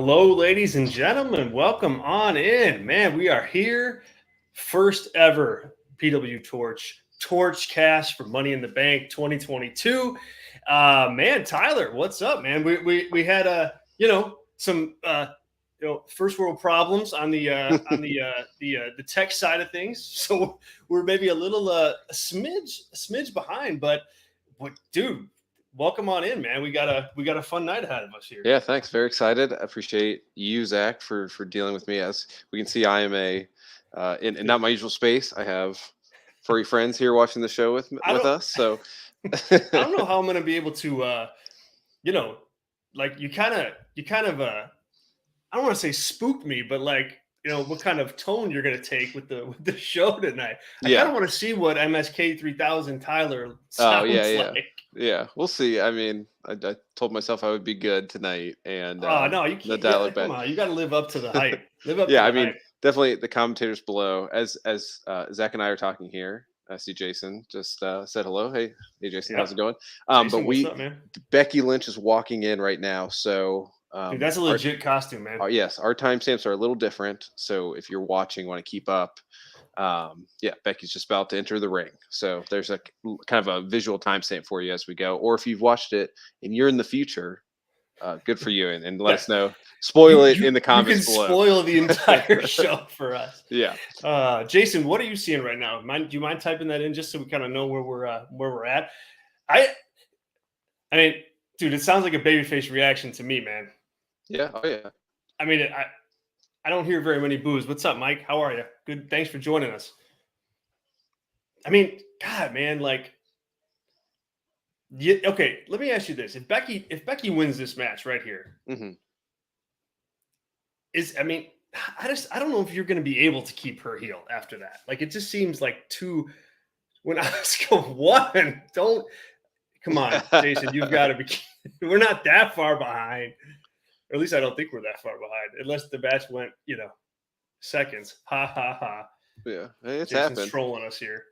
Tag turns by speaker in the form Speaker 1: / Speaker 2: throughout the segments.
Speaker 1: Hello, ladies and gentlemen. Welcome on in. Man, we are here. First ever PWTorch Torchcast for Money in the Bank 2022. Man, Tyler, what's up, man? We had some first world problems on the tech side of things, so we're maybe a little a smidge behind, but dude, welcome on in, man. We got a fun night ahead of us here.
Speaker 2: Yeah, thanks. Very excited. I appreciate you, Zach, for dealing with me. As we can see, I am in not my usual space. I have furry friends here watching the show with us. So
Speaker 1: I don't know how I'm gonna be able to, like you kind of I don't want to say spooked me, but like, what kind of tone you're going to take with the show tonight. I kind of want to see what MSK 3000 Tyler sounds like.
Speaker 2: Yeah, we'll see. I mean, I told myself I would be good tonight, and
Speaker 1: no, you can't. Come on, you got to live up to the hype.
Speaker 2: Definitely the commentators below. As Zach and I are talking here, I see Jason just said hello. Hey Jason, how's it going?
Speaker 1: Jason, what's up, man?
Speaker 2: Becky Lynch is walking in right now, so.
Speaker 1: Dude, that's a legit costume, man.
Speaker 2: Yes, our timestamps are a little different, so if you're watching, want to keep up. Becky's just about to enter the ring, so there's a kind of a visual timestamp for you as we go. Or if you've watched it and you're in the future, good for you, and let us know. Spoil it in the comments below.
Speaker 1: You can spoil the entire show for us.
Speaker 2: Yeah.
Speaker 1: Jason, what are you seeing right now? Do you mind typing that in just so we kind of know where we're at? I mean, dude, it sounds like a babyface reaction to me, man.
Speaker 2: Yeah. Oh, yeah.
Speaker 1: I mean, I don't hear very many boos. What's up, Mike? How are you? Good. Thanks for joining us. I mean, God, man, like, okay. Let me ask you this: if Becky wins this match right here,
Speaker 2: mm-hmm.
Speaker 1: I don't know if you're going to be able to keep her heel after that. Like, it just seems like too. When I was going, one, don't come on, Jason. You've got to be. We're not that far behind. Or at least I don't think we're that far behind, unless the match went, seconds. Ha ha ha.
Speaker 2: Yeah, it's
Speaker 1: Jason's
Speaker 2: happened.
Speaker 1: Trolling us here.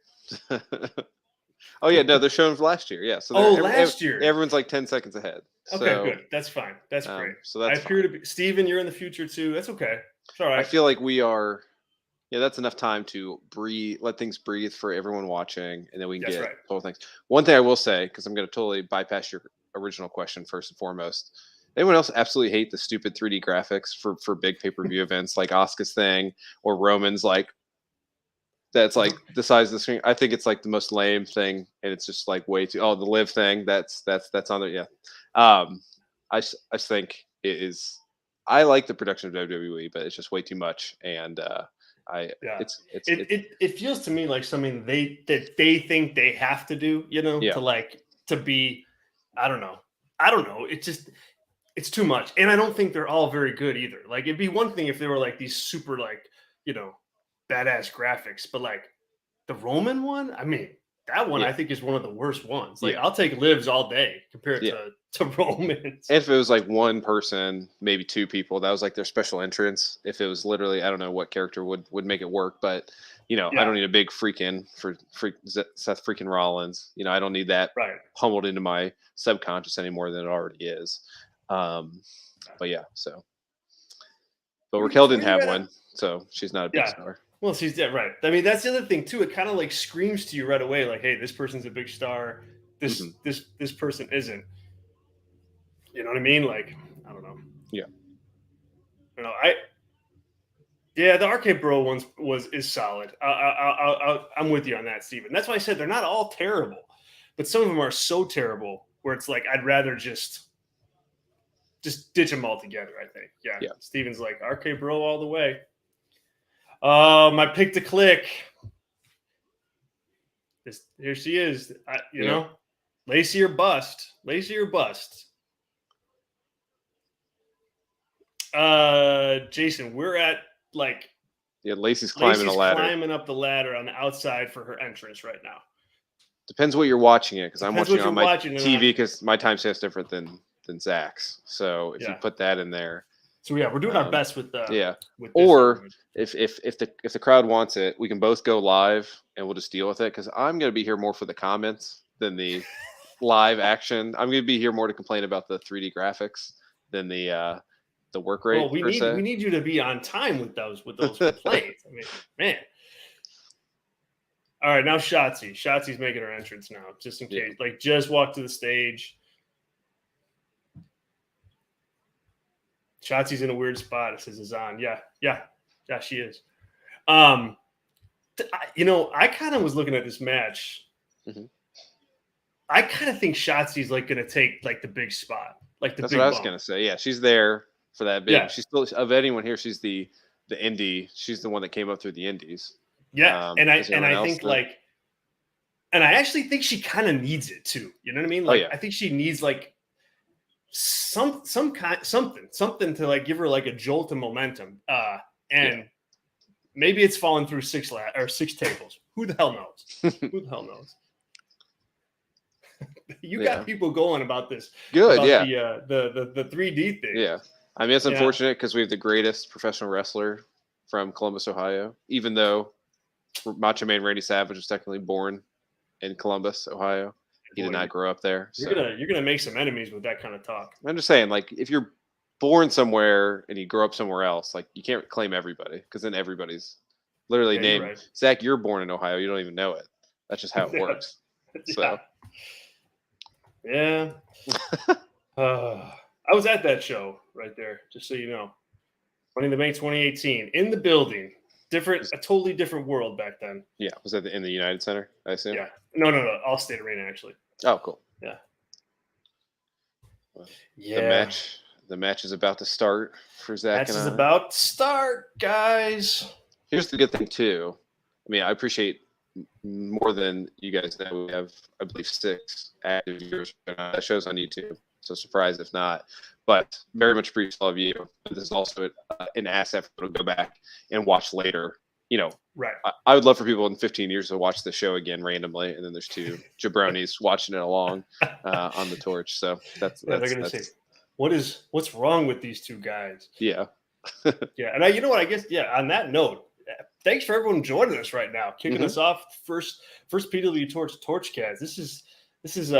Speaker 2: Oh yeah, no, they're showing last year. Yeah, so
Speaker 1: last year
Speaker 2: everyone's like 10 seconds ahead.
Speaker 1: Okay, good. That's fine. That's great.
Speaker 2: So that's.
Speaker 1: I appear to be Steven, you're in the future too. That's okay. It's all right.
Speaker 2: I feel like we are. Yeah, that's enough time to breathe, let things breathe for everyone watching, and then we can get total things. One thing I will say, because I'm going to totally bypass your original question first and foremost. Anyone else absolutely hate the stupid 3D graphics for big pay-per-view events like Asuka's thing or Roman's like that's like the size of the screen? I think it's like the most lame thing, and it's just like way too. Oh, the live thing that's on there. Yeah, I just think it is. I like the production of WWE, but it's just way too much, and
Speaker 1: it feels to me like something they think they have to do, to be. I don't know. It's too much. And I don't think they're all very good either. Like, it'd be one thing if they were like these super, like, badass graphics, but like the Roman one, I mean, that one I think is one of the worst ones. Like, I'll take lives all day compared to Romans.
Speaker 2: If it was like one person, maybe two people, that was like their special entrance. If it was literally, I don't know what character would make it work, but I don't need a big freaking Seth freaking Rollins. I don't need that pummeled into my subconscious any more than it already is. But Raquel didn't have one, so she's not a big star.
Speaker 1: Well, she's dead, right? I mean, that's the other thing too. It kind of like screams to you right away, like, "Hey, this person's a big star. This person isn't." You know what I mean? Like, I don't know.
Speaker 2: Yeah.
Speaker 1: The Arcade Bro one is solid. I'm with you on that, Steven. That's why I said they're not all terrible, but some of them are so terrible where it's like I'd rather just ditch them all together, I think. Yeah. Steven's like, Arcade Bro all the way. My pick to click. Here she is. Lacey or bust. Lacey or bust. Jason, we're at like...
Speaker 2: Lacey's climbing a ladder.
Speaker 1: Climbing up the ladder on the outside for her entrance right now.
Speaker 2: Depends what you're watching it, because I'm watching it on my TV because my timestamp's different than Zach's. So if you put that in there,
Speaker 1: so we're doing our best with
Speaker 2: with or if the crowd wants it, we can both go live and we'll just deal with it, because I'm going to be here more for the comments than the live action. I'm going to be here more to complain about the 3D graphics than the the work rate.
Speaker 1: Well, we need you to be on time with those complaints. I mean, man. All right, now Shotzi. Shotzi's making her entrance now, just in case. Like, just walked to the stage. Shotzi's in a weird spot. It says is on. Yeah, she is. I kind of was looking at this match.
Speaker 2: Mm-hmm.
Speaker 1: I kind of think Shotzi's like going to take like the big spot, like the
Speaker 2: That's
Speaker 1: big
Speaker 2: what I was
Speaker 1: bump.
Speaker 2: going to say. Yeah, she's there for that big.
Speaker 1: Yeah.
Speaker 2: She's still, of anyone here, she's the indie. She's the one that came up through the indies.
Speaker 1: Yeah, and I think like, and I actually think she kind of needs it too. You know what I mean? Like, I think she needs like something to like give her like a jolt of momentum. Maybe it's falling through 6 tables. Who the hell knows? Who the hell knows? You got people going about this.
Speaker 2: Good,
Speaker 1: about the 3D thing.
Speaker 2: Yeah. I mean, it's unfortunate because we have the greatest professional wrestler from Columbus, Ohio, even though Macho Man Randy Savage was technically born in Columbus, Ohio. He did not grow up there.
Speaker 1: You're gonna make some enemies with that kind of talk.
Speaker 2: I'm just saying, like, if you're born somewhere and you grow up somewhere else, like, you can't claim everybody because then everybody's literally named. Right. Zach, you're born in Ohio. You don't even know it. That's just how it works. So.
Speaker 1: Yeah. I was at that show right there, just so you know. Money in the Bank 2018 in the building. A totally different world back then.
Speaker 2: Yeah. Was that in the United Center, I assume?
Speaker 1: Yeah. No. Allstate Arena, actually.
Speaker 2: Oh, cool.
Speaker 1: Yeah.
Speaker 2: Well, the match is about to start for Zach and I.
Speaker 1: Match is about to start, guys.
Speaker 2: Here's the good thing, too. I mean, I appreciate more than you guys know. We have, I believe, 6 active viewers. That shows on YouTube. So surprised if not. But very much appreciate all of you. But this is also an asset for people to go back and watch later. You know,
Speaker 1: right?
Speaker 2: I would love for people in 15 years to watch the show again randomly, and then there's 2 jabronis watching it along on the Torch. So that's
Speaker 1: they're gonna say, what's wrong with these 2 guys?
Speaker 2: Yeah,
Speaker 1: yeah. And you know what? I guess on that note, thanks for everyone joining us right now, kicking us off first PWTorch Torchcast. This is it's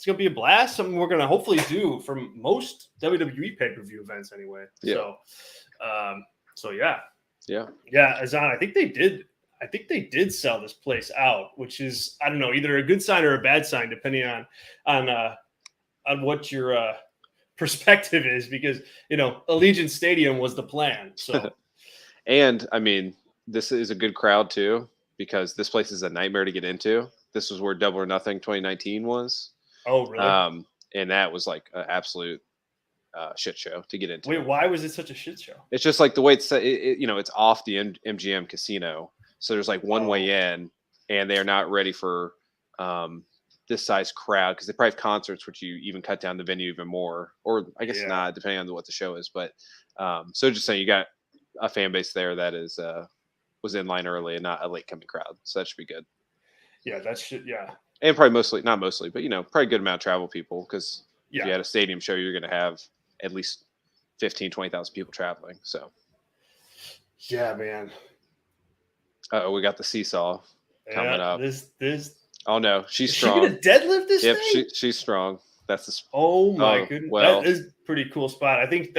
Speaker 1: gonna be a blast. Something we're gonna hopefully do for most WWE pay-per-view events anyway.
Speaker 2: Yeah.
Speaker 1: So yeah.
Speaker 2: Yeah,
Speaker 1: Azan, I think they did sell this place out, which is, I don't know, either a good sign or a bad sign, depending on what your perspective is, because Allegiant Stadium was the plan. So
Speaker 2: and I mean, this is a good crowd too, because this place is a nightmare to get into. This was where Double or Nothing 2019 was.
Speaker 1: Oh, really?
Speaker 2: And that was like an absolute shit show to get into.
Speaker 1: Wait, why was it such a shit show?
Speaker 2: It's just like the way it's it's off the MGM casino, so there's like one way in, and they are not ready for this size crowd, because they probably have concerts, which you even cut down the venue even more, or I guess not, depending on what the show is. But so just saying, you got a fan base there that is was in line early and not a late coming crowd, so that should be good.
Speaker 1: Yeah, that should
Speaker 2: and probably not mostly, but probably a good amount of travel people, because if you had a stadium show, you're going to have at least 20,000 people traveling. So,
Speaker 1: yeah, man.
Speaker 2: We got the seesaw coming up.
Speaker 1: This.
Speaker 2: Oh no, she's strong.
Speaker 1: She gonna deadlift this thing?
Speaker 2: Yep, she's strong. That's the.
Speaker 1: Oh my goodness, well, that is a pretty cool spot. I think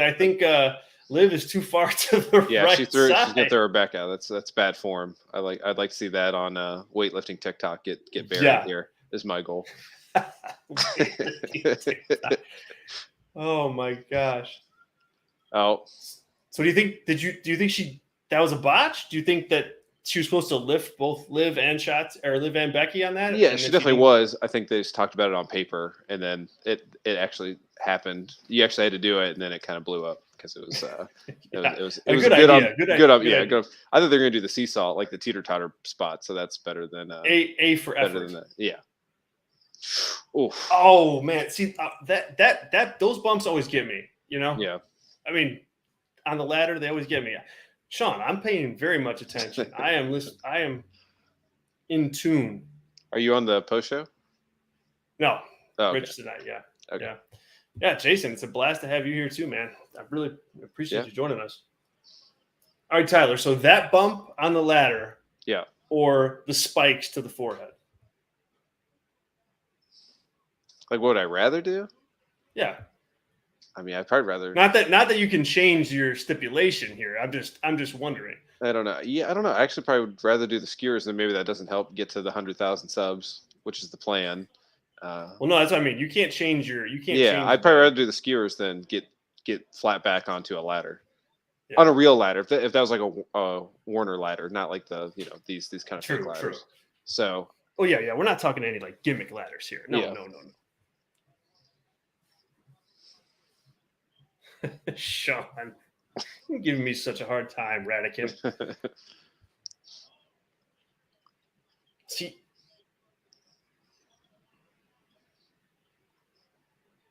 Speaker 1: Liv is too far to the right.
Speaker 2: Yeah, she's gonna throw her back out. That's bad form. I'd like to see that on weightlifting TikTok. Get buried here is my goal.
Speaker 1: Oh my gosh.
Speaker 2: Oh.
Speaker 1: So do you think that was a botch? Do you think that she was supposed to lift both Liv and Becky on that?
Speaker 2: Yeah, she definitely was. I think they just talked about it on paper, and then it actually happened. You actually had to do it, and then it kind of blew up because it was it was a good idea. Good idea. I think they're going to do the seesaw, like the teeter-totter spot, so that's better than
Speaker 1: A for effort. Better than
Speaker 2: that. Yeah. Oof.
Speaker 1: Oh man, see that those bumps always get me.
Speaker 2: Yeah.
Speaker 1: I mean, on the ladder they always get me. Sean, I'm paying very much attention. I am in tune.
Speaker 2: Are you on the post show?
Speaker 1: No,
Speaker 2: okay.
Speaker 1: Rich tonight. Yeah,
Speaker 2: okay.
Speaker 1: Yeah. Jason, it's a blast to have you here too, man. I really appreciate you joining us. All right, Tyler. So that bump on the ladder, or the spikes to the forehead.
Speaker 2: Like, what would I rather do?
Speaker 1: Yeah.
Speaker 2: I mean, I'd probably rather
Speaker 1: not that you can change your stipulation here. I'm just wondering.
Speaker 2: I don't know. Yeah, I don't know. I actually probably would rather do the skewers, and maybe that doesn't help get to the 100,000 subs, which is the plan.
Speaker 1: Well, no, that's what I mean. You can't change your.
Speaker 2: I'd probably rather do the skewers than get flat back onto a ladder,
Speaker 1: yeah.
Speaker 2: on a real ladder. If that was like a Warner ladder, not like the these kind of fake ladders. True. So.
Speaker 1: Oh yeah. We're not talking any like gimmick ladders here. No. Sean, you're giving me such a hard time, Radican. See.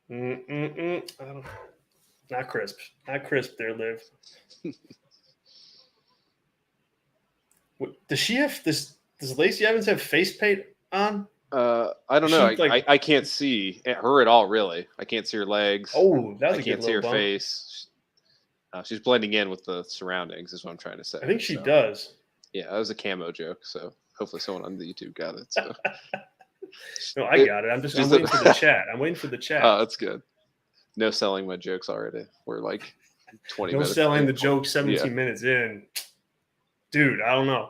Speaker 1: I don't. Not crisp there, Liv. Does she have this? Does Lacey Evans have face paint on?
Speaker 2: I don't know. I can't see her at all, really. I can't see her legs.
Speaker 1: Oh, that's
Speaker 2: I can't see her face. She's blending in with the surroundings, is what I'm trying to say.
Speaker 1: I think she does.
Speaker 2: Yeah, that was a camo joke, so hopefully someone on the YouTube got it. So.
Speaker 1: No, I got it. I'm waiting for the chat. I'm waiting for the chat.
Speaker 2: Oh, that's good. No selling my jokes already. We're like 20 minutes.
Speaker 1: No selling the joke 17 minutes in. Dude, I don't know.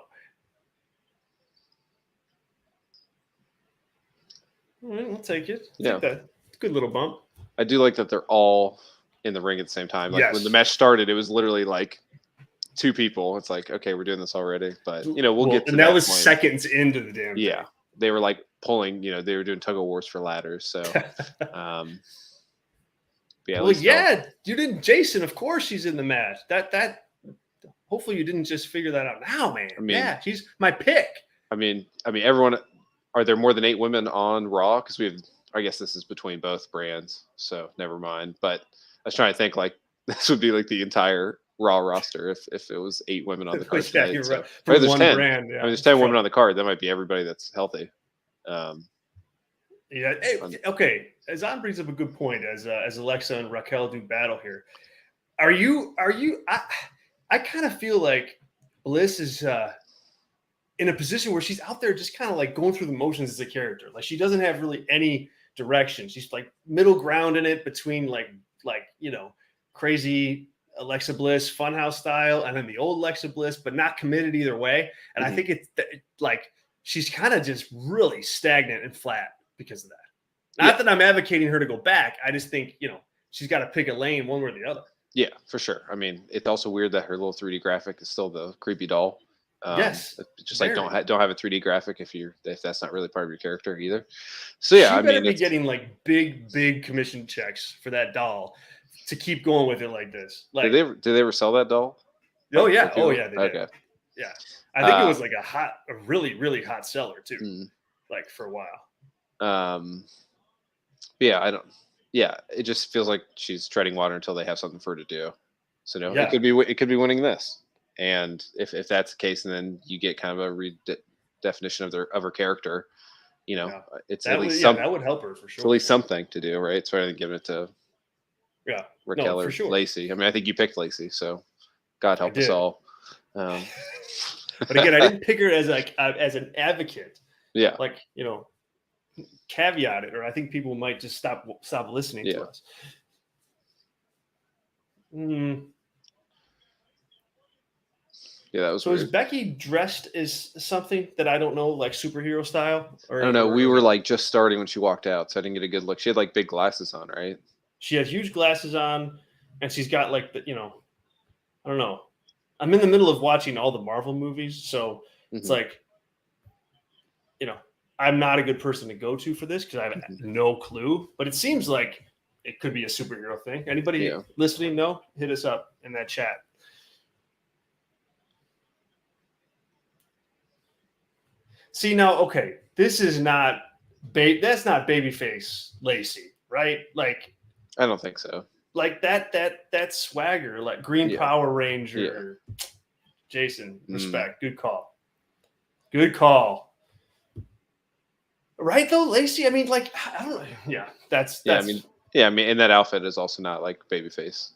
Speaker 1: All right, we'll take it. Take that. Good little bump.
Speaker 2: I do like that they're all in the ring at the same time. Like when the match started, it was literally like 2 people. It's like, okay, we're doing this already, but we'll get to
Speaker 1: and that was point. Seconds into the damn
Speaker 2: thing. They were like pulling, they were doing tug of wars for ladders. So you didn't, Jason, of course she's in the match. That hopefully you didn't just figure that out now, man. I mean, she's my pick. I mean everyone, are there more than 8 women on Raw? Because I guess this is between both brands, so never mind. But I was trying to think like this would be like the entire Raw roster if it was 8 women on the card.
Speaker 1: Yeah, you're right. There's 10. Brand,
Speaker 2: I mean, there's 10 women on the card. That might be everybody that's healthy.
Speaker 1: Hey, okay. Azan brings up a good point as Alexa and Raquel do battle here. Are you? I kind of feel like Bliss is in a position where she's out there just kind of like going through the motions as a character. Like she doesn't have really any direction. She's like middle ground in it between like crazy Alexa Bliss, Funhouse style, and then the old Alexa Bliss, but not committed either way. And I think it's like she's kind of just really stagnant and flat because of that. Not that I'm advocating her to go back. I just think, she's got to pick a lane one way or the other.
Speaker 2: Yeah, for sure. I mean, it's also weird that her little 3D graphic is still the creepy doll.
Speaker 1: Yes.
Speaker 2: Just like don't have a 3D graphic if that's not really part of your character either. So yeah,
Speaker 1: I better be getting like big commission checks for that doll to keep going with it like this. Like,
Speaker 2: did they ever sell that doll?
Speaker 1: Oh yeah, they did.
Speaker 2: Okay.
Speaker 1: Yeah, I think it was like a really really hot seller too, like for a while. It just feels like she's treading water until they have something for her to do. So it could be winning this. And if that's the case, and then you get kind of a redefinition of her character, it's at least something that would help her for sure.
Speaker 2: It's at least something to do, right? It's rather than giving it to Raquel or
Speaker 1: sure.
Speaker 2: Lacey. I mean, I think you picked Lacey, so God help us all.
Speaker 1: But again, I didn't pick her as an advocate.
Speaker 2: Yeah,
Speaker 1: like caveat it, or I think people might just stop listening to us.
Speaker 2: Yeah, that was
Speaker 1: so.
Speaker 2: Weird.
Speaker 1: Is Becky dressed as something that I don't know, like superhero style?
Speaker 2: Or, I don't know. We were like just starting when she walked out, so I didn't get a good look. She had like big glasses on, right?
Speaker 1: She has huge glasses on, and she's got like the, I don't know. I'm in the middle of watching all the Marvel movies, so it's like, I'm not a good person to go to for this because I have no clue. But it seems like it could be a superhero thing. Anybody listening know? Hit us up in that chat. See now, okay, this is not that's not babyface Lacey, right? Like,
Speaker 2: I don't think so.
Speaker 1: Like that swagger, like Green Power Ranger. Yeah. Jason, respect. Good call. Right though, Lacey. I mean, like, I don't know. Yeah, that's.
Speaker 2: I mean, and that outfit is also not like babyface.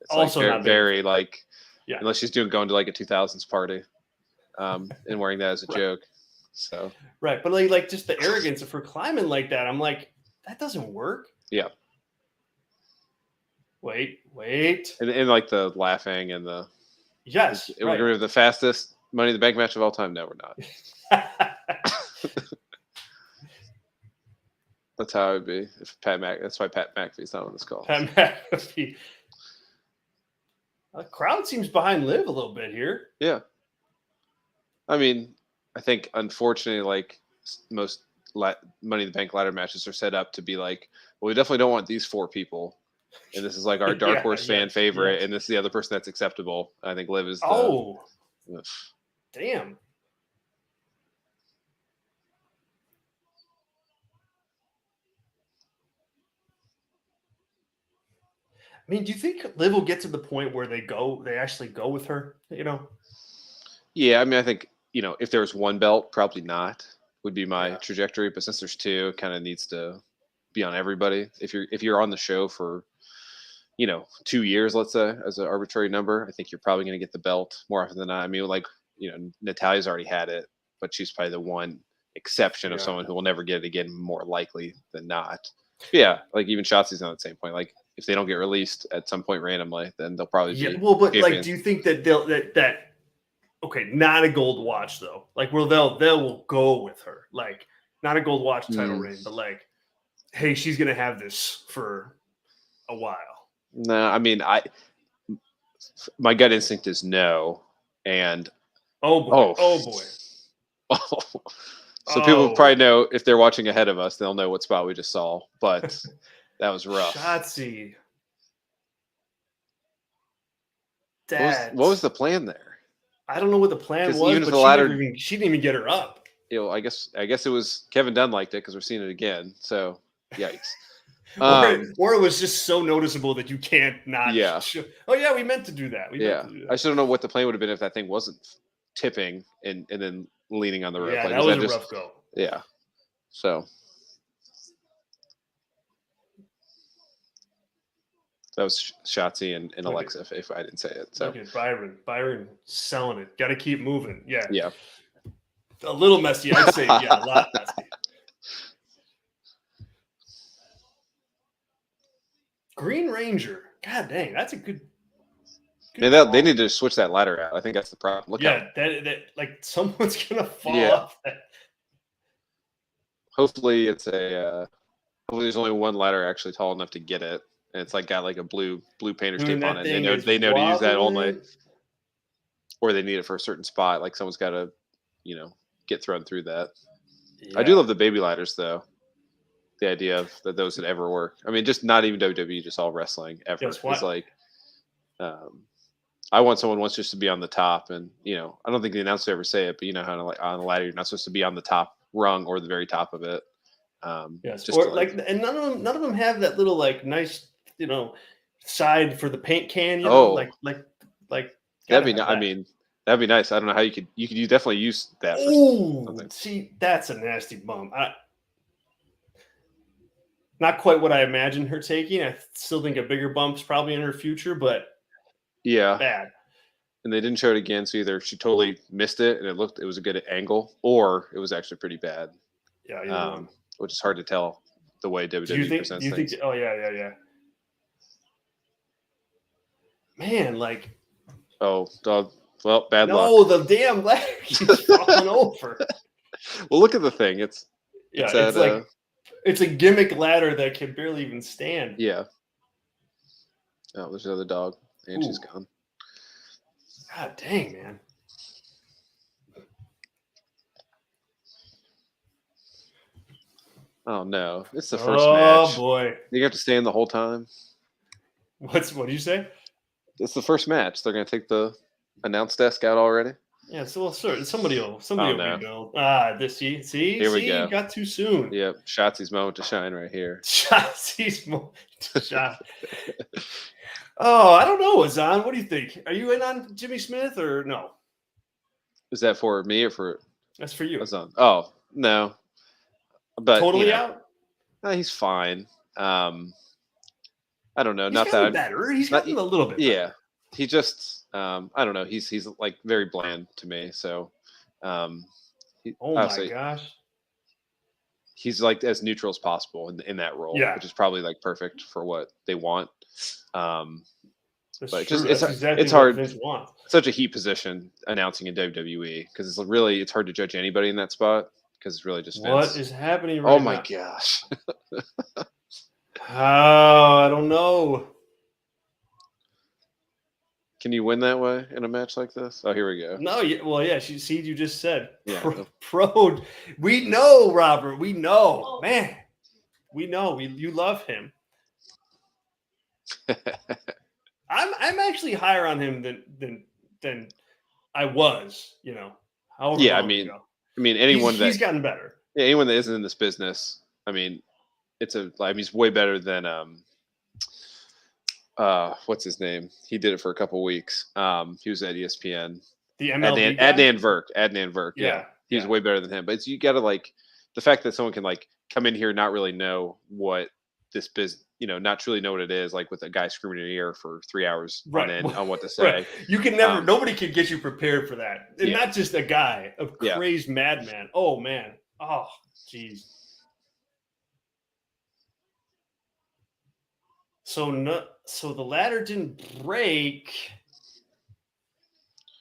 Speaker 2: It's also like very like, unless she's going to like a 2000s party, and wearing that as a joke. So
Speaker 1: right, but like just the arrogance of her climbing like that, I'm like, that doesn't work.
Speaker 2: Yeah.
Speaker 1: Wait.
Speaker 2: And like the laughing and the
Speaker 1: Yes,
Speaker 2: we're gonna have the fastest Money in the Bank match of all time. No, we're not. That's how it would be if that's why Pat McAfee's not on this call.
Speaker 1: Pat McAfee. The crowd seems behind Liv a little bit here.
Speaker 2: Yeah. I mean, I think unfortunately, like most Money in the Bank ladder matches are set up to be like, well, we definitely don't want these 4 people, and this is like our dark horse fan favorite, and this is the other person that's acceptable. I think Liv is.
Speaker 1: Damn. I mean, do you think Liv will get to the point where they actually go with her? You know?
Speaker 2: Yeah, I mean, I think if there was 1 belt, probably not would be my trajectory. But since there's 2, it kind of needs to be on everybody. If you're on the show for 2 years, let's say, as an arbitrary number, I think you're probably going to get the belt more often than not. I mean, like Natalia's already had it, but she's probably the one exception of someone who will never get it again, more likely than not. But yeah, like even Shotzi's on the same point. Like if they don't get released at some point randomly, then they'll probably be.
Speaker 1: Well, but champions. Like, do you think that that okay, not a gold watch though. Like, well, they'll go with her. Like, not a gold watch title reign, but like, hey, she's gonna have this for a while.
Speaker 2: No, I mean, my gut instinct is no, and
Speaker 1: oh boy.
Speaker 2: So people probably know if they're watching ahead of us, they'll know what spot we just saw. But that was rough.
Speaker 1: Shotzi.
Speaker 2: What was the plan there?
Speaker 1: I don't know what the plan was,
Speaker 2: even
Speaker 1: but
Speaker 2: the ladder,
Speaker 1: she didn't even get her up.
Speaker 2: I guess it was Kevin Dunn liked it because we're seeing it again. So yikes.
Speaker 1: Or it was just so noticeable that you can't not.
Speaker 2: Yeah.
Speaker 1: Oh yeah, we meant to do that.
Speaker 2: I just don't know what the plan would have been if that thing wasn't tipping and then leaning on the rope.
Speaker 1: Yeah, like, that was a rough go.
Speaker 2: Yeah. So that was Shotzi and Alexa, if I didn't say it. So
Speaker 1: look at Byron selling it. Got to keep moving. Yeah.
Speaker 2: Yeah.
Speaker 1: A little messy, I'd say. Yeah, a lot messy. Green Ranger. God dang, that's a good.
Speaker 2: They need to switch that ladder out. I think that's the problem. Look
Speaker 1: that like someone's gonna fall off that.
Speaker 2: Hopefully it's hopefully there's only 1 ladder actually tall enough to get it, and it's like got like a blue painter's tape on it. They know to use that only, or they need it for a certain spot. Like someone's got to, get thrown through that. Yeah. I do love the baby ladders though. The idea of that those would ever work. I mean, just not even WWE, just all wrestling ever. It's like, I want someone wants just to be on the top, and I don't think the announcers ever say it, but how like on the ladder you're not supposed to be on the top rung or the very top of it.
Speaker 1: Yes, just or like, and none of them have that little like nice side for the paint can. Like
Speaker 2: that'd be. I mean, that'd be nice. I don't know how you could definitely use that.
Speaker 1: See, that's a nasty bump. Not quite what I imagined her taking. I still think a bigger bump's probably in her future, but bad.
Speaker 2: And they didn't show it again, so either she totally missed it and it was a good angle, or it was actually pretty bad.
Speaker 1: Yeah,
Speaker 2: which is hard to tell the way WWE presents things.
Speaker 1: Oh yeah. Man, like.
Speaker 2: Oh, dog. Well, bad luck.
Speaker 1: No, the damn ladder keeps falling over.
Speaker 2: Well, look at the thing. It's
Speaker 1: like. It's a gimmick ladder that can barely even stand.
Speaker 2: Yeah. Oh, there's another dog, and she's gone.
Speaker 1: God dang, man.
Speaker 2: Oh no, it's the first match.
Speaker 1: Oh boy,
Speaker 2: you have to stay in the whole time.
Speaker 1: What did you say?
Speaker 2: It's the first match. They're gonna take the announce desk out already.
Speaker 1: Yeah, so somebody will rebuild. See,
Speaker 2: here we go.
Speaker 1: You got too soon.
Speaker 2: Yep, Shotzi's moment to shine right here.
Speaker 1: Shotzi's moment to shine. Oh, I don't know, Azan. What do you think? Are you in on Jimmy Smith or no?
Speaker 2: Is that for me or for?
Speaker 1: That's for you,
Speaker 2: Azan. Oh no, but
Speaker 1: totally out.
Speaker 2: No, he's fine. I don't know.
Speaker 1: He's
Speaker 2: not that
Speaker 1: better. He's gotten a little bit better.
Speaker 2: Yeah. He just I don't know. He's like very bland to me. So
Speaker 1: oh my gosh.
Speaker 2: He's like as neutral as possible in that role, which is probably like perfect for what they want. But
Speaker 1: true.
Speaker 2: just
Speaker 1: exactly
Speaker 2: it's
Speaker 1: what
Speaker 2: hard.
Speaker 1: Vince wants.
Speaker 2: Such a heat position announcing in WWE because it's hard to judge anybody in that spot because it's really just Vince.
Speaker 1: What is happening right now?
Speaker 2: Oh my gosh!
Speaker 1: I don't know.
Speaker 2: Can you win that way in a match like this? Oh, here we go.
Speaker 1: No, well, yeah. You just said
Speaker 2: yeah.
Speaker 1: Pro. We know, Robert. We know, man. We know. You love him. I'm actually higher on him than I was.
Speaker 2: Yeah, I mean, anyone
Speaker 1: he's gotten better.
Speaker 2: Yeah, anyone that isn't in this business, I mean, he's way better than what's his name? He did it for a couple weeks. He was at ESPN.
Speaker 1: The MLB
Speaker 2: Adnan Virk. Yeah. He was way better than him. But you got to the fact that someone can come in here and not really know what this business, not truly know what it is, with a guy screaming in your ear for 3 hours on what to say.
Speaker 1: Right. You can never. Nobody can get you prepared for that. And not just a guy, a crazed madman. Oh man. Oh, geez. So the ladder didn't break.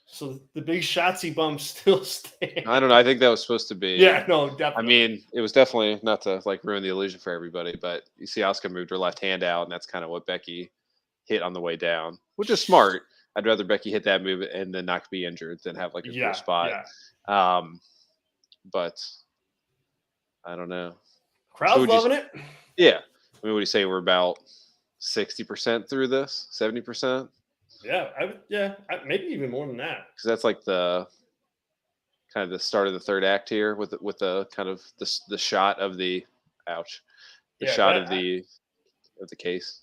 Speaker 1: So the big Shotzi bump still stands.
Speaker 2: I don't know. I think that was supposed to be.
Speaker 1: Yeah, no, definitely.
Speaker 2: I mean, it was definitely not to ruin the illusion for everybody, but you see Asuka moved her left hand out, and that's kind of what Becky hit on the way down, which is smart. I'd rather Becky hit that move and then not be injured than have a cool spot.
Speaker 1: Yeah.
Speaker 2: But I don't know.
Speaker 1: Crowd's loving it.
Speaker 2: Yeah. I mean, what do you say? We're about 60% through this, 70%.
Speaker 1: Yeah, maybe even more than that.
Speaker 2: Because that's the kind of the start of the third act here with the kind of the shot of the shot of the case.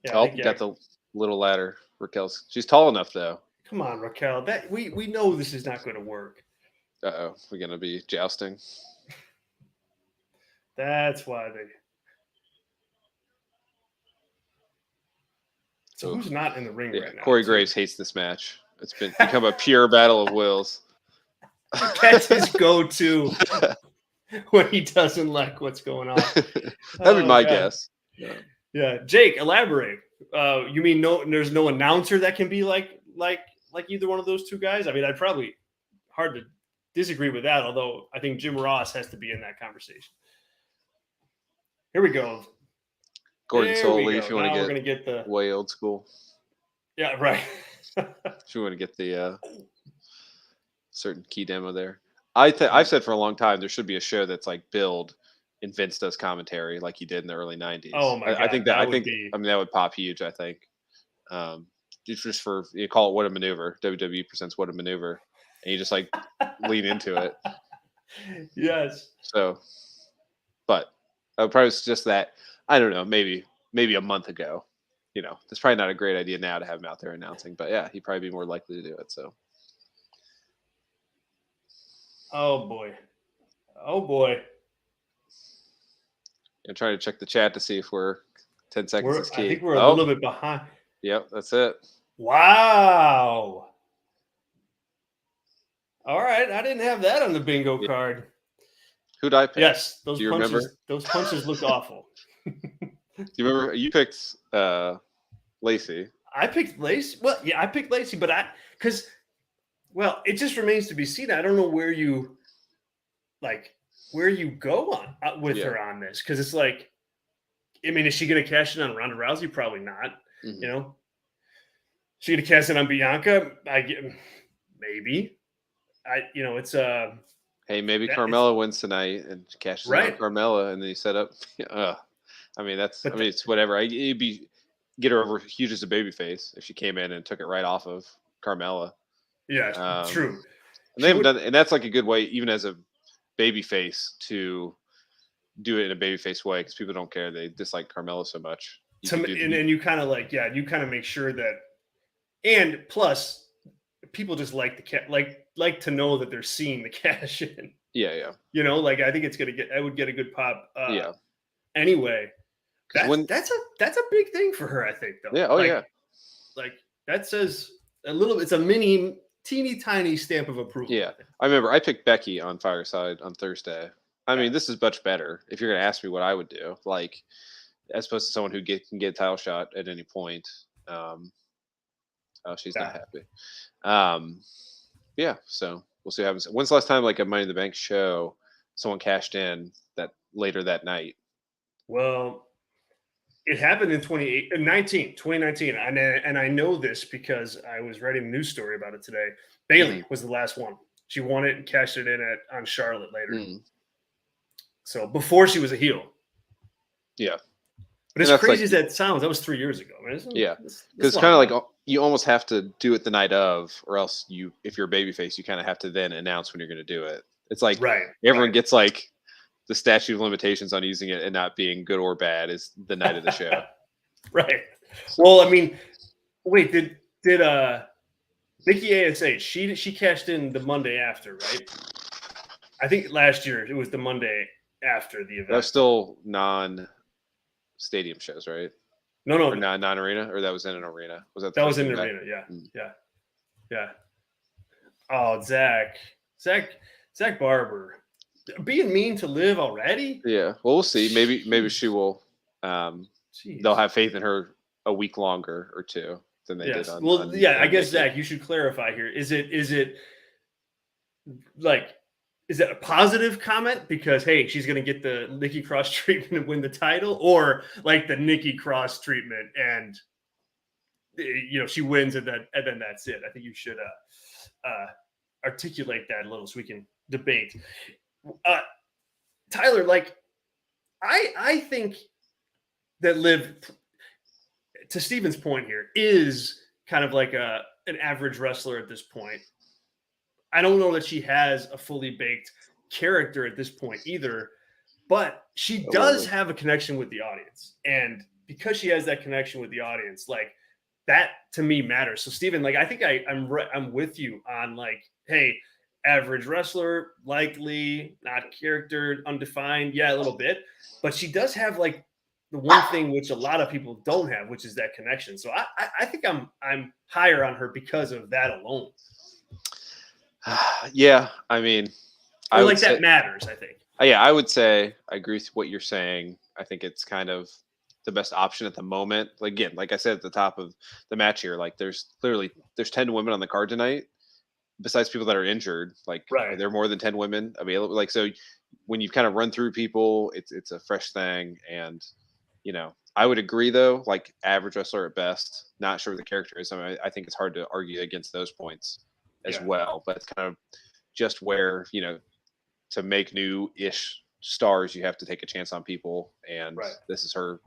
Speaker 2: Yeah, got the little ladder. She's tall enough though.
Speaker 1: Come on, Raquel. That we know this is not going to work.
Speaker 2: Uh-oh, we're gonna be jousting.
Speaker 1: That's why they. So who's not in the ring right now?
Speaker 2: Corey Graves hates this match. It's become a pure battle of wills.
Speaker 1: That's his go-to when he doesn't like what's going on.
Speaker 2: That'd be my guess.
Speaker 1: Yeah. Jake, elaborate. You mean there's no announcer that can be like either one of those two guys? I mean, I'd probably hard to disagree with that, although I think Jim Ross has to be in that conversation. Here we go.
Speaker 2: Gordon Soley, if you want
Speaker 1: to get the
Speaker 2: way old school.
Speaker 1: Yeah, right.
Speaker 2: If you want to get the certain key demo there. I've said for a long time there should be a show that's billed and Vince does commentary like he did in the early 90s.
Speaker 1: Oh my God. I think
Speaker 2: that would pop huge, I think. Just for you call it What a Maneuver. WWE presents What a Maneuver. And you just lean into it.
Speaker 1: Yes.
Speaker 2: So but I would probably suggest that I don't know, maybe a month ago. It's probably not a great idea now to have him out there announcing, but yeah, he'd probably be more likely to do it. So.
Speaker 1: Oh boy.
Speaker 2: I'm trying to check the chat to see if we're 10 seconds is key.
Speaker 1: I think we're a little bit behind.
Speaker 2: Yep, that's it.
Speaker 1: Wow. All right, I didn't have that on the bingo card.
Speaker 2: Who'd I pick?
Speaker 1: Yes,
Speaker 2: do you remember?
Speaker 1: Those punches looked awful.
Speaker 2: Do you remember? You picked Lacey.
Speaker 1: I picked Lacey. Well, yeah, I picked Lacey, but it just remains to be seen. I don't know where you go on with her on this, because it's is she going to cash in on Ronda Rousey? Probably not. Mm-hmm. She going to cash in on Bianca? Maybe. It's
Speaker 2: Hey, maybe Carmella wins tonight and cashes in on Carmella, and then you set up. It's whatever. It'd be get her over huge as a babyface if she came in and took it right off of Carmella.
Speaker 1: Yeah, true.
Speaker 2: And they haven't done, and that's a good way, even as a babyface, to do it in a babyface way, because people don't care. They dislike Carmella so much.
Speaker 1: And you kind of you kind of make sure that, and plus, people just like to know that they're seeing the cash in.
Speaker 2: Yeah.
Speaker 1: I think I would get a good pop. Anyway, that's a big thing for her, I think, though.
Speaker 2: Yeah. Oh yeah.
Speaker 1: That says a little. It's a mini, teeny tiny stamp of approval.
Speaker 2: Yeah, I remember I picked Becky on Fireside on Thursday. I mean, this is much better. If you're going to ask me what I would do, as opposed to someone who can get a title shot at any point. Oh, she's not happy. Yeah, so we'll see what happens. When's the last time like a Money in the Bank show someone cashed in that later that night?
Speaker 1: Well, it happened in 2019, and I know this because I was writing a news story about it today. Bailey was the last one. She won it and cashed it in on Charlotte later. So before she was a heel.
Speaker 2: Yeah.
Speaker 1: But as crazy as that sounds, that was 3 years ago.
Speaker 2: Yeah, because it's kind of like you almost have to do it the night of, or else if you're a babyface, you kind of have to then announce when you're going to do it. It's like everyone gets like the statute of limitations on using it and not being good or bad is the night of the show.
Speaker 1: Right. Well, I mean, wait, did Nikki ASH, she cashed in the Monday after, right? I think last year it was the Monday after the event.
Speaker 2: That was still non-stadium shows, right?
Speaker 1: No,
Speaker 2: or non-arena, or that was in an arena.
Speaker 1: That was in an arena? Yeah. Oh, Zack Barber, being mean to Liv already.
Speaker 2: Yeah. Well, we'll see. Maybe she will. They'll have faith in her a week longer or two than they did on.
Speaker 1: Well, yeah. I guess Zack, you should clarify here. Is it like? Is that a positive comment because, hey, she's going to get the Nikki Cross treatment and win the title, or like the Nikki Cross treatment and, she wins and then that's it? I think you should articulate that a little so we can debate. Tyler, like, I think that Liv, to Steven's point here, is kind of like an average wrestler at this point. I don't know that she has a fully baked character at this point either, but she does have a connection with the audience. And because she has that connection with the audience, like, that to me matters. So Steven, like, I think I'm with you on, like, hey, average wrestler, likely, not character, undefined. Yeah, a little bit, but she does have like the one thing which a lot of people don't have, which is that connection. So I think I'm higher on her because of that alone.
Speaker 2: Yeah, I mean,
Speaker 1: that matters, I think.
Speaker 2: Yeah, I would say I agree with what you're saying. I think it's kind of the best option at the moment. Like, again, like I said at the top of the match here, like there's 10 women on the card tonight, besides people that are injured. Like, are there more than 10 women available? Like, so when you kind of run through people, it's a fresh thing. And, I would agree though, like average wrestler at best, not sure what the character is. I mean, I think it's hard to argue against those points as well, but it's kind of just where, to make new-ish stars, you have to take a chance on people. And this is her.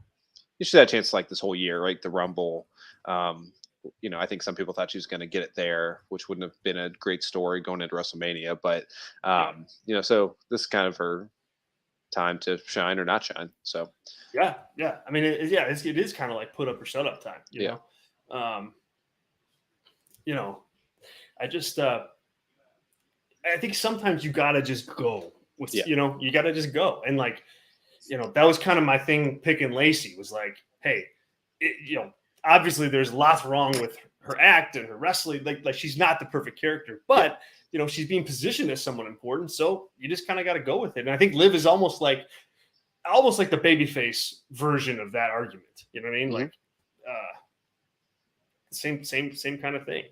Speaker 2: She's had a chance like this whole year, right? The Rumble. I think some people thought she was going to get it there, which wouldn't have been a great story going into WrestleMania. But, so this is kind of her time to shine or not shine. So,
Speaker 1: yeah. I mean, it is kind of like put up or shut up time, you know? I just, I think sometimes you got to just go with, you got to just go. And like, that was kind of my thing picking Lacey was like, hey, obviously there's lots wrong with her act and her wrestling. Like she's not the perfect character, but she's being positioned as someone important. So you just kind of got to go with it. And I think Liv is almost like the babyface version of that argument. You know what I mean? Like, same kind of thing.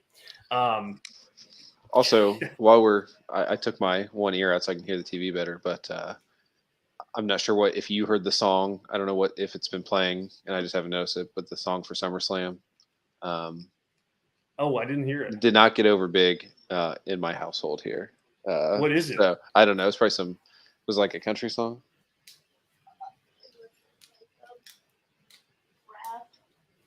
Speaker 2: Also, while I took my one ear out so I can hear the TV better, but I'm not sure if you heard the song. I don't know if it's been playing, and I just haven't noticed it. But the song for SummerSlam.
Speaker 1: I didn't hear it.
Speaker 2: Did not get over big in my household here.
Speaker 1: What is it?
Speaker 2: So, I don't know. It's probably was like a country song.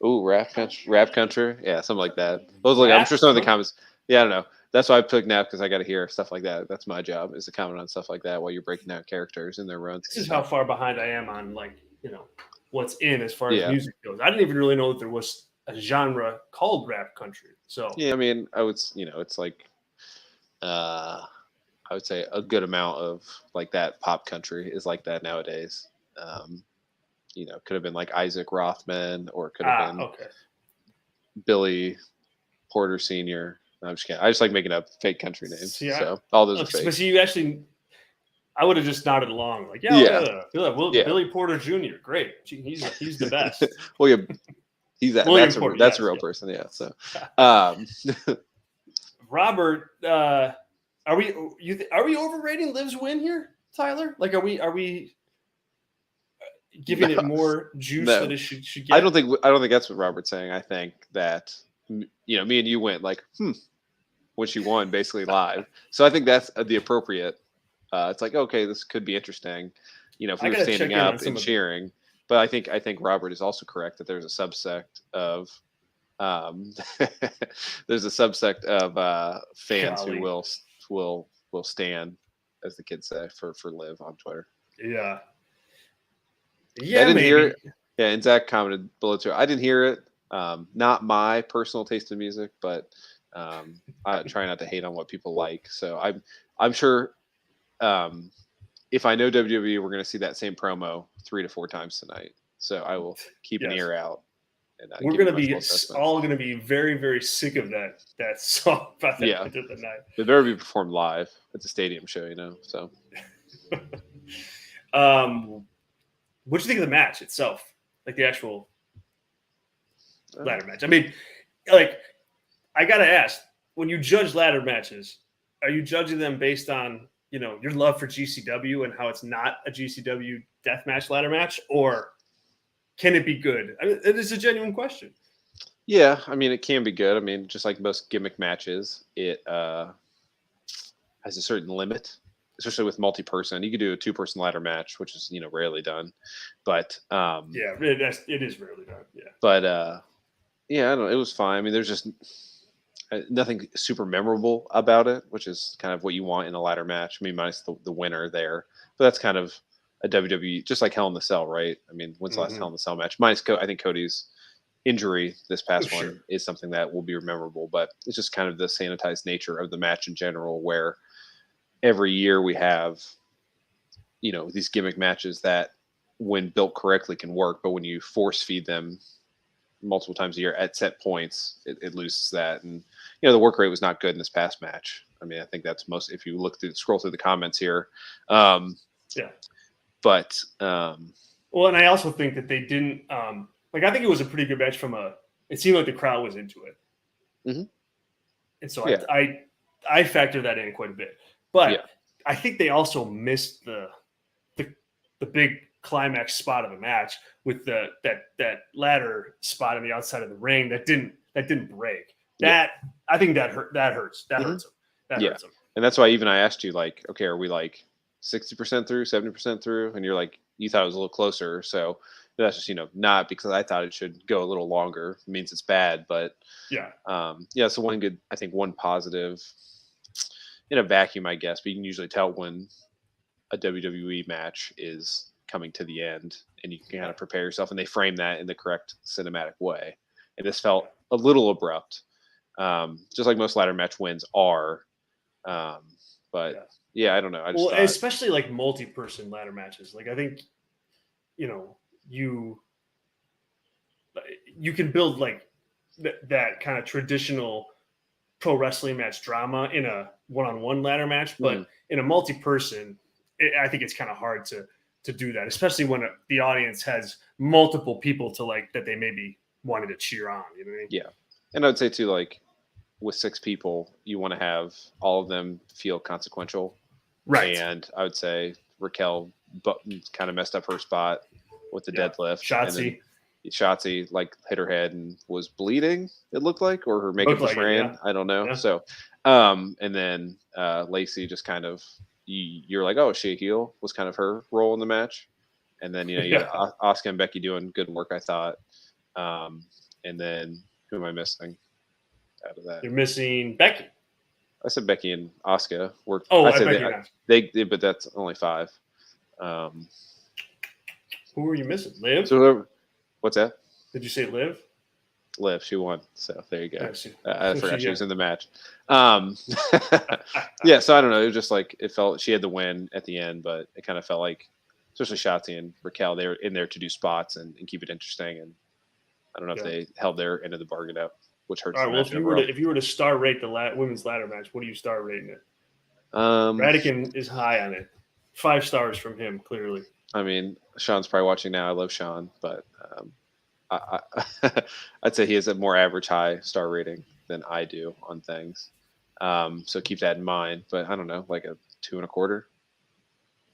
Speaker 2: Ooh, rap country. Yeah, something like that. I'm sure some of the comments. Yeah, I don't know. That's why I took nap because I got to hear stuff like that. That's my job is to comment on stuff like that while you're breaking down characters and their runs.
Speaker 1: This is how far behind I am on what's in as far as music goes. I didn't even really know that there was a genre called rap country. So
Speaker 2: yeah, I mean, it's like, I would say a good amount of like that pop country is like that nowadays. Could have been like Isaac Rothman or it could have been Billy Porter Sr. No, I'm just kidding. I just like making up fake country names. So all those are fake.
Speaker 1: But see, you actually, I would have just nodded along, like, Billy Porter Jr. Great, he's the best.
Speaker 2: Well, yeah, that's a real person, yeah. So,
Speaker 1: Robert, are we overrating Liv's win here, Tyler? Like, are we giving it more juice that it should get?
Speaker 2: I don't think that's what Robert's saying. I think that me and you went like, when she won basically live. So I think that's the appropriate. It's like, okay, this could be interesting. If we were standing up and cheering. But I think Robert is also correct that there's a subsect of fans who will stand, as the kids say, for Liv on Twitter.
Speaker 1: Yeah.
Speaker 2: Yeah, I didn't hear it. Yeah, and Zach commented below too. I didn't hear it. Not my personal taste in music, but I try not to hate on what people like. So I'm sure if I know WWE, we're going to see that same promo 3 to 4 times tonight. So I will keep an ear out. And
Speaker 1: we're going to be all going to be very, very sick of that song by the end of the night.
Speaker 2: It better be performed live. It's a stadium show, So.
Speaker 1: What do you think of the match itself? Like the actual ladder match? I mean, like, I got to ask, when you judge ladder matches, are you judging them based on, your love for GCW and how it's not a GCW deathmatch ladder match, or can it be good? I mean, it is a genuine question.
Speaker 2: Yeah, I mean, it can be good. I mean, just like most gimmick matches, it has a certain limit, especially with multi-person. You could do a 2-person ladder match, which is, rarely done. But
Speaker 1: it is rarely done. Yeah.
Speaker 2: But I don't know. It was fine. I mean, there's just nothing super memorable about it, which is kind of what you want in a ladder match. I mean, minus the winner there, but that's kind of a WWE, just like Hell in the Cell, right? I mean, when's the last Hell in the Cell match? Minus, I think Cody's injury this past one is something that will be memorable, but it's just kind of the sanitized nature of the match in general, where every year we have, these gimmick matches that, when built correctly, can work, but when you force feed them multiple times a year at set points, it loses that. And the work rate was not good in this past match. I mean, I think that's most, if you scroll through the comments here. But
Speaker 1: well, and I also think that they didn't I think it was a pretty good match it seemed like the crowd was into it.
Speaker 2: Mm-hmm.
Speaker 1: And so I factor that in quite a bit. But I think they also missed the big climax spot of the match with that ladder spot on the outside of the ring that didn't break. I think that hurts. That hurts them. That hurts them.
Speaker 2: And that's why even I asked you, like, okay, are we like 60% through, 70% through? And you're like, you thought it was a little closer. So that's just, not because I thought it should go a little longer. It means it's bad, but so one positive in a vacuum, I guess, but you can usually tell when a WWE match is coming to the end, and you can kind of prepare yourself, and they frame that in the correct cinematic way. And this felt a little abrupt, just like most ladder match wins are. But I don't know. I just thought,
Speaker 1: especially like multi-person ladder matches. Like, I think, you can build like that kind of traditional pro wrestling match drama in a one-on-one ladder match, but in a multi-person, I think it's kind of hard to do that, especially when the audience has multiple people to like that they maybe wanted to cheer on. You know what I mean?
Speaker 2: Yeah, and I would say too, like with 6 people, you want to have all of them feel consequential,
Speaker 1: right?
Speaker 2: And I would say Raquel kind of messed up her spot with the deadlift. Shotzi like hit her head and was bleeding, it looked like, or her makeup was ran. I don't know. Yeah. So, and then Lacey just kind of, you're like, oh, is she a heel? Was kind of her role in the match. And then, you had Asuka and Becky doing good work, I thought. And then who am I missing out of that?
Speaker 1: You're missing Becky.
Speaker 2: I said Becky and Asuka worked.
Speaker 1: I
Speaker 2: said they, but that's only 5.
Speaker 1: Who are you missing? Liv?
Speaker 2: So what's that?
Speaker 1: Did you say Liv?
Speaker 2: Liv, she won. So there you go. I forgot she was in the match. So I don't know. It was just like, it felt she had the win at the end, but it kind of felt like, especially Shotzi and Raquel, they were in there to do spots and keep it interesting. And I don't know if they held their end of the bargain out, which hurts.
Speaker 1: All right. Well, if you were to star rate the women's ladder match, what do you star rating it? Radican is high on it. 5 stars from him, clearly.
Speaker 2: I mean, Sean's probably watching now. I love Sean, but I'd say he has a more average high star rating than I do on things. So keep that in mind. But I don't know, like a 2.25.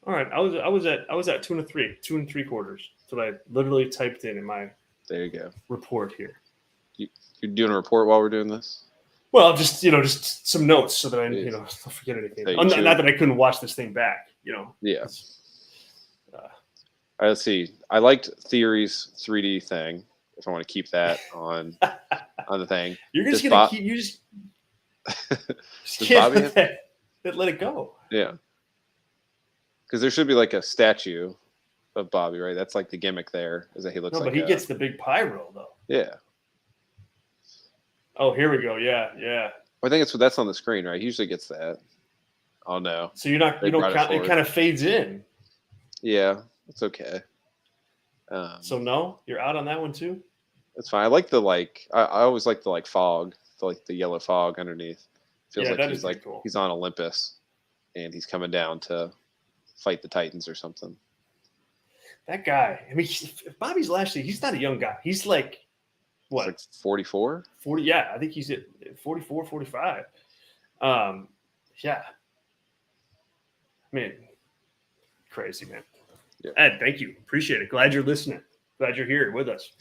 Speaker 1: All right, I was at 2.3, 2.75. That's what I literally typed in my
Speaker 2: there you go
Speaker 1: report here.
Speaker 2: You're doing a report while we're doing this?
Speaker 1: Well, just some notes so that I don't forget anything. Not that I couldn't watch this thing back.
Speaker 2: Yeah. All right, let's see. I liked Theory's 3D thing. If I want to keep that on the thing,
Speaker 1: you're just gonna keep. You just can't let it go.
Speaker 2: Yeah. Because there should be like a statue of Bobby, right? That's like the gimmick there, is that he looks like.
Speaker 1: No, but he gets the big pyro though.
Speaker 2: Yeah.
Speaker 1: Oh, here we go. Yeah.
Speaker 2: I think that's on the screen, right? He usually gets that. Oh no.
Speaker 1: So you don't count. It kind of fades in.
Speaker 2: Yeah, it's okay.
Speaker 1: So no, you're out on that one too.
Speaker 2: That's fine. I like I always like the fog, the yellow fog underneath. Feels like he's cool. He's on Olympus, and he's coming down to fight the Titans or something.
Speaker 1: That guy. I mean, Bobby's Lashley. He's not a young guy. He's like what?
Speaker 2: He's like 44?
Speaker 1: 40. Yeah, I think he's at 44, 45. Yeah. I mean, crazy, man. Yeah. Ed, thank you. Appreciate it. Glad you're listening. Glad you're here with us.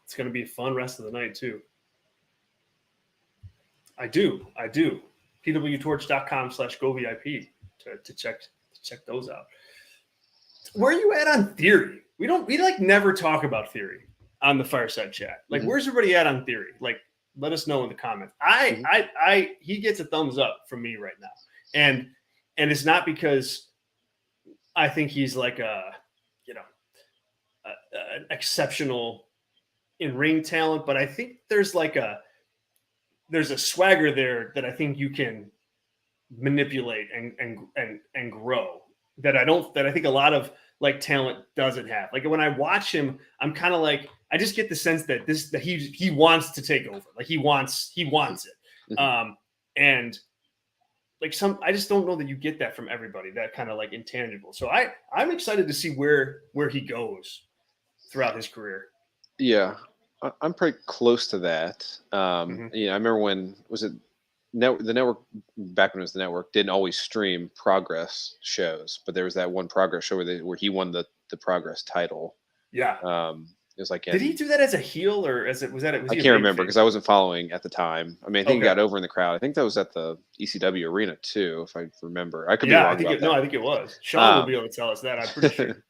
Speaker 1: It's going to be a fun rest of the night, too. I do. PWTorch.com/GoVIP to check those out. Where are you at on Theory? We never talk about Theory on the Fireside Chat. Like, where's everybody at on Theory? Like, let us know in the comments. He gets a thumbs up from me right now. And it's not because I think he's like an exceptional in-ring talent, but I think there's a swagger there that I think you can manipulate and grow that I think a lot of like talent doesn't have. Like when I watch him, I'm kind of like, I just get the sense that he wants to take over. Like he wants it. And like I just don't know that you get that from everybody, that kind of like intangible. So I'm excited to see where he goes throughout his career.
Speaker 2: Yeah. I'm pretty close to that. I remember when the network back when it was the network didn't always stream Progress shows, but there was that one Progress show where he won the Progress title.
Speaker 1: Yeah.
Speaker 2: It was like,
Speaker 1: did he do that as a heel or was it? I
Speaker 2: can't remember because I wasn't following at the time. I mean, I think he got over in the crowd. I think that was at the ECW arena too, if I remember. I could be wrong about that.
Speaker 1: I think it was. Sean will be able to tell us that. I'm pretty sure.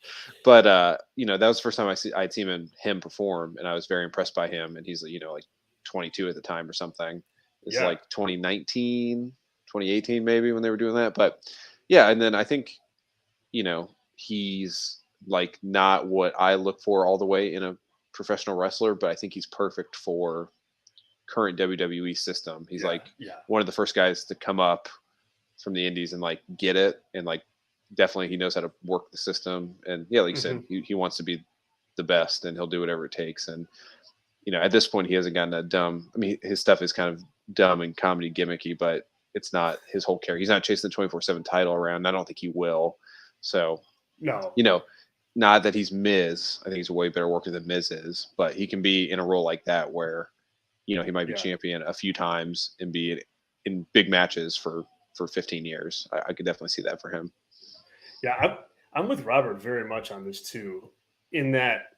Speaker 2: But that was the first time I'd seen him perform, and I was very impressed by him. And he's like 22 at the time or something. It's like 2019, 2018 maybe when they were doing that. But yeah, and then I think he's like not what I look for all the way in a professional wrestler, but I think he's perfect for current WWE system. He's one of the first guys to come up from the indies and like get it, and like definitely he knows how to work the system. And like you said, he wants to be the best, and he'll do whatever it takes. And at this point he hasn't gotten that dumb. I mean, his stuff is kind of dumb and comedy gimmicky, but it's not his whole character. He's not chasing the 24/7 title around. I don't think he will. So
Speaker 1: no,
Speaker 2: not that he's Miz. I think he's a way better worker than Miz is, but he can be in a role like that where, he might be champion a few times and be in big matches for 15 years. I could definitely see that for him.
Speaker 1: Yeah, I'm with Robert very much on this too, in that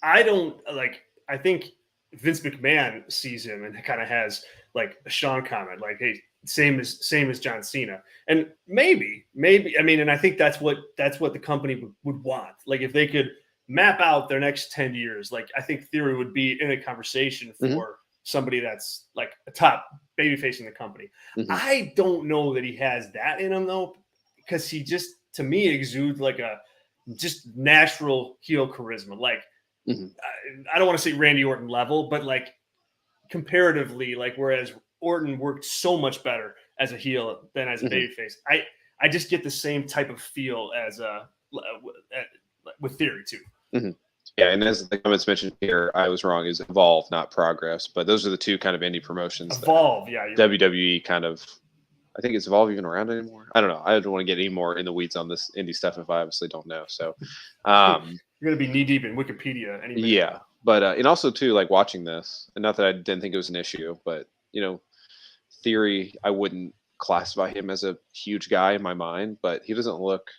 Speaker 1: I don't like, I think Vince McMahon sees him and kind of has like a Sean comment, like, hey, same as John Cena. And maybe, I mean, and I think that's what the company would want. Like if they could map out their next 10 years, like I think Theory would be in a conversation for somebody that's like a top babyface in the company. I don't know that he has that in him though, because he just, to me, exudes like a just natural heel charisma. Like I don't want to say Randy Orton level, but like comparatively, like whereas Orton worked so much better as a heel than as a babyface. I just get the same type of feel as with Theory too.
Speaker 2: Yeah, and as the comments mentioned here, I was wrong. Is Evolve, not Progress, but those are the two kind of indie promotions.
Speaker 1: Evolve,
Speaker 2: WWE kind of I think is Evolve even around anymore? I don't know. I don't want to get any more in the weeds on this indie stuff if I obviously don't know. So,
Speaker 1: you're gonna be knee deep in Wikipedia any minute.
Speaker 2: Yeah, but and also too, like watching this, and not that I didn't think it was an issue, but Theory, I wouldn't classify him as a huge guy in my mind, but he doesn't look.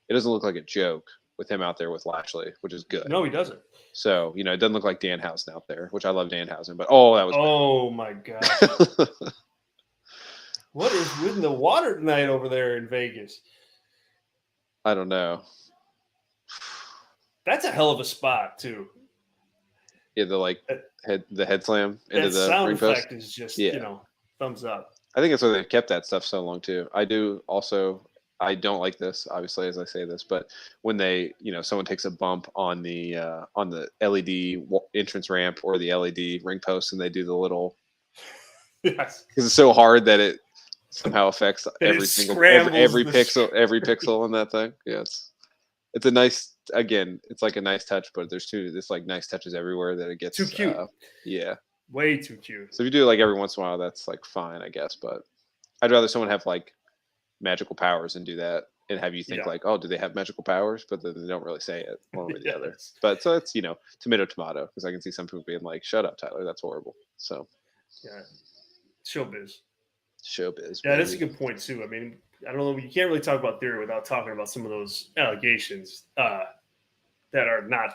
Speaker 2: It doesn't look like a joke with him out there with Lashley, which is good.
Speaker 1: No, he doesn't.
Speaker 2: So it doesn't look like Danhausen out there, which I love Danhausen, but that was.
Speaker 1: Oh my god. What is with the water tonight over there in Vegas?
Speaker 2: I don't know.
Speaker 1: That's a hell of a spot too.
Speaker 2: Yeah, the head slam into the
Speaker 1: sound
Speaker 2: ring
Speaker 1: effect
Speaker 2: post
Speaker 1: is just thumbs up.
Speaker 2: I think that's why they've kept that stuff so long too. I don't like this, obviously, as I say this, but when they, someone takes a bump on the LED entrance ramp or the LED ring post, and they do the little,
Speaker 1: yes,
Speaker 2: because it's so hard that it somehow affects every pixel in that thing. Yes, it's a nice. Again, it's like a nice touch, but there's like nice touches everywhere that it gets
Speaker 1: too cute.
Speaker 2: Yeah,
Speaker 1: way too cute.
Speaker 2: So if you do it like every once in a while, that's like fine, I guess. But I'd rather someone have like magical powers and do that, and have you think like, oh, do they have magical powers? But then they don't really say it one way or the other. But so it's tomato, because I can see some people being like, "Shut up, Tyler, that's horrible." So
Speaker 1: yeah, showbiz.
Speaker 2: Yeah,
Speaker 1: baby. That's a good point too. I mean, I don't know. You can't really talk about Theory without talking about some of those allegations that are not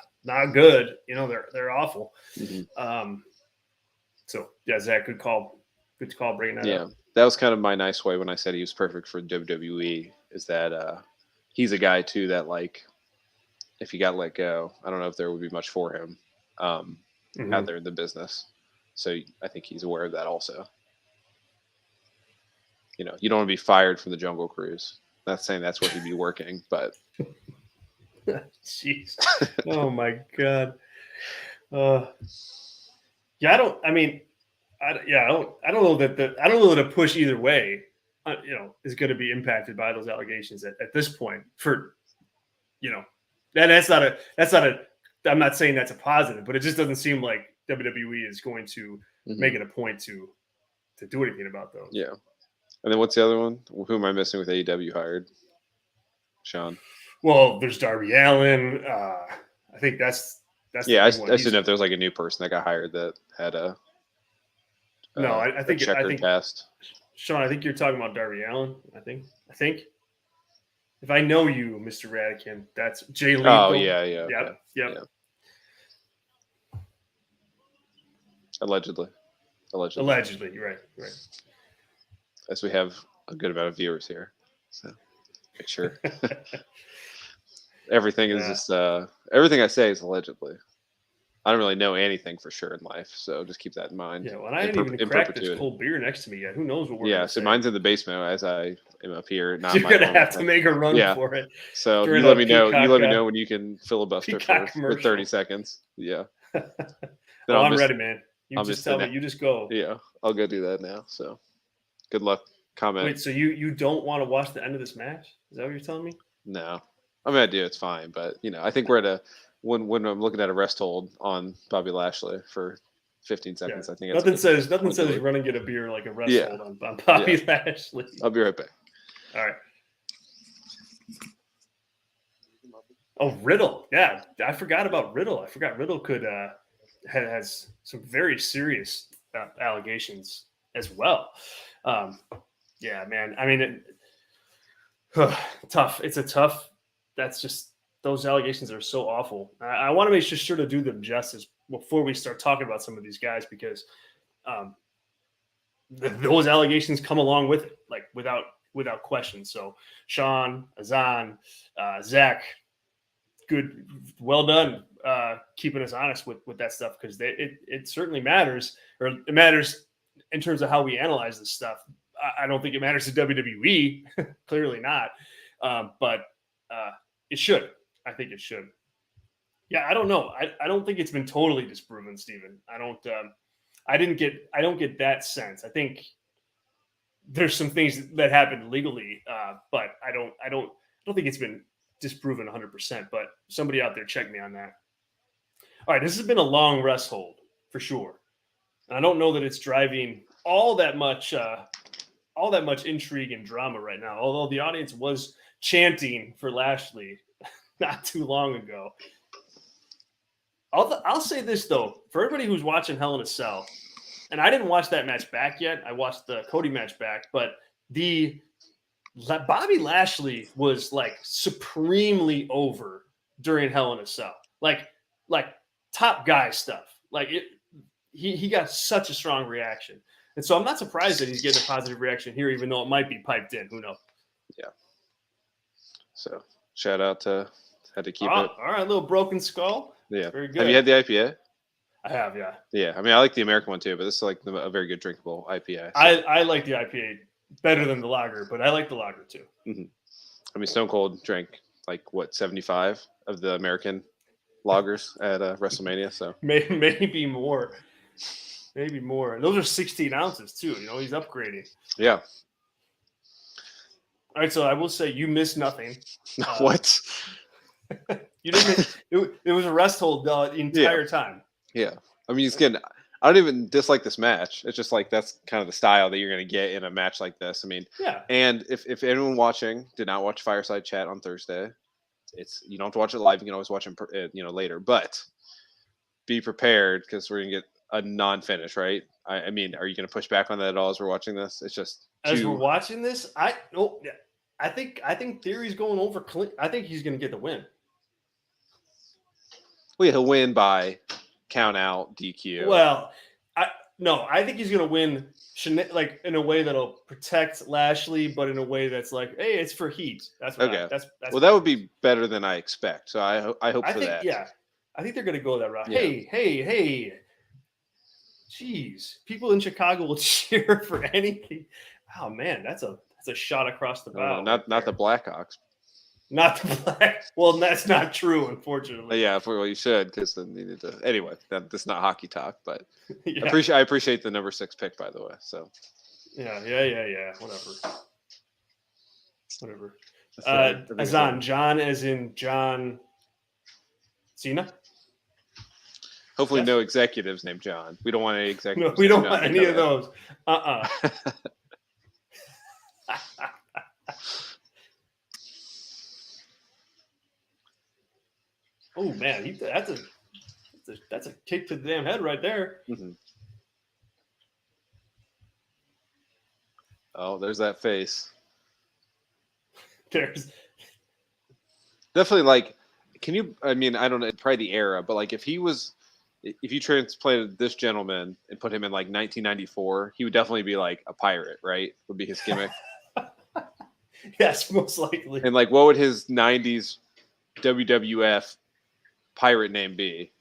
Speaker 1: good. They're awful.
Speaker 2: Mm-hmm.
Speaker 1: So yeah, Zach, good call bringing that up.
Speaker 2: Yeah, that was kind of my nice way when I said he was perfect for WWE. Is that he's a guy too that, like, if he got let go, I don't know if there would be much for him out there in the business. So I think he's aware of that also. You don't want to be fired from the Jungle Cruise. Not saying that's where he'd be working, but
Speaker 1: jeez, oh my god. Yeah, I don't know that a push either way, is going to be impacted by those allegations at this point. That's not a. I'm not saying that's a positive, but it just doesn't seem like WWE is going to make it a point to do anything about those.
Speaker 2: Yeah. And then what's the other one? Who am I missing with AEW hired? Sean.
Speaker 1: Well, there's Darby Allin. I think that's
Speaker 2: yeah. I should know if there was like a new person that got hired that had a.
Speaker 1: No, I think
Speaker 2: cast.
Speaker 1: Sean, I think you're talking about Darby Allin. I think. If I know you, Mr. Radican, that's Jay Lethal.
Speaker 2: Oh yeah.
Speaker 1: Yep.
Speaker 2: Yeah. Allegedly,
Speaker 1: right.
Speaker 2: As we have a good amount of viewers here, so make sure everything is just everything I say is allegedly. I don't really know anything for sure in life, so just keep that in mind.
Speaker 1: Yeah, well, I didn't even crack this cold beer next to me yet. Who knows what we're
Speaker 2: Yeah, so mine's in the basement as I am up here.
Speaker 1: You're gonna have to make a run for it.
Speaker 2: So you let me know. You let me know when you can filibuster for 30 seconds. Yeah.
Speaker 1: I'm ready, man. You just tell me. You just go.
Speaker 2: Yeah, I'll go do that now. So good luck. Comment.
Speaker 1: Wait, so you don't want to watch the end of this match? Is that what you're telling me?
Speaker 2: No, I mean I do. It's fine, but I think we're at a when I'm looking at a rest hold on Bobby Lashley for 15 seconds. I think
Speaker 1: nothing says run and get a beer like a rest hold on Bobby Lashley.
Speaker 2: I'll be right back.
Speaker 1: All right. Oh, Riddle. Yeah, I forgot about Riddle. I forgot Riddle has some very serious allegations as well. Yeah, man. I mean, tough. It's a tough. That's just those allegations are so awful. I want to make sure to do them justice before we start talking about some of these guys because those allegations come along with it, like without question. So Sean, Azan, Zach, good, well done, keeping us honest with that stuff because it certainly matters, or it matters in terms of how we analyze this stuff. I don't think it matters to WWE, clearly not, but it should. I think it should. Yeah, I don't know. I don't think it's been totally disproven, Steven. I don't get that sense. I think there's some things that happened legally, but I don't think it's been disproven 100%. But somebody out there, check me on that. All right, this has been a long rest hold for sure, and I don't know that it's driving all that much all that much intrigue and drama right now. Although the audience was chanting for Lashley not too long ago. I'll say this though, for everybody who's watching Hell in a Cell, and I didn't watch that match back yet. I watched the Cody match back, but the Bobby Lashley was like supremely over during Hell in a Cell, like top guy stuff. Like he got such a strong reaction, and so I'm not surprised that he's getting a positive reaction here, even though it might be piped in. Who knows?
Speaker 2: Yeah. So shout out to had to keep it.
Speaker 1: All right, little Broken Skull.
Speaker 2: Yeah.
Speaker 1: Very good.
Speaker 2: Have you had the IPA?
Speaker 1: I have, yeah.
Speaker 2: Yeah. I mean, I like the American one too, but this is like a very good drinkable IPA. So.
Speaker 1: I like the IPA better than the lager, but I like the lager too.
Speaker 2: Mm-hmm. I mean, Stone Cold drank like what 75 of the American lagers at WrestleMania, so
Speaker 1: maybe more. Maybe more. And those are 16 ounces too. You know, he's upgrading.
Speaker 2: Yeah.
Speaker 1: All right, so I will say you missed nothing.
Speaker 2: What?
Speaker 1: You didn't. It was a rest hold the entire time.
Speaker 2: Yeah. I mean, I don't even dislike this match. It's just like that's kind of the style that you're going to get in a match like this. I mean,
Speaker 1: yeah.
Speaker 2: And if anyone watching did not watch Fireside Chat on Thursday, you don't have to watch it live. You can always watch it, later. But be prepared because we're going to get a non-finish, right? I mean, are you going to push back on that at all as we're watching this? It's just
Speaker 1: as we're watching this. I think Theory's going over clean. I think he's going to get the win.
Speaker 2: Well, he'll win by count out DQ.
Speaker 1: Well, I think he's going to win like in a way that'll protect Lashley, but in a way that's like, hey, it's for heat. That's what
Speaker 2: okay.
Speaker 1: That's
Speaker 2: well, that would be better than I expect. So I hope for that.
Speaker 1: Yeah, I think they're going to go that route.
Speaker 2: Yeah.
Speaker 1: Hey. Jeez, people in Chicago will cheer for anything. Oh man, that's a shot across the bow.
Speaker 2: Not the Blackhawks.
Speaker 1: Not the Black. Well, that's not true, unfortunately.
Speaker 2: Yeah, well, you should because then you need to. Anyway, that's not hockey talk, but
Speaker 1: yeah.
Speaker 2: I appreciate the number 6 pick, by the way. So.
Speaker 1: Yeah. Whatever. Azan, John as in John Cena.
Speaker 2: Hopefully, no executives named John. We don't want any executives.
Speaker 1: No, we don't want any of those. Oh man, that's a kick to the damn head right there.
Speaker 2: Mm-hmm. Oh, there's that face.
Speaker 1: There's
Speaker 2: definitely like. Can you? I mean, I don't know. Probably the era, but like if you transplanted this gentleman and put him in like 1994, he would definitely be like a pirate, right? Would be his gimmick.
Speaker 1: Yes, most likely.
Speaker 2: And like, what would his 90s WWF pirate name be?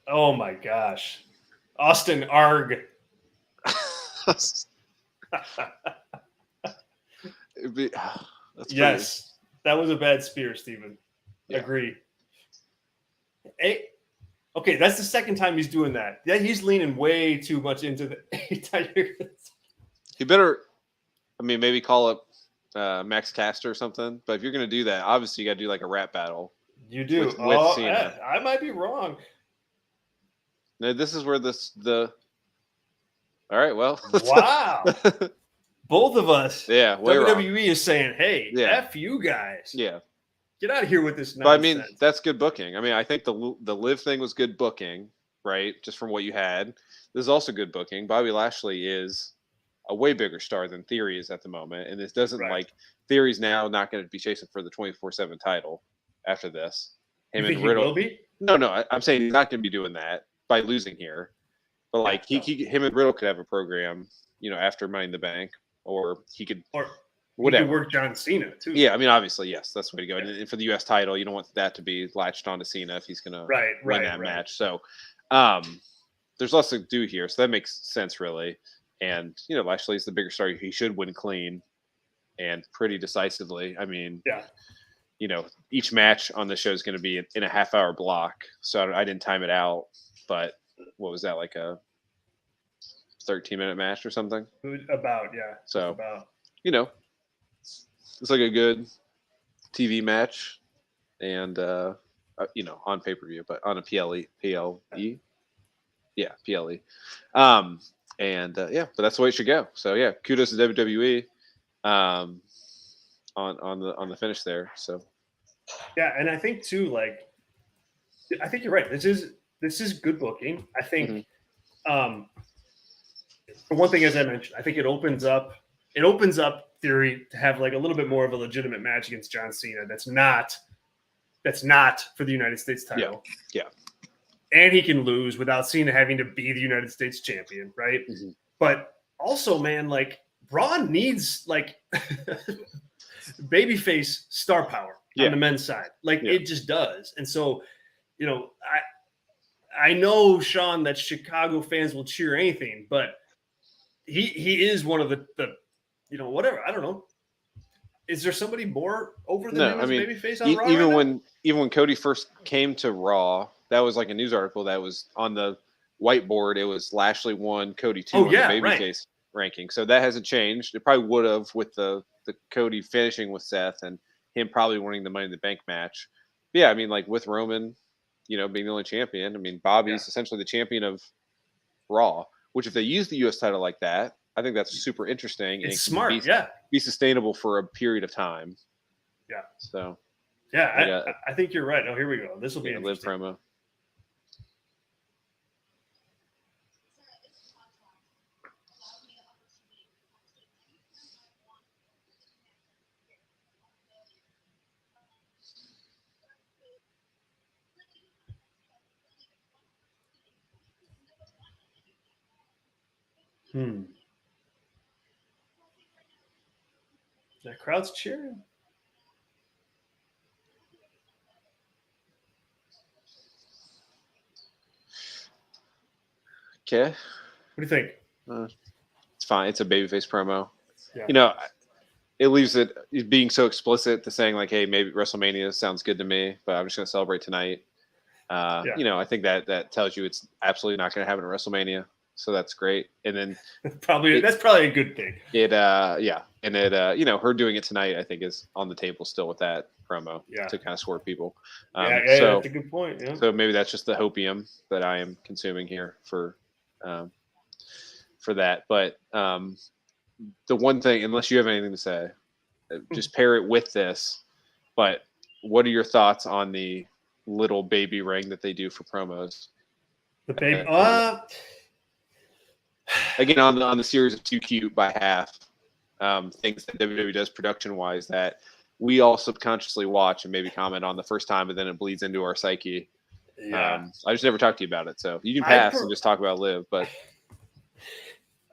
Speaker 1: Oh my gosh. Austin Arg. Yes. That was a bad spear, Steven. Yeah. Agree. Hey, okay, that's the second time he's doing that. Yeah, he's leaning way too much into the
Speaker 2: He better, I mean, maybe call up Max Caster or something. But if you're going to do that, obviously you got to do like a rap battle.
Speaker 1: You do.
Speaker 2: With Cena.
Speaker 1: I might be wrong.
Speaker 2: Now, this is where all right, well.
Speaker 1: Wow. Both of us.
Speaker 2: Yeah.
Speaker 1: WWE is saying, hey, F you guys.
Speaker 2: Yeah.
Speaker 1: Get out of here with this nonsense.
Speaker 2: But I mean, that's good booking. I mean, I think the Liv thing was good booking, right? Just from what you had. This is also good booking. Bobby Lashley is a way bigger star than Theory is at the moment. And this doesn't like Theory's now not going to be chasing for the 24/7 title after this.
Speaker 1: Him and Riddle. He will be?
Speaker 2: No. I'm saying he's not going to be doing that by losing here. But like him and Riddle could have a program, after Money in the Bank, or he could
Speaker 1: whatever. He could work John Cena too.
Speaker 2: Yeah, I mean, obviously, yes, that's the way to go. And for the U.S. title, you don't want that to be latched onto Cena if he's going to win that match. So there's lots to do here. So that makes sense, really. And, Lashley's the bigger star. He should win clean and pretty decisively. I mean, each match on the show is going to be in a half-hour block. So I didn't time it out. But what was that, like a 13-minute match or something?
Speaker 1: About, yeah.
Speaker 2: So, it's like a good TV match and, on pay-per-view, but on a PLE. Yeah, PLE. And but that's the way it should go. So yeah, kudos to WWE on the finish there. So
Speaker 1: yeah, and I think too, like, I think you're right. This is good booking. I think for one thing, as I mentioned, I think it opens up theory to have like a little bit more of a legitimate match against John Cena. That's not for the United States title.
Speaker 2: Yeah.
Speaker 1: And he can lose without Cena having to be the United States champion, right? Mm-hmm. But also, man, like Raw needs like babyface star power on the men's side. Like it just does. And so, I know, Sean, that Chicago fans will cheer anything, but he is one of the whatever. I don't know. Is there somebody more over than him as babyface on Raw?
Speaker 2: Even when Cody first came to Raw, that was like a news article that was on the whiteboard. It was Lashley 1, Cody 2 on the babyface ranking. So that hasn't changed. It probably would have with the Cody finishing with Seth and him probably winning the Money in the Bank match. But yeah, I mean, like with Roman, being the only champion. I mean, Bobby's essentially the champion of Raw, which if they use the U.S. title like that, I think that's super interesting.
Speaker 1: It's smart,
Speaker 2: be sustainable for a period of time.
Speaker 1: Yeah.
Speaker 2: So.
Speaker 1: Yeah, I think you're right. Oh, here we go. This will be a
Speaker 2: live promo.
Speaker 1: The crowd's cheering.
Speaker 2: Okay.
Speaker 1: What do you think?
Speaker 2: It's fine. It's a babyface promo. Yeah. It leaves it being so explicit to saying like, hey, maybe WrestleMania sounds good to me, but I'm just going to celebrate tonight. I think that tells you it's absolutely not going to happen at WrestleMania. So that's great. And then
Speaker 1: that's probably a good thing.
Speaker 2: And her doing it tonight, I think, is on the table still with that promo to kind of swerve people.
Speaker 1: So that's a good point. Yeah.
Speaker 2: So maybe that's just the hopium that I am consuming here for that. But the one thing, unless you have anything to say, just pair it with this. But what are your thoughts on the little baby ring that they do for promos?
Speaker 1: The baby,
Speaker 2: again on the series of Too Cute by half, things that WWE does production wise that we all subconsciously watch and maybe comment on the first time, and then it bleeds into our psyche. I just never talked to you about it, so you can pass and just talk about Liv. But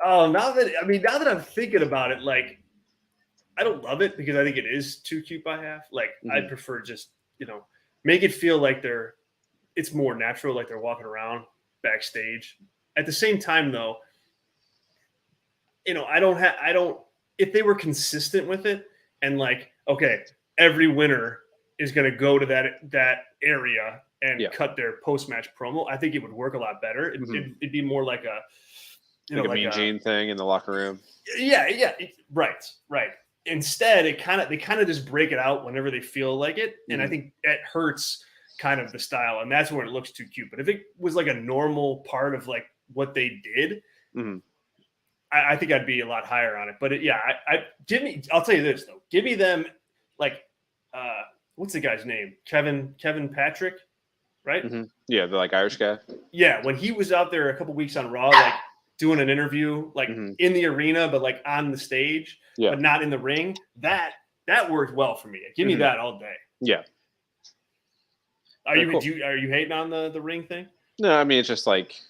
Speaker 1: now that I'm thinking about it, like I don't love it because I think it is too cute by half. Like I'd prefer just make it feel like it's more natural, like they're walking around backstage. At the same time, though, I don't. If they were consistent with it and like, okay, every winner is going to go to that area and cut their post-match promo, I think it would work a lot better. It'd be more like a
Speaker 2: Mean Gene thing in the locker room.
Speaker 1: Yeah, right. Instead, they kind of just break it out whenever they feel like it, and I think it hurts kind of the style, and that's when it looks too cute. But if it was like a normal part of like what they did, I think I'd be a lot higher on it. But I'll tell you this though, give me them like what's the guy's name? Kevin Patrick, right?
Speaker 2: Yeah, the like Irish guy.
Speaker 1: Yeah, when he was out there a couple weeks on Raw, like doing an interview, like in the arena, but like on the stage, but not in the ring. That worked well for me. Give me that all day.
Speaker 2: Yeah.
Speaker 1: Are you hating on the ring thing?
Speaker 2: No, I mean it's just like,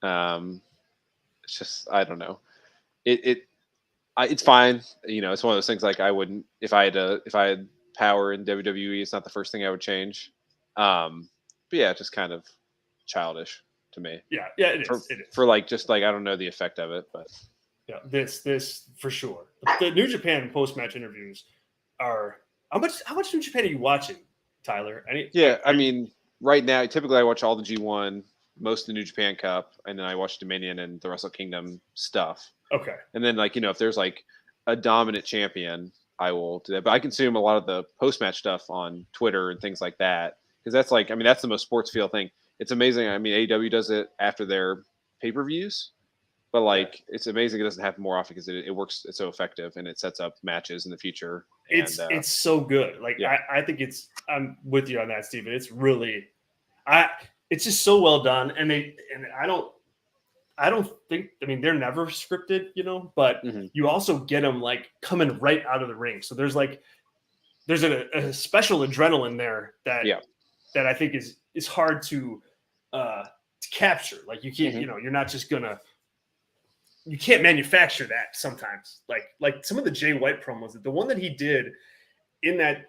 Speaker 2: it's just I don't know. It's fine. It's one of those things like I wouldn't if I had power in WWE. It's not the first thing I would change. But yeah, it's just kind of childish to me.
Speaker 1: Yeah, it is.
Speaker 2: For like just like I don't know the effect of it, but
Speaker 1: yeah, this for sure. The New Japan post match interviews are how much New Japan are you watching, Tyler?
Speaker 2: I mean, right now, typically I watch all the G1, most of the New Japan Cup, and then I watch Dominion and the Wrestle Kingdom stuff.
Speaker 1: Okay.
Speaker 2: And then like if there's like a dominant champion, I will do that. But I consume a lot of the post match stuff on Twitter and things like that because that's like that's the most sports feel thing. It's amazing. I mean, AEW does it after their pay-per-views. But like, it's amazing it doesn't happen more often because it works. It's so effective and it sets up matches in the future. And,
Speaker 1: it's so good. Like I think I'm with you on that, Steven. It's really, it's just so well done. And I don't think, I mean, they're never scripted, but you also get them like coming right out of the ring. So there's a special adrenaline there that I think is hard to capture. Like you can't, you're not just you can't manufacture that sometimes. Like some of the Jay White promos, the one that he did in that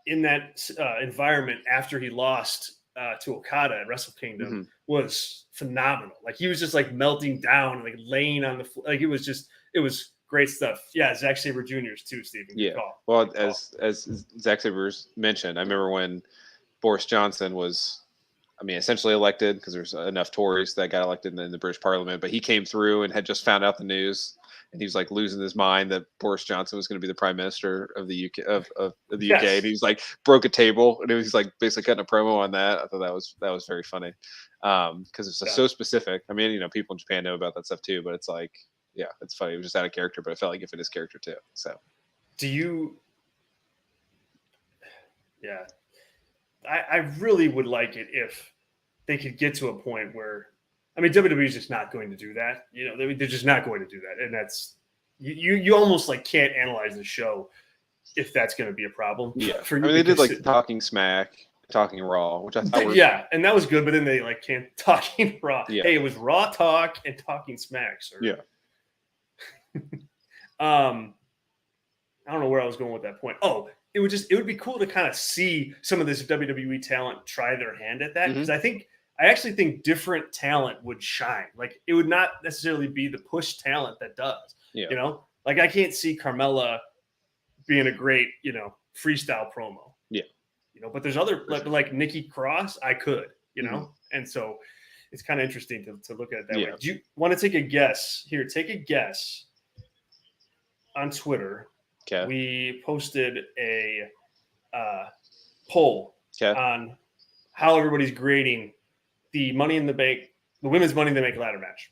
Speaker 1: environment after he lost to Okada at Wrestle Kingdom was phenomenal. Like he was just like melting down and like laying on the floor. Like it was great stuff. Yeah, Zack Sabre Jr.'s too, Stephen.
Speaker 2: Yeah. Well, as Zack Sabre's mentioned, I remember when Boris Johnson was, essentially elected, because there's enough Tories that got elected in the British Parliament, but he came through and had just found out the news, and he was like losing his mind that Boris Johnson was going to be the Prime Minister of the UK of the UK, and he was like broke a table, and it was like basically cutting a promo on that. I thought that was very funny, because it's so specific. People in Japan know about that stuff too, but it's like, yeah, it's funny. It was just out of character, but it felt like it fit his character too. So,
Speaker 1: yeah. I really would like it if they could get to a point where, WWE is just not going to do that. They're just not going to do that. And that's, you almost like can't analyze the show if that's going to be a problem.
Speaker 2: Yeah. For you. They did like Talking Smack, Talking Raw, which I thought
Speaker 1: and that was good. But then they like can't Talking Raw. Yeah. Hey, it was Raw Talk and Talking Smack, sir.
Speaker 2: Yeah.
Speaker 1: I don't know where I was going with that point. Oh, it would be cool to kind of see some of this WWE talent try their hand at that, because I actually think different talent would shine. Like it would not necessarily be the push talent that does. Like I can't see Carmella being a great freestyle promo.
Speaker 2: Yeah,
Speaker 1: but there's other like Nikki Cross. I could and so it's kind of interesting to look at it that way. Do you want to take a guess here? Take a guess on Twitter.
Speaker 2: Okay.
Speaker 1: We posted a poll on how everybody's grading the Money in the Bank, the women's Money in the Bank ladder match.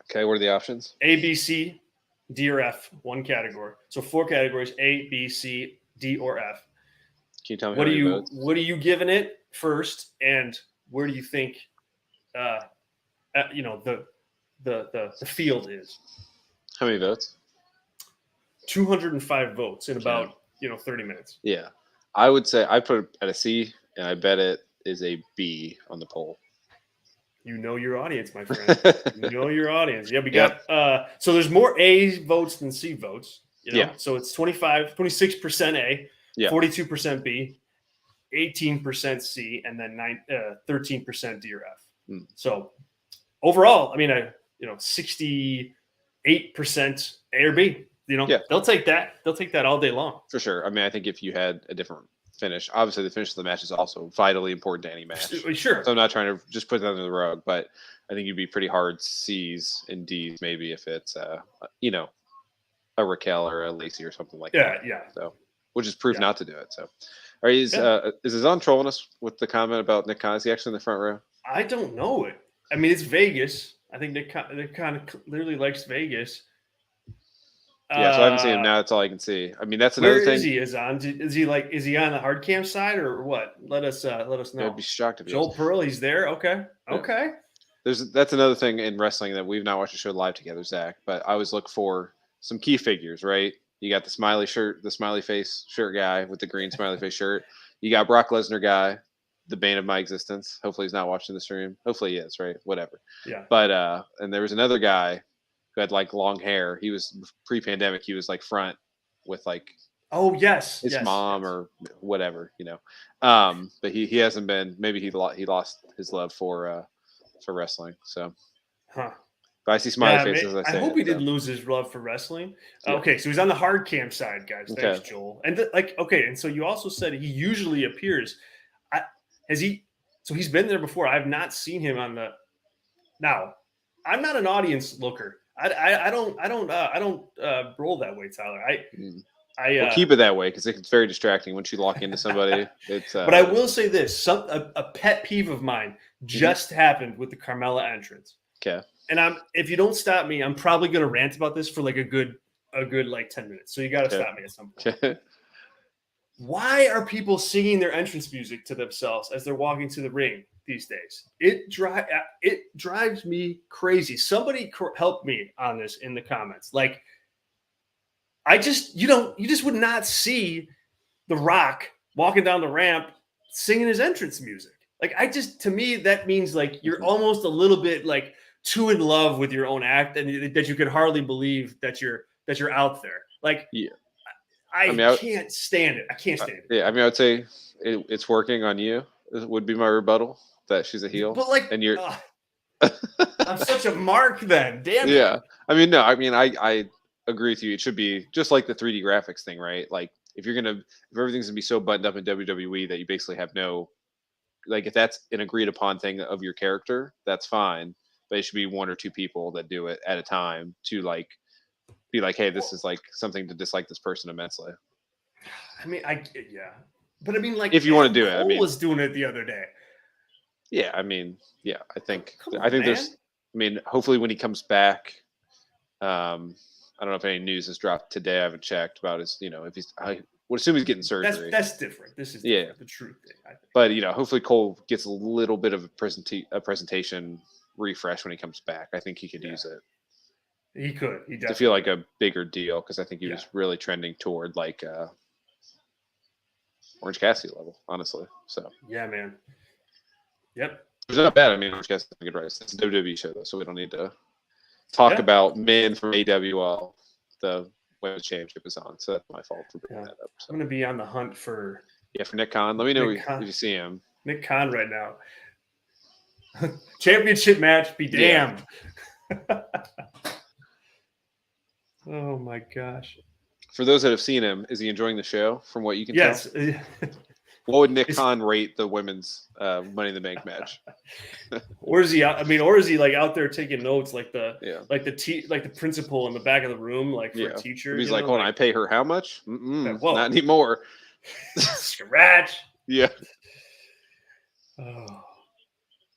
Speaker 2: Okay, what are the options?
Speaker 1: A, B, C, D, or F, one category. So 4 categories: A, B, C, D, or F.
Speaker 2: Can you tell me votes?
Speaker 1: What are you giving it first, and where do you think the field is?
Speaker 2: How many votes?
Speaker 1: 205 votes in about 30 minutes.
Speaker 2: Yeah, I would say I put it at a C, and I bet it is a B on the poll.
Speaker 1: You know your audience, my friend. You know your audience. Yeah, we got so there's more A votes than C votes. So it's 26% A, 42% B, 18% C, and then 13% D or F. So overall, 68% A or B. They'll take that. They'll take that all day long.
Speaker 2: For sure. I think if you had a different finish, obviously the finish of the match is also vitally important to any match.
Speaker 1: Sure.
Speaker 2: So I'm not trying to just put that under the rug, but I think you'd be pretty hard C's and D's maybe if it's a Raquel or a Lacey or something like that.
Speaker 1: Yeah.
Speaker 2: So, which is proof not to do it. So, is Azan trolling us with the comment about Nick Khan? Is he actually in the front row?
Speaker 1: I don't know it. It's Vegas. I think Nick kind of clearly likes Vegas.
Speaker 2: Yeah, so I haven't seen him now. That's all I can see. That's another thing.
Speaker 1: Where is he? Is he on the hard cam side or what? Let us know.
Speaker 2: I'd be shocked if
Speaker 1: Joel Pearl, he's there. Okay.
Speaker 2: That's another thing in wrestling that we've not watched the show live together, Zach. But I always look for some key figures, right? You got the smiley face shirt guy with the green smiley face shirt. You got Brock Lesnar guy, the bane of my existence. Hopefully he's not watching the stream. Hopefully he is, right? Whatever.
Speaker 1: Yeah.
Speaker 2: But and there was another guy who had like long hair. He was pre-pandemic. He was like front with like his mom or whatever, But he hasn't been. Maybe he lost his love for wrestling. So, but I see smiley faces. As I say,
Speaker 1: I hope he didn't lose his love for wrestling. Yeah. Okay, so he's on the hard cam side, guys. Thanks, Joel. And and so you also said he usually appears. So he's been there before. I've not seen him on the. Now, I'm not an audience looker. I don't roll that way, Tyler.
Speaker 2: We'll keep it that way because it's very distracting once you lock into somebody. It's
Speaker 1: but I will say this: a pet peeve of mine just happened with the Carmella entrance.
Speaker 2: Okay.
Speaker 1: and if you don't stop me, I'm probably gonna rant about this for like a good like 10 minutes. So you got to stop me at some point. Why are people singing their entrance music to themselves as they're walking to the ring these days? It drives me crazy. Somebody help me on this in the comments. Like, you just would not see The Rock walking down the ramp singing his entrance music. Like, to me, that means like you're almost a little bit like too in love with your own act, and that you could hardly believe that you're out there. Like,
Speaker 2: yeah.
Speaker 1: I can't stand it. I can't stand it.
Speaker 2: Yeah, I mean, I would say it's working on you. Would be my rebuttal that she's a heel.
Speaker 1: But like,
Speaker 2: and you're,
Speaker 1: I'm such a mark then. Damn it.
Speaker 2: Yeah, I mean, no, I mean, I agree with you. It should be just like the 3D graphics thing, right? Like, if everything's gonna be so buttoned up in WWE that you basically have no, like, if that's an agreed upon thing of your character, that's fine. But it should be one or two people that do it at a time to like be like, hey, this is like something to dislike this person immensely.
Speaker 1: I mean, but I mean, like,
Speaker 2: if you want to do it, I mean,
Speaker 1: was doing it the other day.
Speaker 2: Yeah, I mean, yeah, I think there's, I mean, hopefully when he comes back, I don't know if any news has dropped today. I haven't checked about his, if he's, I would assume he's getting surgery.
Speaker 1: That's different. This is the truth thing, I think.
Speaker 2: But hopefully Cole gets a little bit of a presentation refresh when he comes back. I think he could use it.
Speaker 1: He could. He definitely.
Speaker 2: To feel like a bigger deal, because I think he was really trending toward like Orange Cassidy level, honestly. So
Speaker 1: yeah, man. Yep.
Speaker 2: It's not bad. I mean, Orange Cassidy did good rights. It's a WWE show though, so we don't need to talk about men from AWL. The women's championship is on, so that's my fault for bringing that up. So.
Speaker 1: I'm gonna be on the hunt for
Speaker 2: Nick Khan. Let me know if you see him.
Speaker 1: Nick Khan right now. Championship match. Be damned. Yeah. Oh my gosh!
Speaker 2: For those that have seen him, is he enjoying the show? From what you can tell,
Speaker 1: yes.
Speaker 2: What would Nick Khan rate the women's Money in the Bank match?
Speaker 1: Or is he? Or is he like out there taking notes, like the principal in the back of the room, like for a teacher?
Speaker 2: He's like, hold on, I pay her how much? Not anymore.
Speaker 1: Scratch.
Speaker 2: Yeah.
Speaker 1: Oh.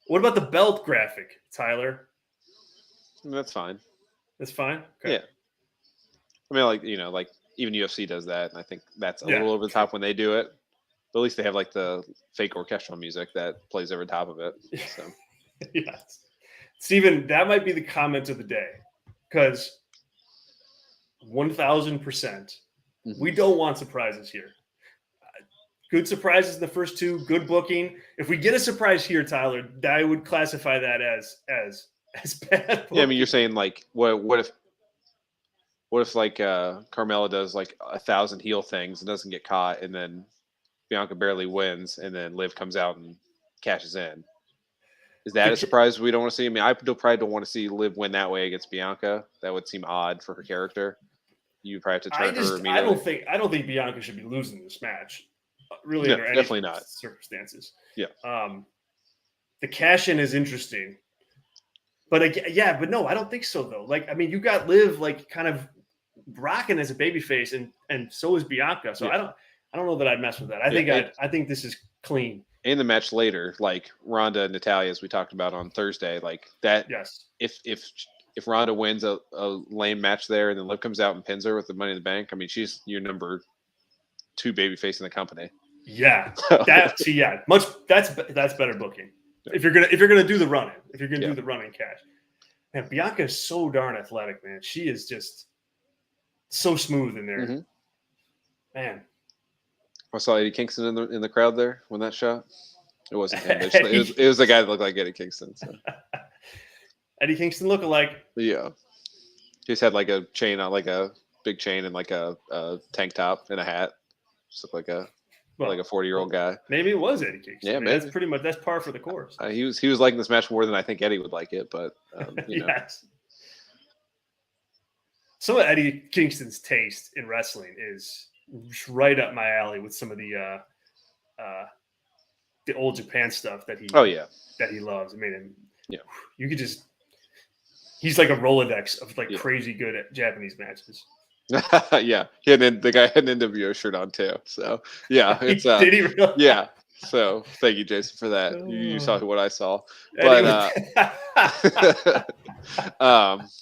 Speaker 1: What about the belt graphic, Tyler?
Speaker 2: That's fine.
Speaker 1: That's fine. Okay.
Speaker 2: Yeah. I mean, like even UFC does that, and I think that's a little over the top when they do it. But at least they have like the fake orchestral music that plays over top of it. So.
Speaker 1: Yes, Steven, that might be the comment of the day, because 1,000%, we don't want surprises here. Good surprises in the first two, good booking. If we get a surprise here, Tyler, I would classify that as bad booking.
Speaker 2: Yeah, I mean, you're saying like, what if like Carmella does like 1,000 heel things and doesn't get caught, and then Bianca barely wins, and then Liv comes out and cashes in? Is that a surprise we don't want to see? I mean, I probably don't want to see Liv win that way against Bianca. That would seem odd for her character. You probably have to turn her immediately.
Speaker 1: I don't think Bianca should be losing this match. Really,
Speaker 2: no,
Speaker 1: under any
Speaker 2: definitely not
Speaker 1: circumstances.
Speaker 2: Yeah.
Speaker 1: The cash in is interesting, but but no, I don't think so though. Like, I mean, you got Liv like kind of rocking as a babyface, and so is Bianca. So I don't know that I'd mess with that. I think this is clean.
Speaker 2: In the match later, like Ronda and Natalya, as we talked about on Thursday, like that.
Speaker 1: Yes.
Speaker 2: If Ronda wins a lame match there, and then Liv comes out and pins her with the Money in the Bank, I mean, she's your number 2 babyface in the company.
Speaker 1: Yeah, that's better booking. If you're gonna do the running, do the running cash. Man, Bianca is so darn athletic, man. She is just so smooth in there.
Speaker 2: Mm-hmm.
Speaker 1: Man.
Speaker 2: I saw Eddie Kingston in the crowd there when that shot. It wasn't him. It was the guy that looked like Eddie Kingston. So.
Speaker 1: Eddie Kingston lookalike.
Speaker 2: Yeah. He just had like a chain on, like a big chain, and like a tank top and a hat. Just looked like a 40-year-old guy.
Speaker 1: Maybe it was Eddie Kingston.
Speaker 2: Yeah, maybe.
Speaker 1: That's pretty much par for the course.
Speaker 2: He was liking this match more than I think Eddie would like it, but
Speaker 1: yes. Some of Eddie Kingston's taste in wrestling is right up my alley with some of the old Japan stuff that he loves. I mean, you could just, he's like a Rolodex of crazy good at Japanese matches.
Speaker 2: Yeah, the guy had an NWO shirt on too. So yeah, it's
Speaker 1: did he really?
Speaker 2: Yeah, So thank you, Jason, for that. You saw what I saw,
Speaker 1: Anyway.
Speaker 2: but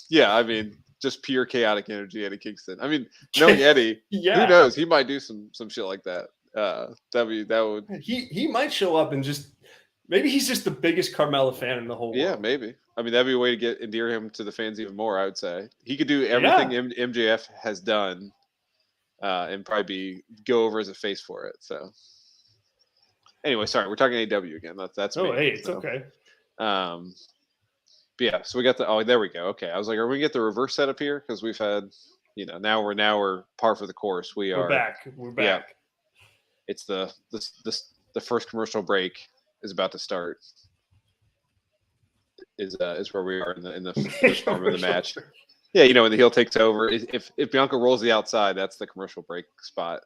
Speaker 2: yeah, I mean, just pure chaotic energy, Eddie Kingston. I mean, knowing Eddie, who knows? He might do some shit like that. That would.
Speaker 1: He might show up and just maybe he's just the biggest Carmella fan in the whole world.
Speaker 2: Yeah, maybe. I mean, that'd be a way to endear him to the fans even more. I would say he could do everything MJF has done, and probably go over as a face for it. So. Anyway, sorry, we're talking AW again. That's me.
Speaker 1: Hey, it's okay.
Speaker 2: But yeah, so we got there we go. Okay, I was like, are we gonna get the reverse setup here? Because we've had, now we're par for the course. We're
Speaker 1: back. We're back.
Speaker 2: Yeah, it's the first commercial break is about to start. Is where we are in the first form of the match. Yeah, when the heel takes over. If Bianca rolls the outside, that's the commercial break spot.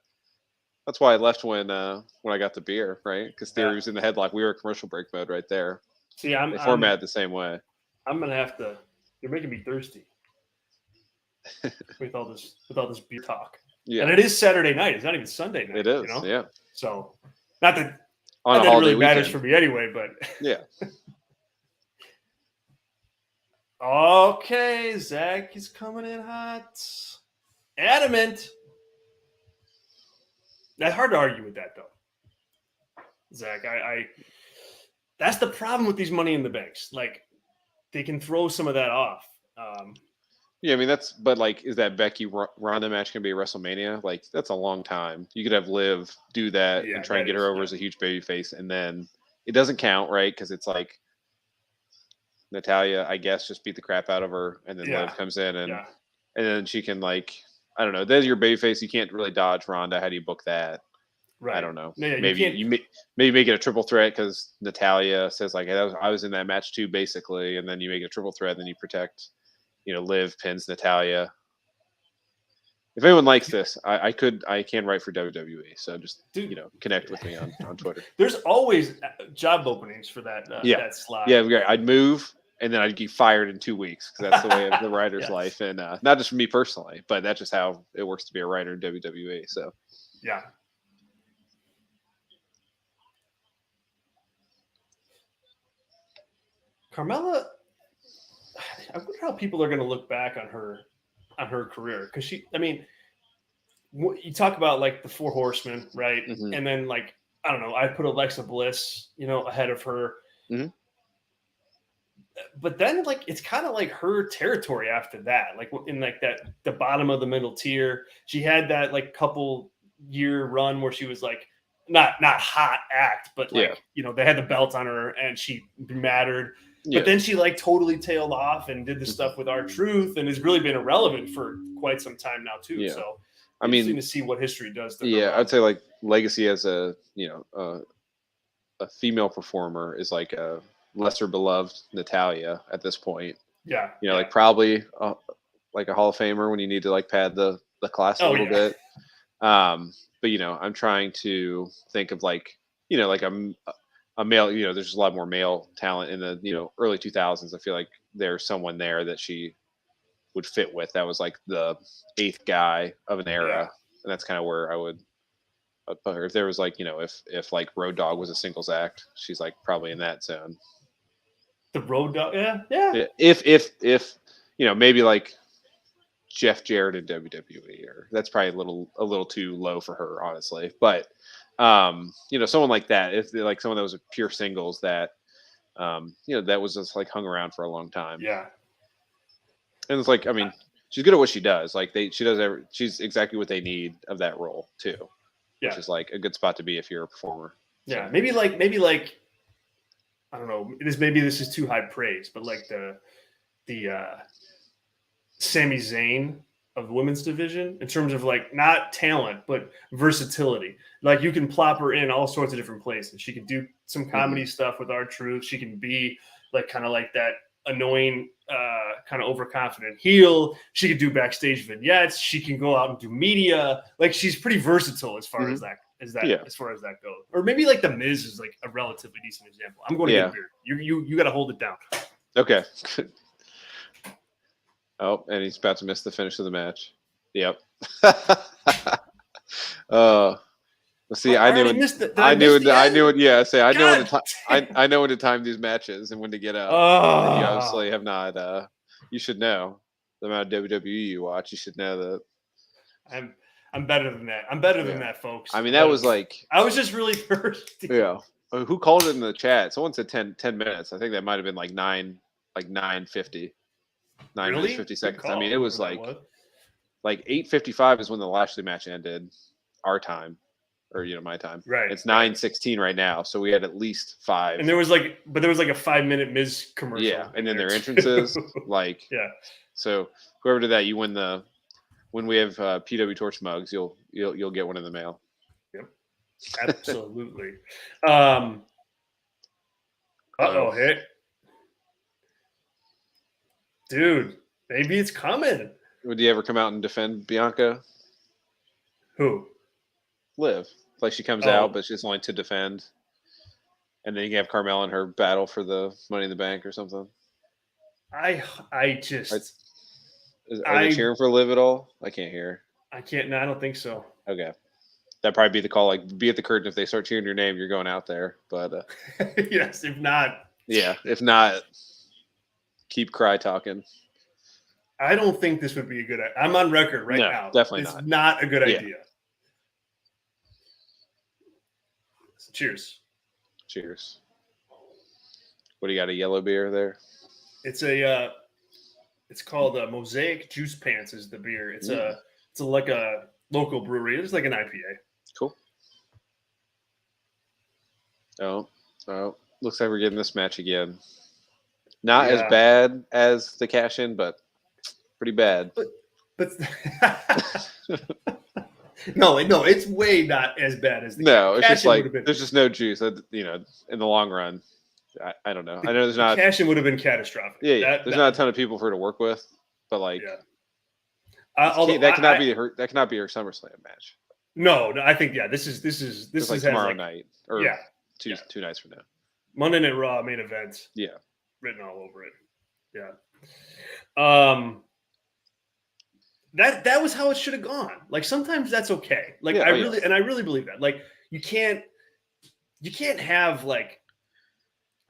Speaker 2: That's why I left when I got the beer, right? Because Theory was in the headlock. We were in commercial break mode right there.
Speaker 1: See,
Speaker 2: they format the same way.
Speaker 1: I'm gonna have to. You're making me thirsty with all this beer talk. Yeah, and it is Saturday night. It's not even Sunday night.
Speaker 2: It is. Yeah.
Speaker 1: So, not that
Speaker 2: on
Speaker 1: it really matters for me anyway, but
Speaker 2: yeah.
Speaker 1: Okay, Zach is coming in hot, adamant. That's hard to argue with that, though, Zach. I that's the problem with these Money in the Banks. Like, they can throw some of that off.
Speaker 2: Yeah, I mean, but like, is that Becky Ronda match gonna be a WrestleMania? Like, that's a long time. You could have Liv do that and try and get her over as a huge baby face, and then it doesn't count, right? Because it's like Natalya, I guess, just beat the crap out of her, and then Liv comes in and then she can, like, I don't know. Then your baby face, you can't really dodge Ronda. How do you book that? Right. I don't know. No, maybe you make it a triple threat because Natalya says, like, I was in that match too, basically, and then you make it a triple threat, and then you protect, Liv pins Natalya. If anyone likes this, I can write for WWE. So just connect with me on Twitter.
Speaker 1: There's always job openings for that that slot.
Speaker 2: Yeah, I'd move. And then I'd get fired in 2 weeks because that's the way of the writer's life. And not just for me personally, but that's just how it works to be a writer in WWE. So,
Speaker 1: yeah. Carmella, I wonder how people are going to look back on her career. Because you talk about like the Four Horsemen, right? Mm-hmm. And then, like, I don't know, I put Alexa Bliss, ahead of her. Mm-hmm. But then, like, it's kind of like her territory after that. Like, in like the bottom of the middle tier, she had that like couple year run where she was like not hot act, but like they had the belt on her and she mattered. Yeah. But then she like totally tailed off and did the stuff with R-Truth and has really been irrelevant for quite some time now too. Yeah. So I mean, interesting to see what history does.
Speaker 2: I'd say like legacy as a a female performer is like a lesser beloved Natalya at this point.
Speaker 1: Yeah.
Speaker 2: Like probably like a Hall of Famer when you need to like pad the class a little bit. But I'm trying to think of like, like a male, there's a lot more male talent in the, early 2000s. I feel like there's someone there that she would fit with. That was like the eighth guy of an era. Yeah. And that's kind of where I would put her. If there was like, if like Road Dogg was a singles act, she's like probably in that zone.
Speaker 1: The Road Dogg, yeah.
Speaker 2: If maybe like Jeff Jarrett in WWE, or that's probably a little too low for her, honestly. But someone like that, if like someone that was a pure singles that, that was just like hung around for a long time.
Speaker 1: Yeah.
Speaker 2: And it's like, I mean, she's good at what she does. Like she's exactly what they need of that role too. Yeah. Which is like a good spot to be if you're a performer.
Speaker 1: Yeah. So. Maybe like, I don't know. Maybe this is too high praise, but like the Sami Zayn of the women's division in terms of like not talent but versatility. Like you can plop her in all sorts of different places. She can do some comedy stuff with R-Truth. She can be like kind of like that annoying, kind of overconfident heel. She could do backstage vignettes. She can go out and do media. Like she's pretty versatile as far as that. As far as that goes, or maybe like the Miz is like a relatively decent example. I'm going to get beer. You got to hold it down.
Speaker 2: Okay. Oh, and he's about to miss the finish of the match. Yep. See,
Speaker 1: I
Speaker 2: knew it. Yeah, say I know I know when to time these matches and when to get up. And you obviously have not. You should know the amount of WWE you watch. You should know that.
Speaker 1: I'm better than that. I'm better than that, folks.
Speaker 2: I mean, that was like
Speaker 1: I was just really thirsty.
Speaker 2: Yeah. Who called it in the chat? Someone said 10 minutes. I think that might have been like 9:50. 9 minutes 50 seconds. I mean, it was like 8:55 is when the Lashley match ended, our time, or my time.
Speaker 1: Right.
Speaker 2: It's 9:16 right now, so we had at least 5.
Speaker 1: And there was like a 5-minute Miz commercial.
Speaker 2: Yeah, and then their entrances,
Speaker 1: yeah.
Speaker 2: So whoever did that, you win the. When we have PWTorch mugs, you'll get one in the mail.
Speaker 1: Yep. Absolutely. Hit. Dude, maybe it's coming.
Speaker 2: Would you ever come out and defend Bianca?
Speaker 1: Who?
Speaker 2: Liv. Like she comes out, but she's only to defend. And then you can have Carmella in her battle for the Money in the Bank or something.
Speaker 1: Are you
Speaker 2: cheering for Liv at all? I can't hear.
Speaker 1: I can't. No, I don't think so.
Speaker 2: Okay. That'd probably be the call. Like, be at the curtain. If they start cheering your name, you're going out there. But
Speaker 1: yes, if not.
Speaker 2: Yeah, if not, keep cry talking.
Speaker 1: I don't think this would be a good idea. I'm on record right now.
Speaker 2: Definitely
Speaker 1: it's not a good idea. So cheers.
Speaker 2: Cheers. What do you got? A yellow beer there?
Speaker 1: It's called Mosaic Juice Pants is the beer. It's like a local brewery. It's like an IPA.
Speaker 2: Cool. Oh, looks like we're getting this match again. Not as bad as the cash in, but pretty bad.
Speaker 1: But no, it's way not as bad as the
Speaker 2: it's just like there's just no juice. In the long run. I don't know. I know there's not.
Speaker 1: Cash-in would have been catastrophic.
Speaker 2: Yeah, there's not a ton of people for her to work with, but like,
Speaker 1: that
Speaker 2: cannot be her SummerSlam match.
Speaker 1: No, I think this is
Speaker 2: like tomorrow night or two nights from now.
Speaker 1: Monday Night Raw main event.
Speaker 2: Yeah,
Speaker 1: written all over it. Yeah. That was how it should have gone. Like sometimes that's okay. Like I really believe that. Like you can't have like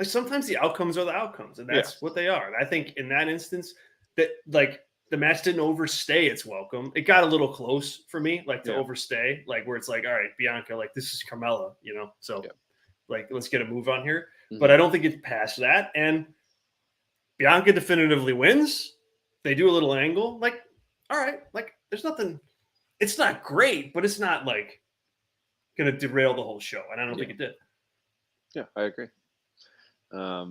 Speaker 1: sometimes the outcomes are the outcomes, and that's what they are. And I think in that instance, that like the match didn't overstay its welcome. It got a little close for me, like to overstay, like where it's like, all right, Bianca, like this is Carmella, so like let's get a move on here. Mm-hmm. But I don't think it's past that. And Bianca definitively wins. They do a little angle, like, all right, like there's nothing. It's not great, but it's not like going to derail the whole show, and I don't think it did.
Speaker 2: Yeah, I agree.
Speaker 1: All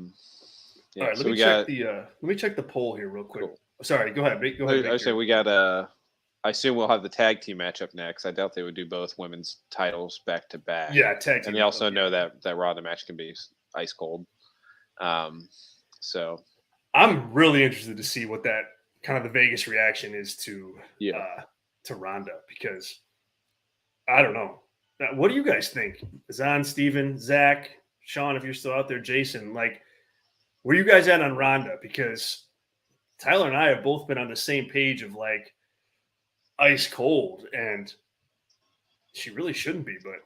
Speaker 1: right, let me check the poll here real quick. Cool. Sorry, go ahead.
Speaker 2: I was saying we got I assume we'll have the tag team matchup next. I doubt they would do both women's titles back to back.
Speaker 1: Yeah, tag team.
Speaker 2: And they also know that Raw the match can be ice cold. So
Speaker 1: I'm really interested to see what that kind of the Vegas reaction is to Ronda, because I don't know. What do you guys think? Zahn, Steven, Zach, Sean, if you're still out there, Jason, like, where you guys at on Ronda? Because Tyler and I have both been on the same page of like ice cold, and she really shouldn't be, but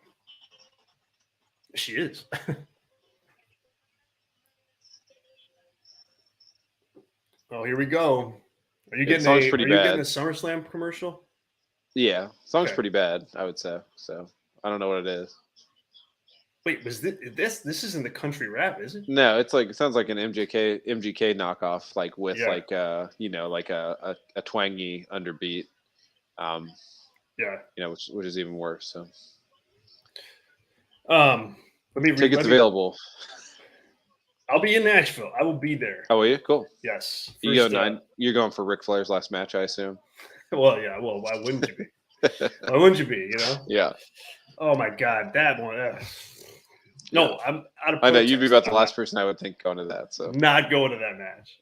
Speaker 1: she is. Oh, here we go. Are you getting getting a SummerSlam commercial?
Speaker 2: Yeah, song's pretty bad, I would say. So I don't know what it is.
Speaker 1: Wait, was this isn't the country rap, is it?
Speaker 2: No, it's like it sounds like an MGK knockoff, like with like like a twangy underbeat. Which is even worse. So tickets available.
Speaker 1: I'll be in Nashville. I will be there.
Speaker 2: Oh, will you? Cool.
Speaker 1: Yes.
Speaker 2: You're going for Ric Flair's last match, I assume.
Speaker 1: Well, yeah. Well, why wouldn't you be? Why wouldn't you be?
Speaker 2: Yeah.
Speaker 1: Oh my God, that one. No, I'm out of.
Speaker 2: I know you'd be about the last person I would think going to that. So
Speaker 1: not going to that match.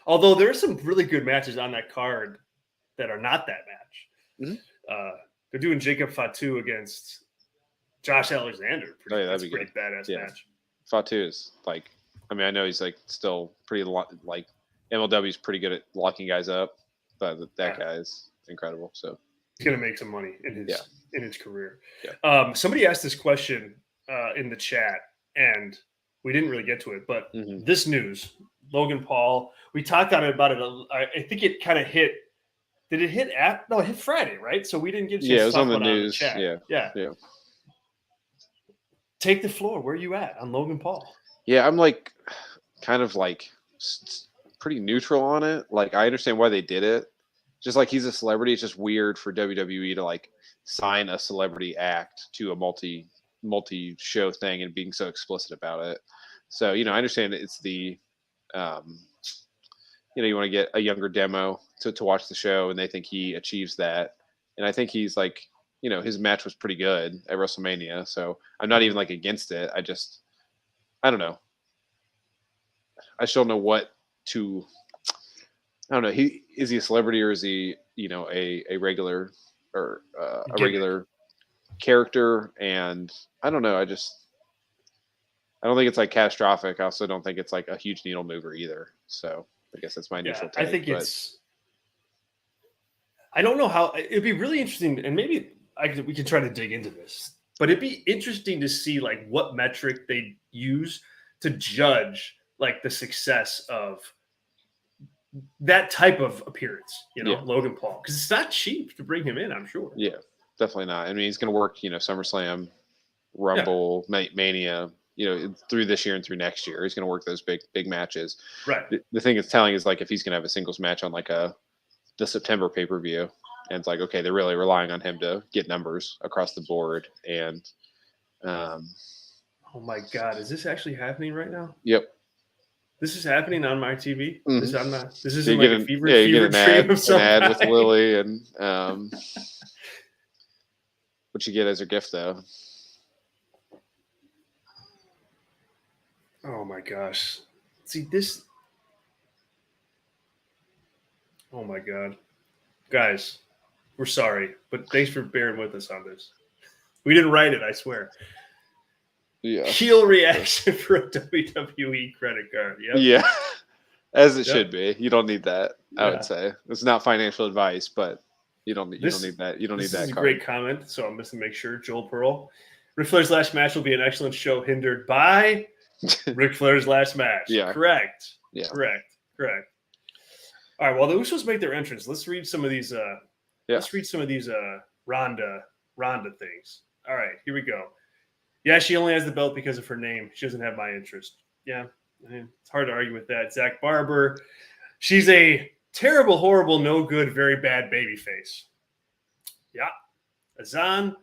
Speaker 1: Although there are some really good matches on that card that are not that match. Mm-hmm. They're doing Jacob Fatu against Josh Alexander. That's a pretty badass match.
Speaker 2: Fatu is like, I mean, I know he's like still pretty like MLW is pretty good at locking guys up, but that guy is incredible. So
Speaker 1: going to make some money in his career.
Speaker 2: Yeah.
Speaker 1: Somebody asked this question in the chat, and we didn't really get to it, but this news, Logan Paul, we talked about it. I think it kind of hit. Did it hit no, it hit Friday, right? So we didn't get a chance to talk about it on the chat.
Speaker 2: Yeah.
Speaker 1: Take the floor. Where are you at on Logan Paul?
Speaker 2: Yeah, I'm like kind of like pretty neutral on it. Like, I understand why they did it. Just like he's a celebrity, it's just weird for WWE to like sign a celebrity act to a multi-show thing and being so explicit about it. So, I understand it's the you want to get a younger demo to watch the show, and they think he achieves that. And I think he's like, his match was pretty good at WrestleMania. So I'm not even like against it. I don't know. I still don't know what to. I don't know. Is he a celebrity, or is he, a regular or a regular character? And I don't know. I don't think it's like catastrophic. I also don't think it's like a huge needle mover either. So I guess that's my initial take.
Speaker 1: I think it's. I don't know how. It'd be really interesting, and maybe we can try to dig into this. But it'd be interesting to see like what metric they use to judge like the success of that type of appearance, Logan Paul, because it's not cheap to bring him in, I'm sure.
Speaker 2: Yeah, definitely not. I mean, he's going to work, SummerSlam, Rumble, Mania, through this year and through next year. He's going to work those big matches.
Speaker 1: Right.
Speaker 2: The thing it's telling is like if he's going to have a singles match on like the September pay-per-view, and it's like, okay, they're really relying on him to get numbers across the board. And
Speaker 1: oh my God, is this actually happening right now?
Speaker 2: Yep.
Speaker 1: This is happening on my TV.
Speaker 2: Mm-hmm.
Speaker 1: This isn't like a fever dream of some
Speaker 2: an ad
Speaker 1: guy.
Speaker 2: with Lily, and what you get as a gift though.
Speaker 1: Oh my gosh! See this. Oh my God, guys, we're sorry, but thanks for bearing with us on this. We didn't write it, I swear.
Speaker 2: Yeah.
Speaker 1: Heel reaction for a WWE credit card. Yep.
Speaker 2: Yeah. As it should be. You don't need that, I would say. It's not financial advice, but you don't need that. You don't need that.
Speaker 1: This is a great comment, so I'm just to make sure. Joel Pearl. Ric Flair's last match will be an excellent show hindered by Ric Flair's last match.
Speaker 2: Yeah.
Speaker 1: Correct.
Speaker 2: Yeah.
Speaker 1: Correct. All right, while the Usos make their entrance, let's read some of these Ronda things. All right, here we go. Yeah, she only has the belt because of her name. She doesn't have my interest. Yeah, it's hard to argue with that. Zach Barber, she's a terrible, horrible, no good, very bad babyface. Yeah. Azan,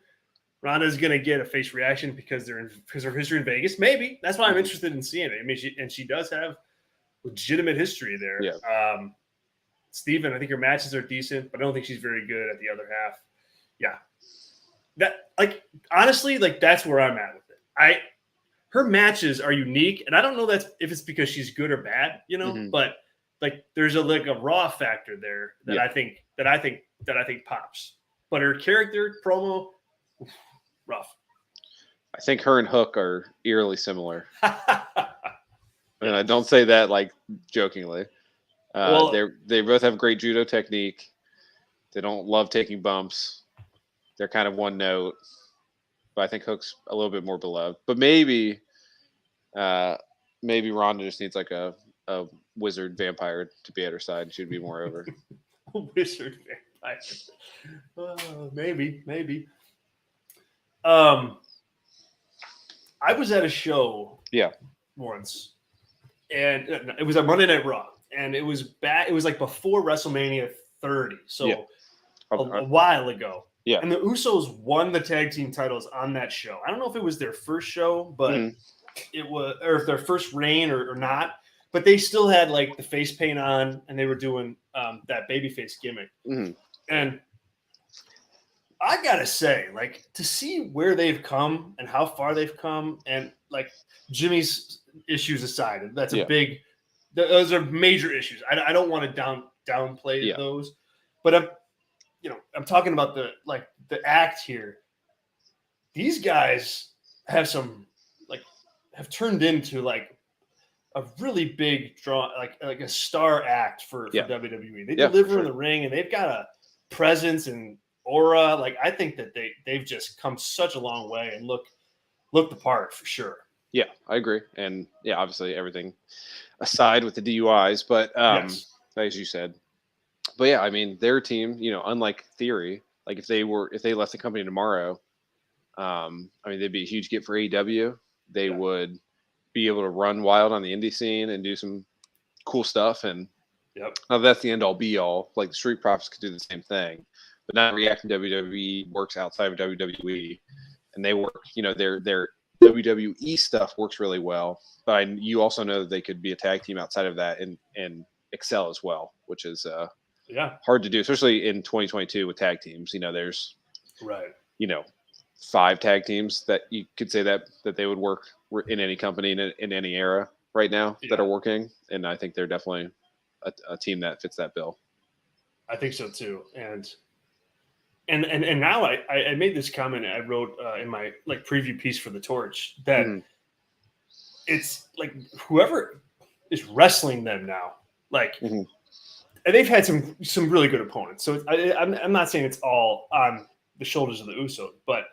Speaker 1: Ronda's going to get a face reaction because of her history in Vegas. Maybe. That's why I'm interested in seeing it. I mean, she does have legitimate history there.
Speaker 2: Yeah.
Speaker 1: Steven, I think her matches are decent, but I don't think she's very good at the other half. Yeah. That, like, honestly, like, that's where I'm at with it. Her matches are unique, and I don't know if it's because she's good or bad, but like there's a raw factor there that I think pops. But her character promo, rough.
Speaker 2: I think her and Hook are eerily similar. And I don't say that like jokingly. They both have great judo technique. They don't love taking bumps. They're kind of one note. But I think Hook's a little bit more beloved. But maybe Ronda just needs like a wizard vampire to be at her side, and she'd be more over.
Speaker 1: Wizard vampire. Maybe. I was at a show once, and it was a Monday Night Raw, and it was back. It was like before WrestleMania 30, so a while ago.
Speaker 2: Yeah.
Speaker 1: And the Usos won the tag team titles on that show. I don't know if it was their first show, but it was, or if their first reign or not. But they still had like the face paint on, and they were doing that babyface gimmick.
Speaker 2: Mm-hmm.
Speaker 1: And I gotta say, like, to see where they've come and how far they've come, and like Jimmy's issues aside, that's a big. Those are major issues. I don't want to downplay those, but I'm talking about the act here. These guys have turned into like a really big draw, like a star act for WWE. They deliver in the ring, and they've got a presence and aura. Like, I think that they've just come such a long way and look the part for sure.
Speaker 2: Yeah, I agree. And yeah, obviously everything aside with the DUIs, but
Speaker 1: Yes.
Speaker 2: as you said. But yeah, I mean, their team, unlike Theory, like if they left the company tomorrow, I mean, they'd be a huge get for AEW. They would be able to run wild on the indie scene and do some cool stuff. And that's the end all be all. Like the Street Profits could do the same thing, but not reacting WWE works outside of WWE, and they work. Their WWE stuff works really well. But you also know that they could be a tag team outside of that and excel as well, which is hard to do, especially in 2022 with tag teams. There's 5 tag teams that you could say that they would work in any company in any era right now that are working, and I think they're definitely a team that fits that bill.
Speaker 1: I think so too, and now I made this comment I wrote in my preview piece for the Torch that it's like whoever is wrestling them now, and they've had some really good opponents. So I'm not saying it's all on the shoulders of the Usos, but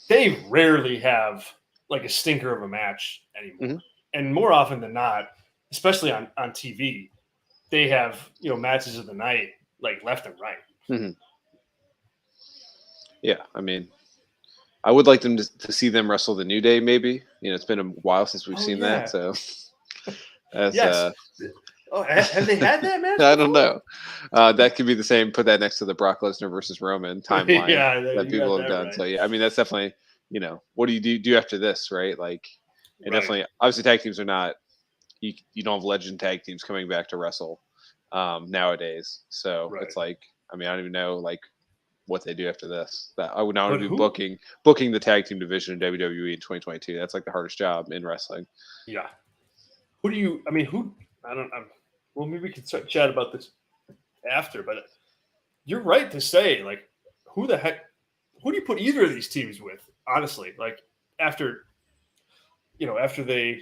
Speaker 1: they rarely have like a stinker of a match anymore. And more often than not, especially on TV, they have matches of the night like left and right.
Speaker 2: Yeah, I mean, I would like them to see them wrestle the New Day. Maybe it's been a while since we've seen that. So
Speaker 1: yes. Have they had that match?
Speaker 2: I don't know. That could be the same. Put that next to the Brock Lesnar versus Roman timeline that people have done. Right. So yeah, I mean that's definitely what do you do after this, right? Like, and definitely obviously tag teams are not. You don't have legend tag teams coming back to wrestle nowadays. So it's like, I mean, I don't even know like what they do after this. That I would not want to be booking the tag team division in WWE in 2022. That's like the hardest job in wrestling.
Speaker 1: Yeah. Who do you? I mean, who? I don't. Well, maybe we can chat about this after. But you're right to say, like, who the heck? Who do you put either of these teams with? Honestly, like after they,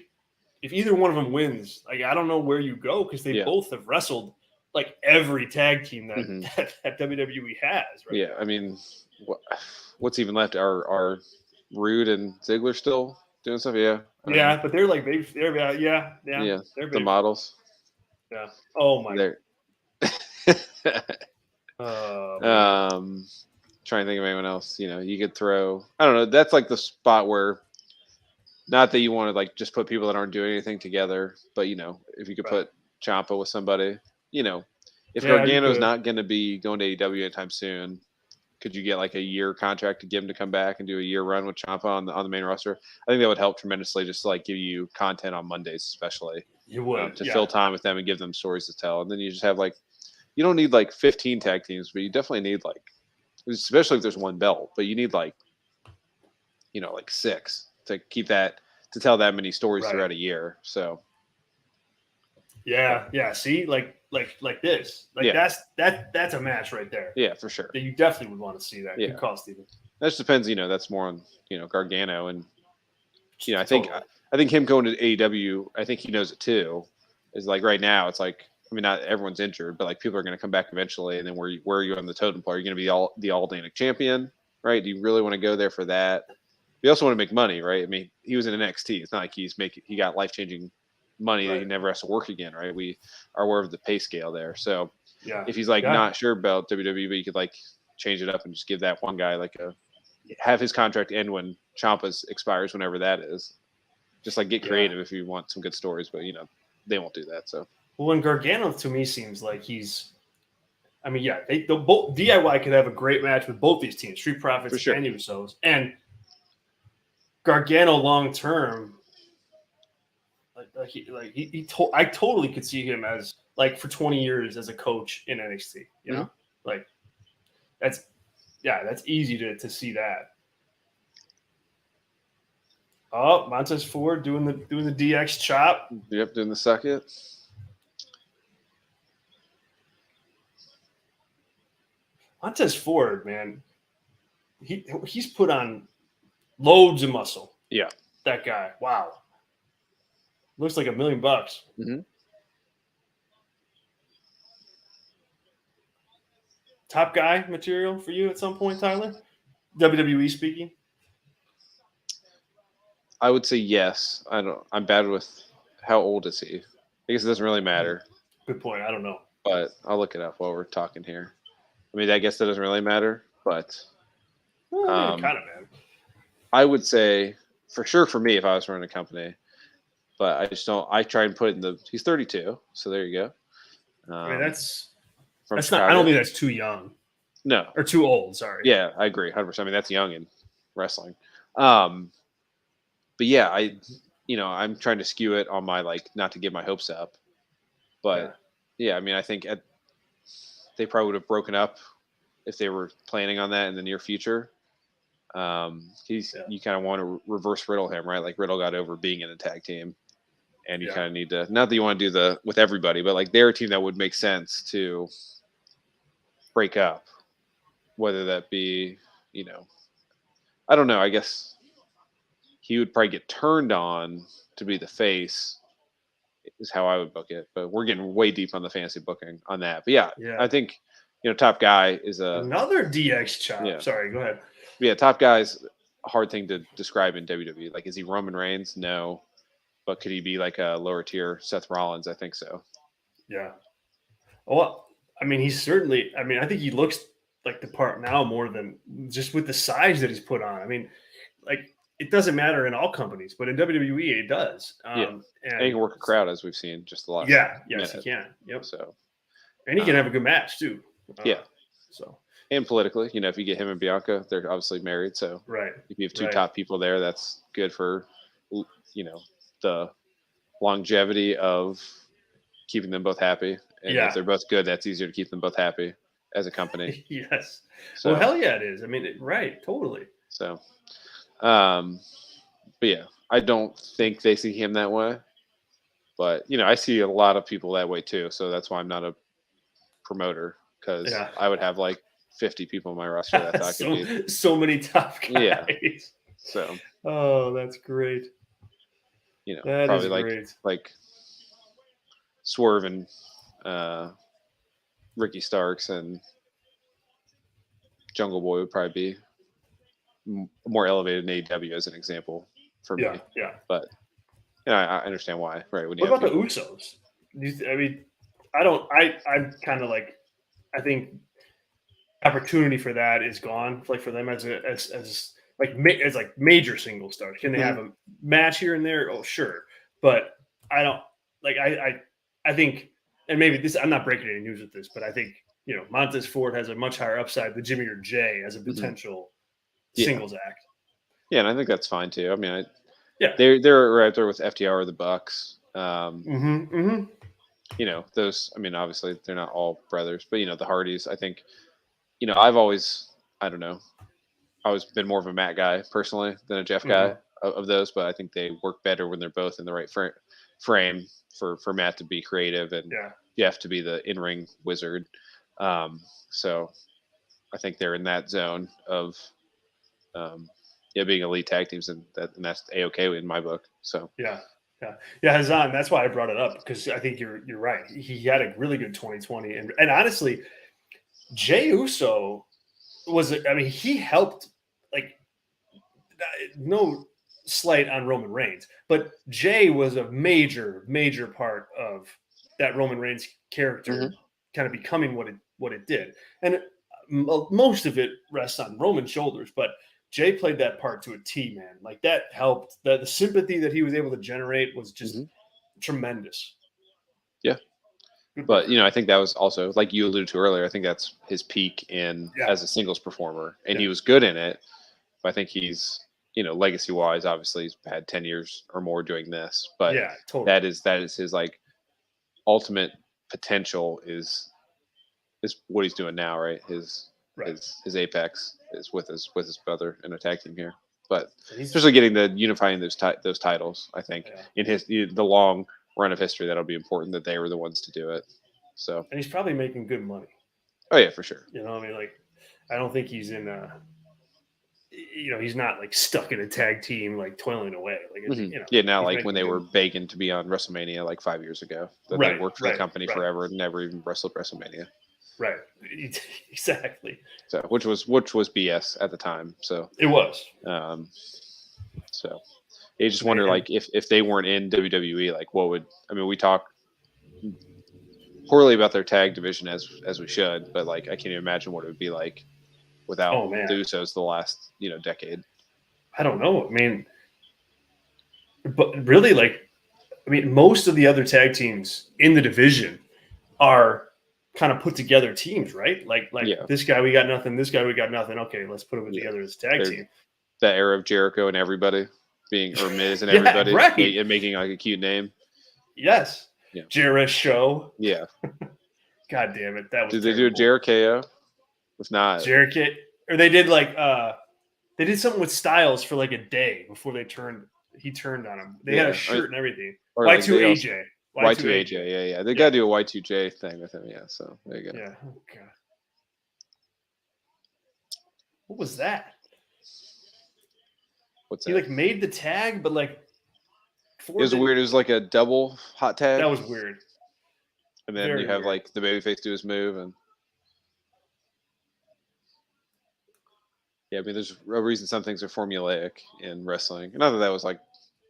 Speaker 1: if either one of them wins, like I don't know where you go because they both have wrestled like every tag team that WWE has. Right?
Speaker 2: Yeah, I mean, what's even left? Are Rude and Ziggler still doing stuff? Yeah.
Speaker 1: But they're like baby. They're
Speaker 2: They're the models.
Speaker 1: Yeah. Oh my.
Speaker 2: Trying to think of anyone else. You could throw. I don't know. That's like the spot where, not that you want to like just put people that aren't doing anything together, but if you could put Ciampa with somebody, if Gargano's not going to be going to AEW anytime soon, could you get like a year contract to give him to come back and do a year run with Ciampa on the main roster? I think that would help tremendously, just to like give you content on Mondays, especially.
Speaker 1: You would
Speaker 2: to fill time with them and give them stories to tell, and then you just have like, you don't need like 15 tag teams, but you definitely need like, especially if there's one belt, but you need like, like 6 to keep that, to tell that many stories throughout a year. So.
Speaker 1: Yeah. See, like this, that's a match right there.
Speaker 2: Yeah, for sure.
Speaker 1: That you definitely would want to see that. Yeah. Good call, Steven.
Speaker 2: That just depends. That's more on Gargano, and I think him going to AEW, I think he knows it too. Is like right now, it's like, I mean, not everyone's injured, but like people are going to come back eventually, and then where are you on the totem pole? Are you going to be the all Danic champion, right? Do you really want to go there for that? You also want to make money, right? I mean, he was in NXT. It's not like he got life-changing money that he never has to work again, right? We are aware of the pay scale there. So if he's like not sure about WWE, but you could like change it up and just give that one guy like have his contract end when Ciampa's expires, whenever that is. Just like get creative if you want some good stories, but they won't do that. So
Speaker 1: and Gargano to me seems like he's. I mean, both DIY could have a great match with both these teams, Street Profits and Usos, and Gargano long term. I totally could see him as like for 20 years as a coach in NXT. You know, like that's easy to see that. Oh, Montez Ford doing the DX chop.
Speaker 2: Yep, doing the second.
Speaker 1: Montez Ford, man, he's put on loads of muscle.
Speaker 2: Yeah,
Speaker 1: that guy. Wow, looks like $1 million.
Speaker 2: Mm-hmm.
Speaker 1: top guy material for you at some point, Tyler? WWE speaking.
Speaker 2: I would say yes. I'm bad with how old is he? I guess it doesn't really matter.
Speaker 1: Good point. I don't know.
Speaker 2: But I'll look it up while we're talking here. I mean, I guess that doesn't really matter, but
Speaker 1: Well, I mean, it kind of matters.
Speaker 2: I would say for sure for me if I was running a company, but I just don't. I try and put in he's 32, so there you go.
Speaker 1: I mean, that's
Speaker 2: Chicago.
Speaker 1: not. I don't think that's too young.
Speaker 2: No,
Speaker 1: or too old. Sorry.
Speaker 2: Yeah, I agree, 100%. I mean, that's young in wrestling. But yeah, I'm trying to skew it on my not to get my hopes up, but yeah I mean, I think they probably would have broken up if they were planning on that in the near future. You kind of want to reverse Riddle him, right? Like Riddle got over being in a tag team, and you kind of need to, not that you want to do with everybody, but they're a team that would make sense to break up, whether that be, I don't know. I guess he would probably get turned on to be the face is how I would book it, but we're getting way deep on the fantasy booking on that. But yeah. I think, top guy is
Speaker 1: another DX chop. Yeah. Sorry, go ahead.
Speaker 2: Yeah, top guy's a hard thing to describe in WWE. Is he Roman Reigns? No. But could he be a lower tier Seth Rollins? I think so.
Speaker 1: Yeah. Well, I mean, he's certainly, I think he looks like the part now more than just with the size that he's put on. I mean, it doesn't matter in all companies, but in WWE it does.
Speaker 2: And he can work a crowd, as we've seen just a lot.
Speaker 1: Yes, he can. Yep.
Speaker 2: So,
Speaker 1: and he can have a good match too. So.
Speaker 2: And politically, if you get him and Bianca, they're obviously married. So if you have two top people there, that's good for, the longevity of keeping them both happy. And if they're both good, that's easier to keep them both happy as a company.
Speaker 1: Yes. So, well, hell yeah, it is. I mean, totally.
Speaker 2: So, but yeah, I don't think they see him that way. But, I see a lot of people that way too. So that's why I'm not a promoter, because I would have 50 people in my roster that I could be.
Speaker 1: So many top guys.
Speaker 2: Yeah. So.
Speaker 1: Oh, that's great. That
Speaker 2: probably like Swerve and Ricky Starks and Jungle Boy would probably be more elevated in AEW as an example for me.
Speaker 1: Yeah.
Speaker 2: But I understand why. Right.
Speaker 1: What about the Usos? I'm kind of I think opportunity for that is gone. For them as major single stars. Can they have a match here and there? Oh, sure. But I don't I think, and maybe this, I'm not breaking any news with this, but I think, Montez Ford has a much higher upside than Jimmy or Jay as a potential singles act.
Speaker 2: Yeah. And I think that's fine too. I mean, they're right there with FTR or the Bucks. Those, I mean, obviously they're not all brothers, but the Hardys, I think, I've always been more of a Matt guy personally than a Jeff guy of those, but I think they work better when they're both in the right frame for Matt to be creative and Jeff to be the in-ring wizard. So I think they're in that zone of, being elite tag teams, and that's A-okay in my book. So
Speaker 1: yeah, Hazan. That's why I brought it up, because I think you're right. He had a really good 2020, and honestly, Jey Uso he helped. No slight on Roman Reigns, but Jey was a major part of that Roman Reigns character kind of becoming what it did, and most of it rests on Roman's shoulders, but Jey played that part to a T, man. That helped. The sympathy that he was able to generate was just tremendous.
Speaker 2: Yeah. But, I think that was also, like you alluded to earlier, I think that's his peak as a singles performer. And he was good in it. But I think he's, legacy-wise, obviously he's had 10 years or more doing this. But totally. that is his, ultimate potential is what he's doing now, right? His apex is with his brother in a tag team here. But especially getting unifying those titles, I think, in the long run of history, that'll be important that they were the ones to do it. So,
Speaker 1: and he's probably making good money.
Speaker 2: Oh yeah, for sure.
Speaker 1: I don't think he's in he's not stuck in a tag team toiling away.
Speaker 2: Now when they were begging to be on WrestleMania 5 years ago, that they worked for the company forever and never even wrestled WrestleMania.
Speaker 1: Right. Exactly.
Speaker 2: So which was BS at the time. So
Speaker 1: it was.
Speaker 2: So you just wonder, like, if they weren't in WWE, like, what would, I mean, we talk poorly about their tag division as we should, but like I can't even imagine what it would be like without the Usos the last decade.
Speaker 1: I don't know. I mean, but really, like, I mean, most of the other tag teams in the division are kind of put together teams, right? Like this guy we got nothing, this guy we got nothing. Okay, let's put them together as a tag team.
Speaker 2: That era of Jericho and everybody or Miz and everybody, right? And making like a cute name.
Speaker 1: Yes. Yeah. Jericho.
Speaker 2: Yeah.
Speaker 1: God damn it, that was.
Speaker 2: Did they do a Jericho? If not,
Speaker 1: Jericho, or they did like they did something with Styles for like a day before he turned on him. They had a shirt and everything. Y2AJ.
Speaker 2: Y2AJ, yeah. They got to do a Y2J thing with him, yeah. So there you go.
Speaker 1: Yeah. Oh, God. What was that?
Speaker 2: What's
Speaker 1: that? He like made the tag, but like
Speaker 2: it was weird. It was like a double hot tag.
Speaker 1: That was weird.
Speaker 2: And then you have like the babyface do his move, and yeah, I mean, there's a reason some things are formulaic in wrestling. Not that was like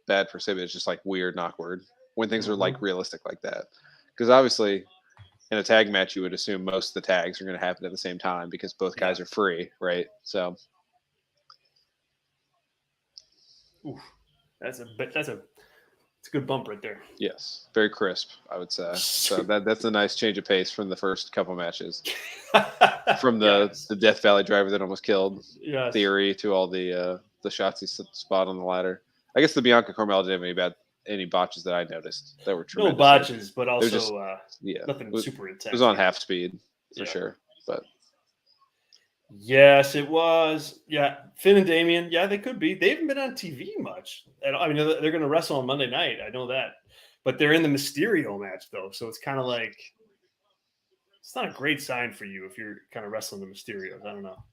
Speaker 2: bad per se, but it's just like weird and awkward when things are like realistic like that. Because obviously, in a tag match, you would assume most of the tags are going to happen at the same time because both guys are free, right? So,
Speaker 1: that's a good bump right there.
Speaker 2: Yes, very crisp, I would say. So that's a nice change of pace from the first couple matches. From the Death Valley driver that almost killed Theory to all the shots he spot on the ladder. I guess the Bianca Carmella didn't have any botches that I noticed that were tremendous.
Speaker 1: No botches, but also just, nothing super intense.
Speaker 2: It was on half speed for sure, but.
Speaker 1: Yes, it was. Yeah, Finn and Damian. Yeah, they could be. They haven't been on TV much. I mean, they're going to wrestle on Monday night. I know that, but they're in the Mysterio match though, so it's kind of like it's not a great sign for you if you're kind of wrestling the Mysterios. I don't know.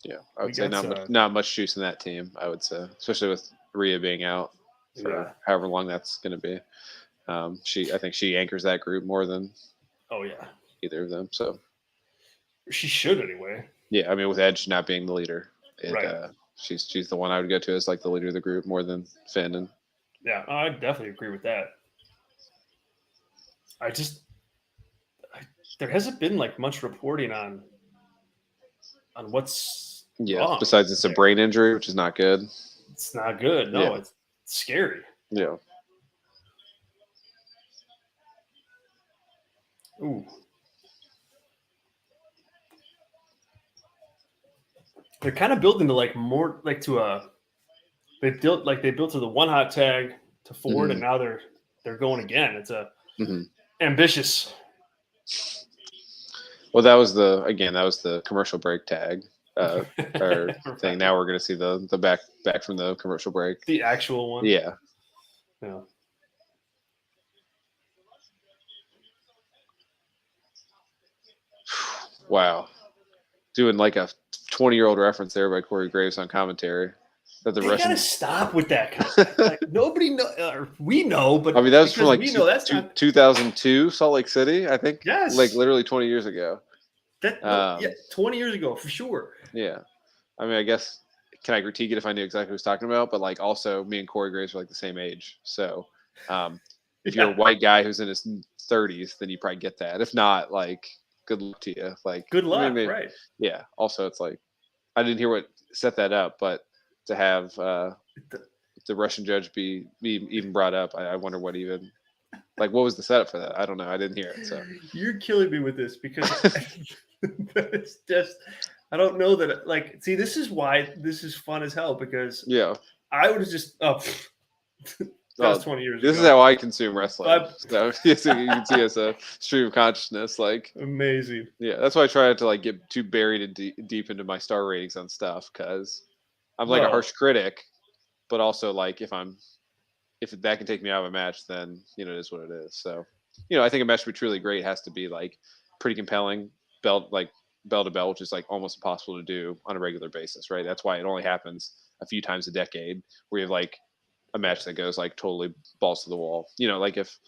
Speaker 2: Yeah, I would say not much juice in that team. I would say, especially with Rhea being out for however long that's going to be. I think she anchors that group more than either of them. So
Speaker 1: she should anyway.
Speaker 2: Yeah, I mean, with Edge not being the leader, she's the one I would go to as like the leader of the group more than Finn. And
Speaker 1: yeah, I definitely agree with that. There hasn't been like much reporting on what's wrong.
Speaker 2: Besides it's a brain injury, which is not good.
Speaker 1: It's not good. No, it's scary.
Speaker 2: Yeah.
Speaker 1: Ooh. They're kind of building to like more like to a. They built to the one hot tag to forward, and now they're going again. It's a ambitious.
Speaker 2: Well, that was the commercial break tag or thing. Now we're going to see the back from the commercial break.
Speaker 1: The actual one.
Speaker 2: Yeah.
Speaker 1: Yeah.
Speaker 2: Wow. Doing like a 20-year-old reference there by Corey Graves on commentary. That the Russians
Speaker 1: gotta stop with that kind of like, nobody know. We know, but
Speaker 2: I mean that was from like 2002 Salt Lake City, I think.
Speaker 1: Yes,
Speaker 2: like literally 20 years ago.
Speaker 1: 20 years ago for sure.
Speaker 2: Yeah, I mean, I guess can I critique it if I knew exactly what I was talking about? But like also, me and Corey Graves are like the same age, so if you're a white guy who's in his 30s, then you probably get that. If not, like good luck to you. Like
Speaker 1: good luck, right?
Speaker 2: Yeah. Also, it's like I didn't hear what set that up, but to have the Russian judge be even brought up, I wonder what even like what was the setup for that? I don't know. I didn't hear it. So
Speaker 1: you're killing me with this because it's just I don't know that like see this is why this is fun as hell because I would have just that was 20 years ago.
Speaker 2: This is how I consume wrestling. So you can see as a stream of consciousness, like
Speaker 1: amazing.
Speaker 2: Yeah, that's why I try to like get too buried and deep into my star ratings on stuff because I'm like a harsh critic, but also like if that can take me out of a match, then it is what it is. So I think a match to be truly great has to be like pretty compelling, bell to bell, which is like almost impossible to do on a regular basis, right? That's why it only happens a few times a decade where you have like a match that goes like totally balls to the wall. You know, like if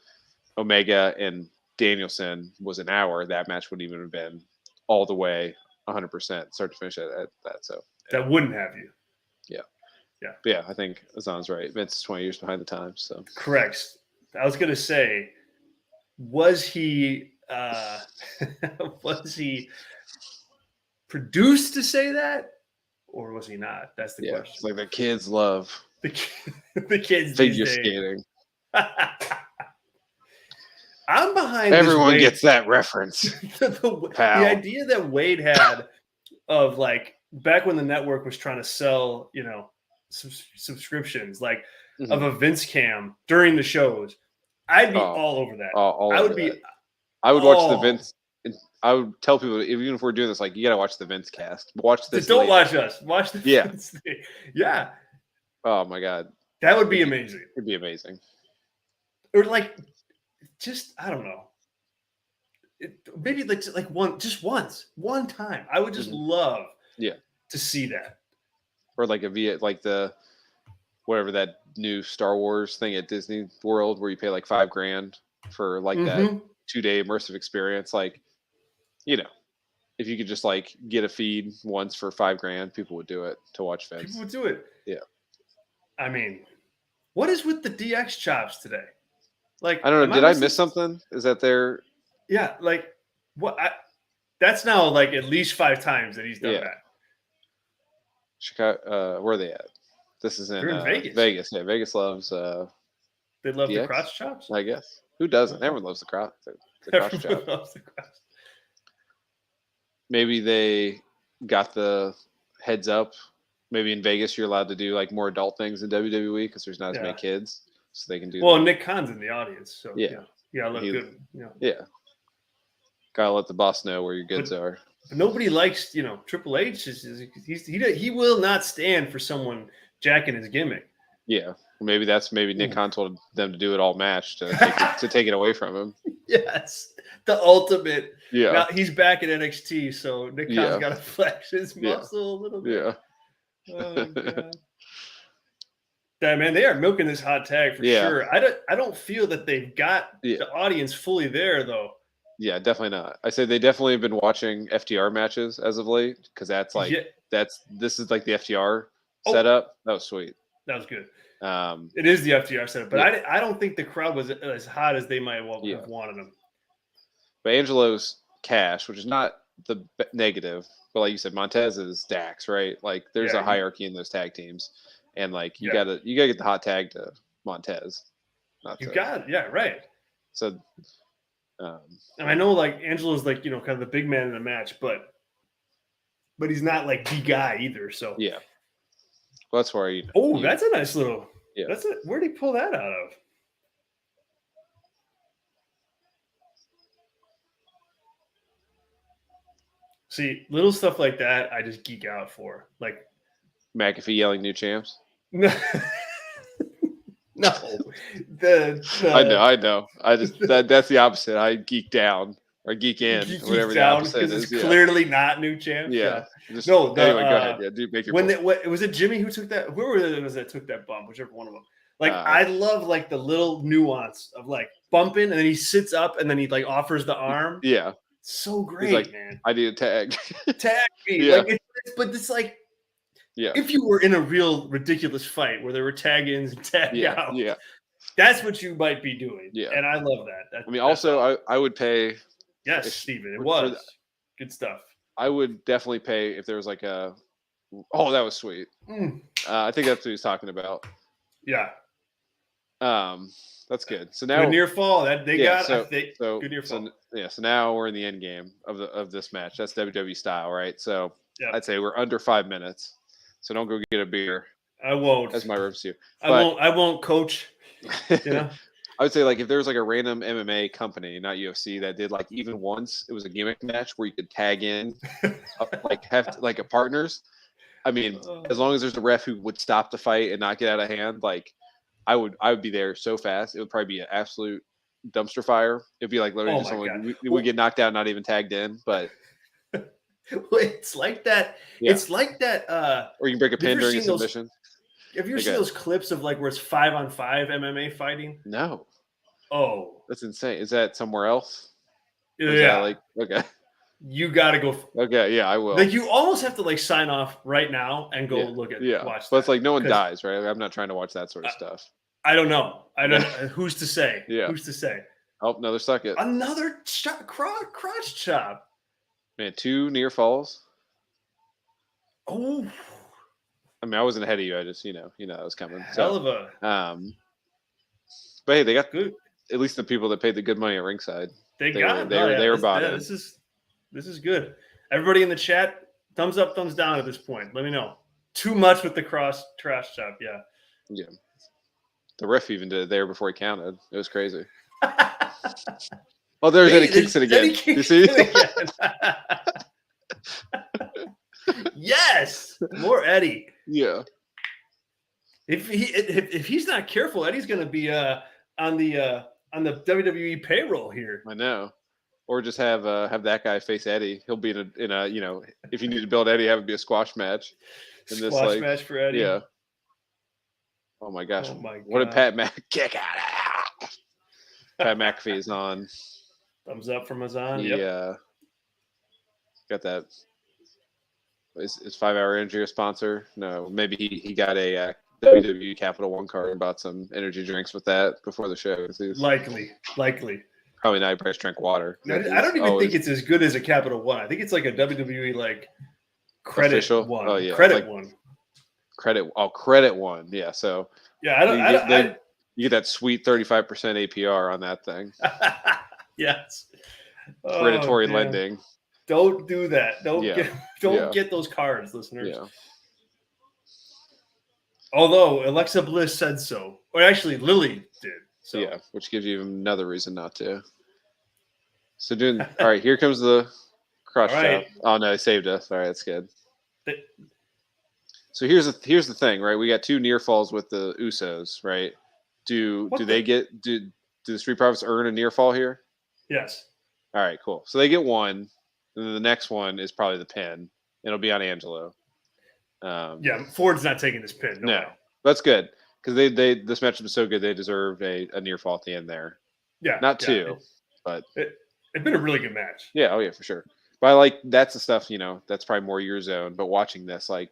Speaker 2: Omega and Danielson was an hour, that match would even have been all the way 100% start to finish at that. So
Speaker 1: that wouldn't have you.
Speaker 2: Yeah.
Speaker 1: Yeah.
Speaker 2: But yeah, I think Azan's right. Vince is 20 years behind the times. So
Speaker 1: correct. I was gonna say, was he produced to say that, or was he not? That's the question.
Speaker 2: It's like the kids love
Speaker 1: the kids
Speaker 2: figure skating.
Speaker 1: I'm behind.
Speaker 2: Everyone gets that reference.
Speaker 1: the idea that Wade had of like back when the network was trying to sell, you know, subscriptions, like of a Vince cam during the shows, I'd be all over that.
Speaker 2: I would watch the Vince. I would tell people, even if we're doing this, like, you got to watch the Vince cast. Watch this.
Speaker 1: Don't watch us. Watch the Vince thing. Yeah.
Speaker 2: Oh, my God.
Speaker 1: That would be amazing.
Speaker 2: It'd be amazing.
Speaker 1: Or, like, just, I don't know. Maybe, like one time. I would just love to see that.
Speaker 2: Or, like, whatever that new Star Wars thing at Disney World where you pay, like, $5,000 for, like, that 2-day immersive experience. Like, you know, if you could just like get a feed once for $5,000, people would do it to watch Vince.
Speaker 1: People would do it.
Speaker 2: Yeah.
Speaker 1: I mean, what is with the DX chops today? Like,
Speaker 2: I don't know. Did I miss something? Is that there?
Speaker 1: Yeah. Like, what? That's now like at least 5 times that he's done that.
Speaker 2: Chicago. Where are they at? This is in
Speaker 1: Vegas.
Speaker 2: Vegas. Yeah. Vegas loves.
Speaker 1: They love DX? The crotch chops.
Speaker 2: I guess. Who doesn't? Everyone loves the crotch.
Speaker 1: Everyone chop. Loves the crotch.
Speaker 2: Maybe they got the heads up. Maybe in Vegas you're allowed to do like more adult things in WWE because there's not as many kids, so they can do.
Speaker 1: Well, Nick Khan's in the audience, so yeah, look good.
Speaker 2: Yeah, gotta let the boss know where your goods are.
Speaker 1: But nobody likes, you know, Triple H. He will not stand for someone jacking his gimmick.
Speaker 2: Yeah, maybe Nick Khan told them to do it all match to take it away from him.
Speaker 1: Yes, the ultimate.
Speaker 2: Yeah,
Speaker 1: now he's back at NXT, so Nick Khan's got to flex his muscle a little bit.
Speaker 2: Yeah.
Speaker 1: Oh, God. Yeah, man, they are milking this hot tag for sure. I don't feel that they've got the audience fully there though.
Speaker 2: Yeah, definitely not. I say they definitely have been watching FTR matches as of late because that's like this is like the FTR setup. That was sweet.
Speaker 1: That was good. It is the FTR setup, but I don't think the crowd was as hot as they might have wanted them.
Speaker 2: But Angelo's cash, which is not the negative, but like you said, Montez is Dax, right? Like there's a hierarchy in those tag teams, and like you gotta get the hot tag to Montez.
Speaker 1: Right.
Speaker 2: So,
Speaker 1: and I know like Angelo's like, you know, kind of the big man in the match, but he's not like the guy either. So
Speaker 2: yeah. Well, that's where
Speaker 1: that's a nice little. Yeah. Where'd he pull that out of? See, little stuff like that, I just geek out for. Like
Speaker 2: McAfee yelling "new champs."
Speaker 1: No, no.
Speaker 2: I know. I just that's the opposite. I geek down or geek in, whatever the opposite is.
Speaker 1: It's clearly not new champs.
Speaker 2: Yeah.
Speaker 1: Anyway,
Speaker 2: go ahead. Yeah, do make your
Speaker 1: point. Was it Jimmy who took that? Who was that took that bump? Whichever one of them. Like I love like the little nuance of like bumping, and then he sits up, and then he like offers the arm.
Speaker 2: Yeah.
Speaker 1: So great,
Speaker 2: he's like,
Speaker 1: man.
Speaker 2: I need a tag.
Speaker 1: Tag me.
Speaker 2: Yeah.
Speaker 1: Like but it's like, if you were in a real ridiculous fight where there were tag ins and tag outs, that's what you might be doing. Yeah. And I love that.
Speaker 2: I mean, also, I would pay.
Speaker 1: Yes, Steven, it was good stuff.
Speaker 2: I would definitely pay if there was like that was sweet. I think that's what he's talking about.
Speaker 1: Yeah.
Speaker 2: That's good. So now
Speaker 1: good near fall that they got.
Speaker 2: So
Speaker 1: good near fall.
Speaker 2: So now we're in the end game of this match. That's WWE style, right? So I'd say we're under 5 minutes. So don't go get a beer.
Speaker 1: I won't.
Speaker 2: That's my review.
Speaker 1: I won't, coach. You know.
Speaker 2: I would say like if there was like a random MMA company, not UFC, that did like even once it was a gimmick match where you could tag in, like have like a partners. I mean, as long as there's a ref who would stop the fight and not get out of hand, like I would be there so fast. It would probably be an absolute dumpster fire. It'd be like literally someone we get knocked out, not even tagged in. But
Speaker 1: it's like that. Yeah. It's like that.
Speaker 2: Or you can break a pin during a submission.
Speaker 1: Have you ever seen those clips of like where it's 5-on-5 MMA fighting?
Speaker 2: No.
Speaker 1: Oh,
Speaker 2: that's insane. Is that somewhere else?
Speaker 1: Yeah.
Speaker 2: Is that like okay?
Speaker 1: You got to go.
Speaker 2: Okay, yeah, I will.
Speaker 1: Like you almost have to like sign off right now and go look at watch.
Speaker 2: But it's like no one dies, right? I'm not trying to watch that sort of stuff.
Speaker 1: I don't know. I don't. Who's to say?
Speaker 2: Yeah.
Speaker 1: Who's to say?
Speaker 2: Oh, another suck it.
Speaker 1: Another crotch chop.
Speaker 2: Man, 2 near falls.
Speaker 1: Oh.
Speaker 2: I mean, I wasn't ahead of you. I just, you know, that was coming.
Speaker 1: Hell of a.
Speaker 2: But hey, they got
Speaker 1: good.
Speaker 2: At least the people that paid the good money at ringside.
Speaker 1: They were bought in. This is good. Everybody in the chat, thumbs up, thumbs down at this point. Let me know. Too much with the trash chop. Yeah.
Speaker 2: Yeah. The ref even did it there before he counted. It was crazy. Oh, there's Eddie Kingston again. You see?
Speaker 1: Yes, more Eddie.
Speaker 2: Yeah.
Speaker 1: If he's not careful, Eddie's going to be on the WWE payroll here.
Speaker 2: I know. Or just have that guy face Eddie. He'll be in a you know, if you need to build Eddie, have it be a squash match.
Speaker 1: Squash match for Eddie.
Speaker 2: Yeah. Oh my gosh! What did Pat kick out of? Pat McAfee is on.
Speaker 1: Thumbs up from Azan.
Speaker 2: Yeah. Got that. Is 5 Hour Energy a sponsor? No, maybe he got a WWE Capital One card and bought some energy drinks with that before the show.
Speaker 1: Likely.
Speaker 2: Probably not. He probably drank water.
Speaker 1: I don't even think it's as good as a Capital One. I think it's like a WWE like credit
Speaker 2: official
Speaker 1: one.
Speaker 2: Oh yeah,
Speaker 1: credit one.
Speaker 2: Credit one. Yeah. So
Speaker 1: yeah,
Speaker 2: you get that sweet 35% APR on that thing.
Speaker 1: Yes.
Speaker 2: Predatory lending.
Speaker 1: Don't do that. Don't get those cards, listeners.
Speaker 2: Yeah.
Speaker 1: Although Alexa Bliss said so, or actually Lily did. So.
Speaker 2: Yeah, which gives you another reason not to. So all right, here comes the crotch chop. Oh no, they saved us. All right, that's good. So here's the thing, right? We got 2 near falls with the Usos, right? Do the Street Profits earn a near fall here?
Speaker 1: Yes.
Speaker 2: All right, cool. So they get 1, and then the next one is probably the pin. It'll be on Angelo.
Speaker 1: Yeah, Ford's not taking this pin. No,
Speaker 2: that's good because this match was so good they deserved a near fall at the end there.
Speaker 1: Yeah,
Speaker 2: not 2, but
Speaker 1: it's been a really good match.
Speaker 2: Yeah, oh yeah, for sure. But that's the stuff that's probably more your zone. But watching this, I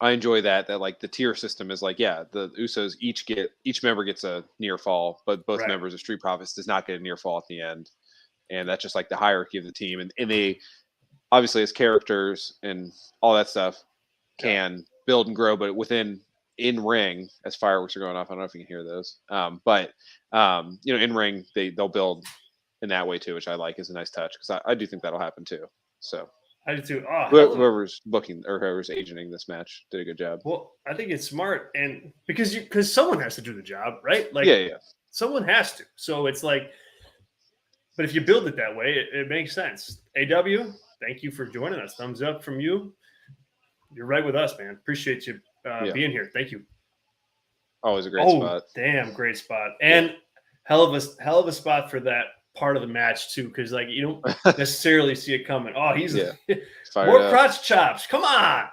Speaker 2: enjoy that like the tier system is the Usos each member gets a near fall, but both members of Street Profits does not get a near fall at the end, and that's just like the hierarchy of the team, and they obviously as characters and all that stuff can build and grow, but in ring as fireworks are going off. I don't know if you can hear those, but in ring they'll build in that way too, which I like is a nice touch because I do think that'll happen too. So.
Speaker 1: I do too.
Speaker 2: Whoever's booking or whoever's agenting this match did a good job.
Speaker 1: Well, I think it's smart, and because someone has to do the job, right? Someone has to. So it's but if you build it that way, it makes sense. AW, thank you for joining us. Thumbs up from you. You're right with us, man. Appreciate you being here. Thank you.
Speaker 2: Always a great spot.
Speaker 1: Damn, great spot, and hell of a spot for that part of the match too, because you don't necessarily see it coming. Oh, he's more crotch chops. Come on.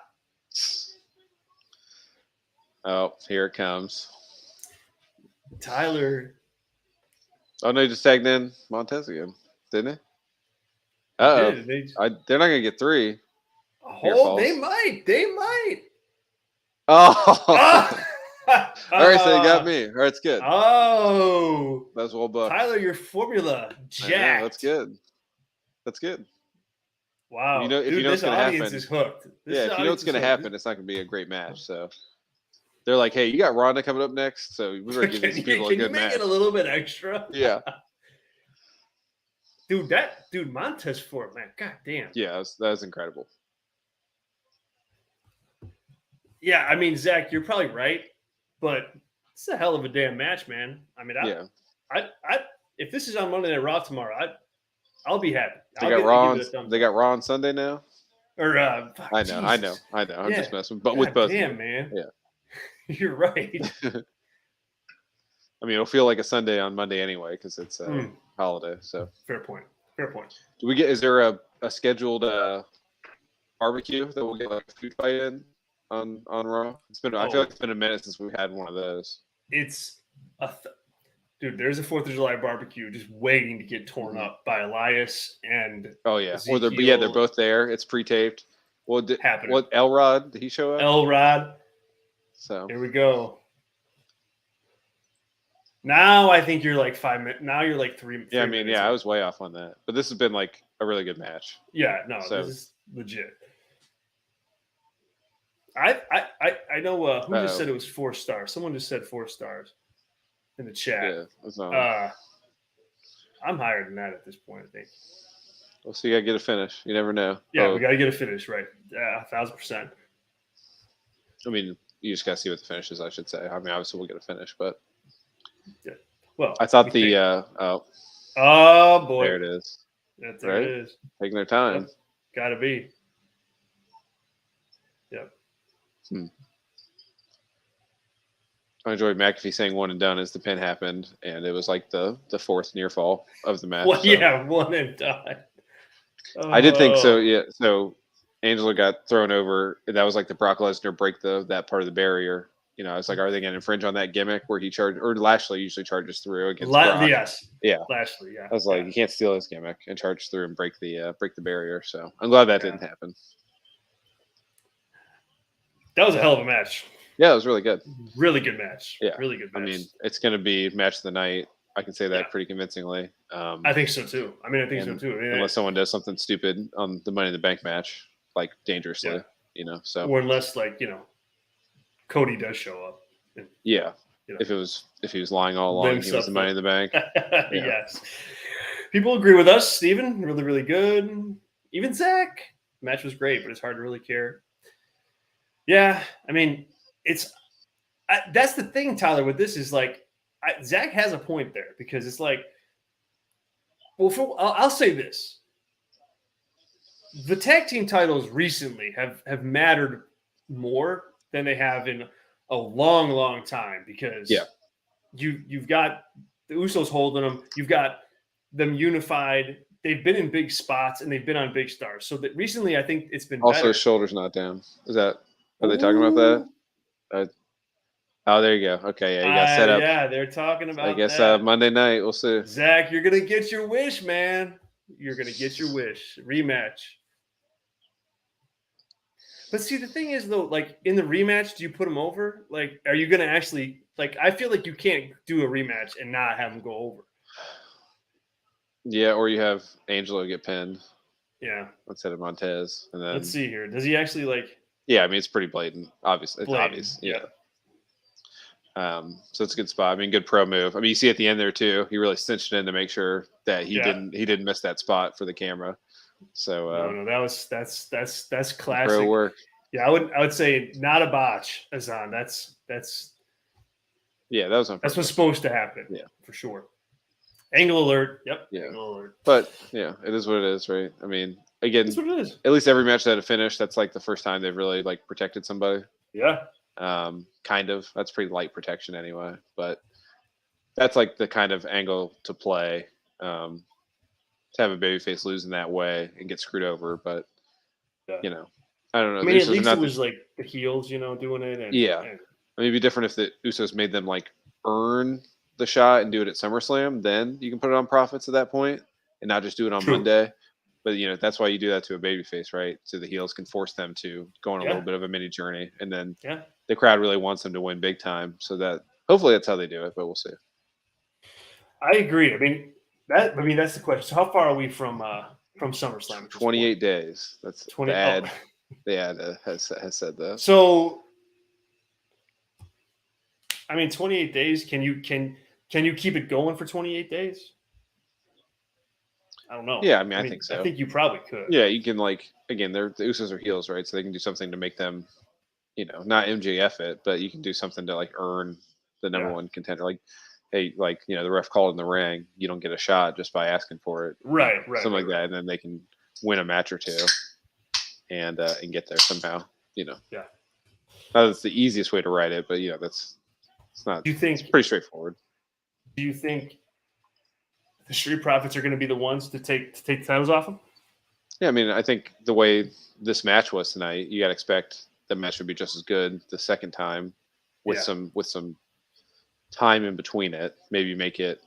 Speaker 2: Oh, here it comes.
Speaker 1: Tyler.
Speaker 2: Oh no, he just tagged in Montez again, didn't he? Uh-oh. They're not gonna get 3.
Speaker 1: Oh, they might.
Speaker 2: Oh. All right, so you got me. All right, it's good.
Speaker 1: Oh,
Speaker 2: that's well booked.
Speaker 1: Tyler, your formula jacked.
Speaker 2: That's good.
Speaker 1: Wow.
Speaker 2: If you know what's going to happen,
Speaker 1: is hooked.
Speaker 2: If you know what's going to happen, it's not going to be a great match. So they're like, "Hey, you got Ronda coming up next, so we better give these people a good match." Can you make
Speaker 1: it a little bit extra?
Speaker 2: Yeah.
Speaker 1: Dude, Montez Ford, man, god damn.
Speaker 2: Yeah, that was incredible.
Speaker 1: Yeah, I mean, Zach, you're probably right. But it's a hell of a damn match, man. I mean, I if this is on Monday Night Raw tomorrow, I'll be happy.
Speaker 2: They got Raw on Sunday now.
Speaker 1: Or
Speaker 2: I know. I'm just messing, but with both.
Speaker 1: Damn, man.
Speaker 2: Yeah, you're
Speaker 1: right.
Speaker 2: I mean, it'll feel like a Sunday on Monday anyway because it's a holiday. So
Speaker 1: fair point.
Speaker 2: Do we get? Is there a scheduled barbecue that we'll get a food fight in? on Raw? It's been. I feel like it's been a minute since we've had one of those.
Speaker 1: It's dude. There's a 4th of July barbecue just waiting to get torn up by Elias and.
Speaker 2: Oh yeah,
Speaker 1: Ezekiel.
Speaker 2: or they're both there. It's pre-taped. What Elrod? Did he show up?
Speaker 1: Elrod.
Speaker 2: So
Speaker 1: here we go. Now I think you're like 5 minutes. Now you're like 3.
Speaker 2: Yeah, I mean, I was way off on that, but this has been like a really good match.
Speaker 1: Yeah, no, this is legit. I know who just said it was 4 stars. Someone just said 4 stars in the chat. Yeah, I'm higher than that at this point, I think.
Speaker 2: Well, so you gotta get a finish. You never know.
Speaker 1: Yeah, we gotta get a finish, right? Yeah, 1,000%.
Speaker 2: I mean, you just gotta see what the finish is, I should say. I mean, obviously we'll get a finish, but
Speaker 1: yeah. Well,
Speaker 2: I thought the
Speaker 1: oh boy,
Speaker 2: there it is.
Speaker 1: There it is.
Speaker 2: Taking their time.
Speaker 1: Yep. Gotta be. Yep.
Speaker 2: I enjoyed McAfee saying 1 and done as the pin happened, and it was like the 4th near fall of the match.
Speaker 1: Well, yeah, 1 and done.
Speaker 2: I did think so. Yeah. So Angela got thrown over, and that was like the Brock Lesnar break that part of the barrier. You know, I was like, are they going to infringe on that gimmick where he charged, or Lashley usually charges through against Brock?
Speaker 1: Yes.
Speaker 2: Yeah.
Speaker 1: Lashley. Yeah.
Speaker 2: I was like, you can't steal his gimmick and charge through and break the barrier. So I'm glad that didn't happen.
Speaker 1: That was a hell of a match.
Speaker 2: Yeah, it was really good.
Speaker 1: Really good match.
Speaker 2: Yeah.
Speaker 1: Really good match.
Speaker 2: I mean, it's going to be match of the night. I can say that pretty convincingly.
Speaker 1: I think so too. I think so too.
Speaker 2: Unless someone does something stupid on the Money in the Bank match, like dangerously, So,
Speaker 1: or unless Cody does show up.
Speaker 2: Yeah. If he was lying all along, he was the Money in the Bank.
Speaker 1: Yes. People agree with us, Steven. Really, really good. Even Zach. The match was great, but it's hard to really care. Yeah, I mean, that's the thing, Tyler, with this is Zach has a point there because it's I'll say this. The tag team titles recently have mattered more than they have in a long, long time because you've got the Usos holding them. You've got them unified. They've been in big spots and they've been on big stars. So that recently, I think it's been
Speaker 2: also
Speaker 1: better.
Speaker 2: His shoulder's not down. Are they talking about that? Oh, there you go. Okay, yeah, you got set up.
Speaker 1: Yeah, they're talking about.
Speaker 2: I guess
Speaker 1: that.
Speaker 2: Monday night we'll see.
Speaker 1: Zach, you're gonna get your wish, man. You're gonna get your wish. Rematch. But see, the thing is, though, in the rematch, do you put them over? Are you gonna actually I feel like you can't do a rematch and not have them go over.
Speaker 2: Yeah, or you have Angelo get pinned.
Speaker 1: Yeah.
Speaker 2: Instead of Montez, and then
Speaker 1: let's see here. Does he actually
Speaker 2: Yeah, I mean it's pretty blatant. Obviously, it's
Speaker 1: blatant.
Speaker 2: Obvious. Yeah. So it's a good spot. I mean, good pro move. I mean, you see at the end there too. He really cinched it in to make sure that he didn't miss that spot for the camera. So
Speaker 1: no, that's classic.
Speaker 2: Pro work.
Speaker 1: Yeah, I would say not a botch, Azan. That's
Speaker 2: yeah, that was on purpose.
Speaker 1: That's what's supposed to happen.
Speaker 2: Yeah,
Speaker 1: for sure. Angle alert. Yep.
Speaker 2: Yeah.
Speaker 1: Angle alert.
Speaker 2: But yeah, it is what it is, right? I mean, again,
Speaker 1: that's what it is.
Speaker 2: At least every match that had a finish, that's the first time they've really protected somebody.
Speaker 1: Yeah.
Speaker 2: Kind of. That's pretty light protection anyway, but that's the kind of angle to play. To have a babyface lose in that way and get screwed over, but I don't know.
Speaker 1: I mean, at least it was the heels, doing it. And,
Speaker 2: I mean, it'd be different if the Usos made them earn the shot and do it at SummerSlam. Then you can put it on Profits at that point and not just do it on Monday. But that's why you do that to a babyface, right? So the heels can force them to go on a little bit of a mini journey, and then the crowd really wants them to win big time. So that hopefully that's how they do it, but we'll see.
Speaker 1: I agree. I mean that's the question. So how far are we from SummerSlam?
Speaker 2: 28 days. That's
Speaker 1: 20.
Speaker 2: The ad has said that.
Speaker 1: So I mean, 28 days. Can you keep it going for 28 days? I don't know.
Speaker 2: Yeah, I mean, I think so.
Speaker 1: I think you probably could.
Speaker 2: Yeah, you can again, the Usos are heels, right? So they can do something to make them, not MJF it, but you can do something to earn the number one contender. Hey, the ref called in the ring, you don't get a shot just by asking for it.
Speaker 1: Right.
Speaker 2: Something like that, and then they can win a match or two, and get there somehow. Yeah. That's the easiest way to write it, but it's not.
Speaker 1: Do you think
Speaker 2: it's pretty straightforward?
Speaker 1: Do you think the Street Profits are going to be the ones to take the titles off them?
Speaker 2: Yeah, I mean, I think the way this match was tonight, you got to expect the match would be just as good the second time with some time in between it. Maybe make it,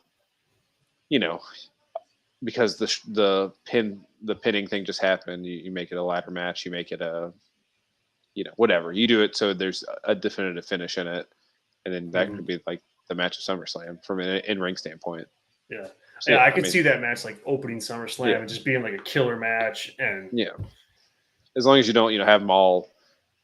Speaker 2: because the pinning thing just happened. You make it a ladder match. You make it a, whatever. You do it so there's a definitive finish in it, and then that could be like the match of SummerSlam from an in-ring standpoint.
Speaker 1: Yeah. So, I could see that match like opening SummerSlam and just being like a killer match. And
Speaker 2: as long as you don't, have them all,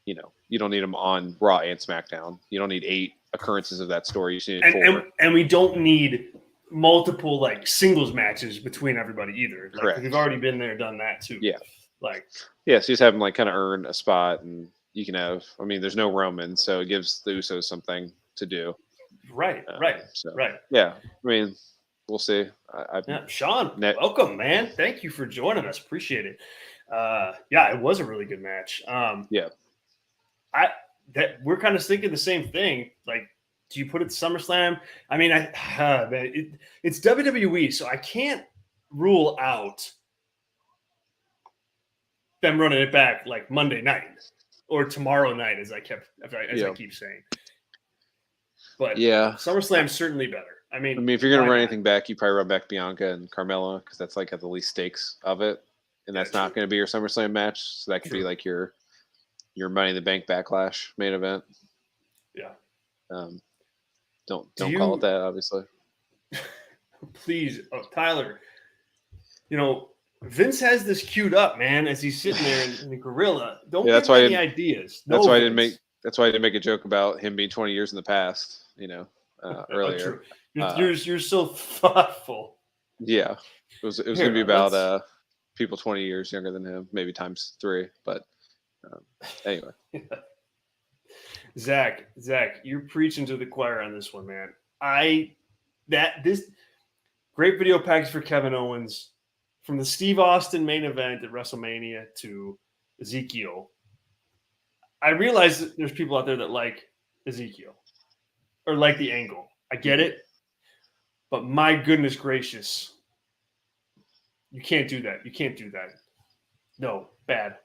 Speaker 2: you don't need them on Raw and SmackDown. You don't need 8 occurrences of that story. You just need 4.
Speaker 1: And we don't need multiple like singles matches between everybody either. Like,
Speaker 2: correct.
Speaker 1: We've already been there, done that too.
Speaker 2: Yeah.
Speaker 1: Like,
Speaker 2: so you just have them like kind of earn a spot, and you can have. I mean, there's no Roman, so it gives the Usos something to do.
Speaker 1: Right.
Speaker 2: So,
Speaker 1: right.
Speaker 2: Yeah. I mean, we'll see.
Speaker 1: Sean, welcome, man. Thank you for joining us. Appreciate it. It was a really good match. We're kind of thinking the same thing. Like, do you put it SummerSlam? I mean, it's WWE, so I can't rule out them running it back like Monday night or tomorrow night, as I keep saying. But SummerSlam's certainly better. I mean,
Speaker 2: if you're gonna run anything back, you probably run back Bianca and Carmella, because that's like at the least stakes of it, and that's not going to be your SummerSlam match. So that could be like your Money in the Bank Backlash main event.
Speaker 1: Yeah.
Speaker 2: Don't call it that, obviously.
Speaker 1: Please, Tyler. Vince has this queued up, man, as he's sitting there in the gorilla. Don't give me any ideas. That's why I
Speaker 2: didn't make a joke about him being 20 years in the past. Earlier.
Speaker 1: You're so thoughtful.
Speaker 2: Yeah, it was going to be about people 20 years younger than him, maybe times 3. But anyway.
Speaker 1: Zach, you're preaching to the choir on this one, man. This great video package for Kevin Owens, from the Steve Austin main event at WrestleMania to Ezekiel. I realize that there's people out there that like Ezekiel or like the angle. I get it, but my goodness gracious, you can't do that. No, bad.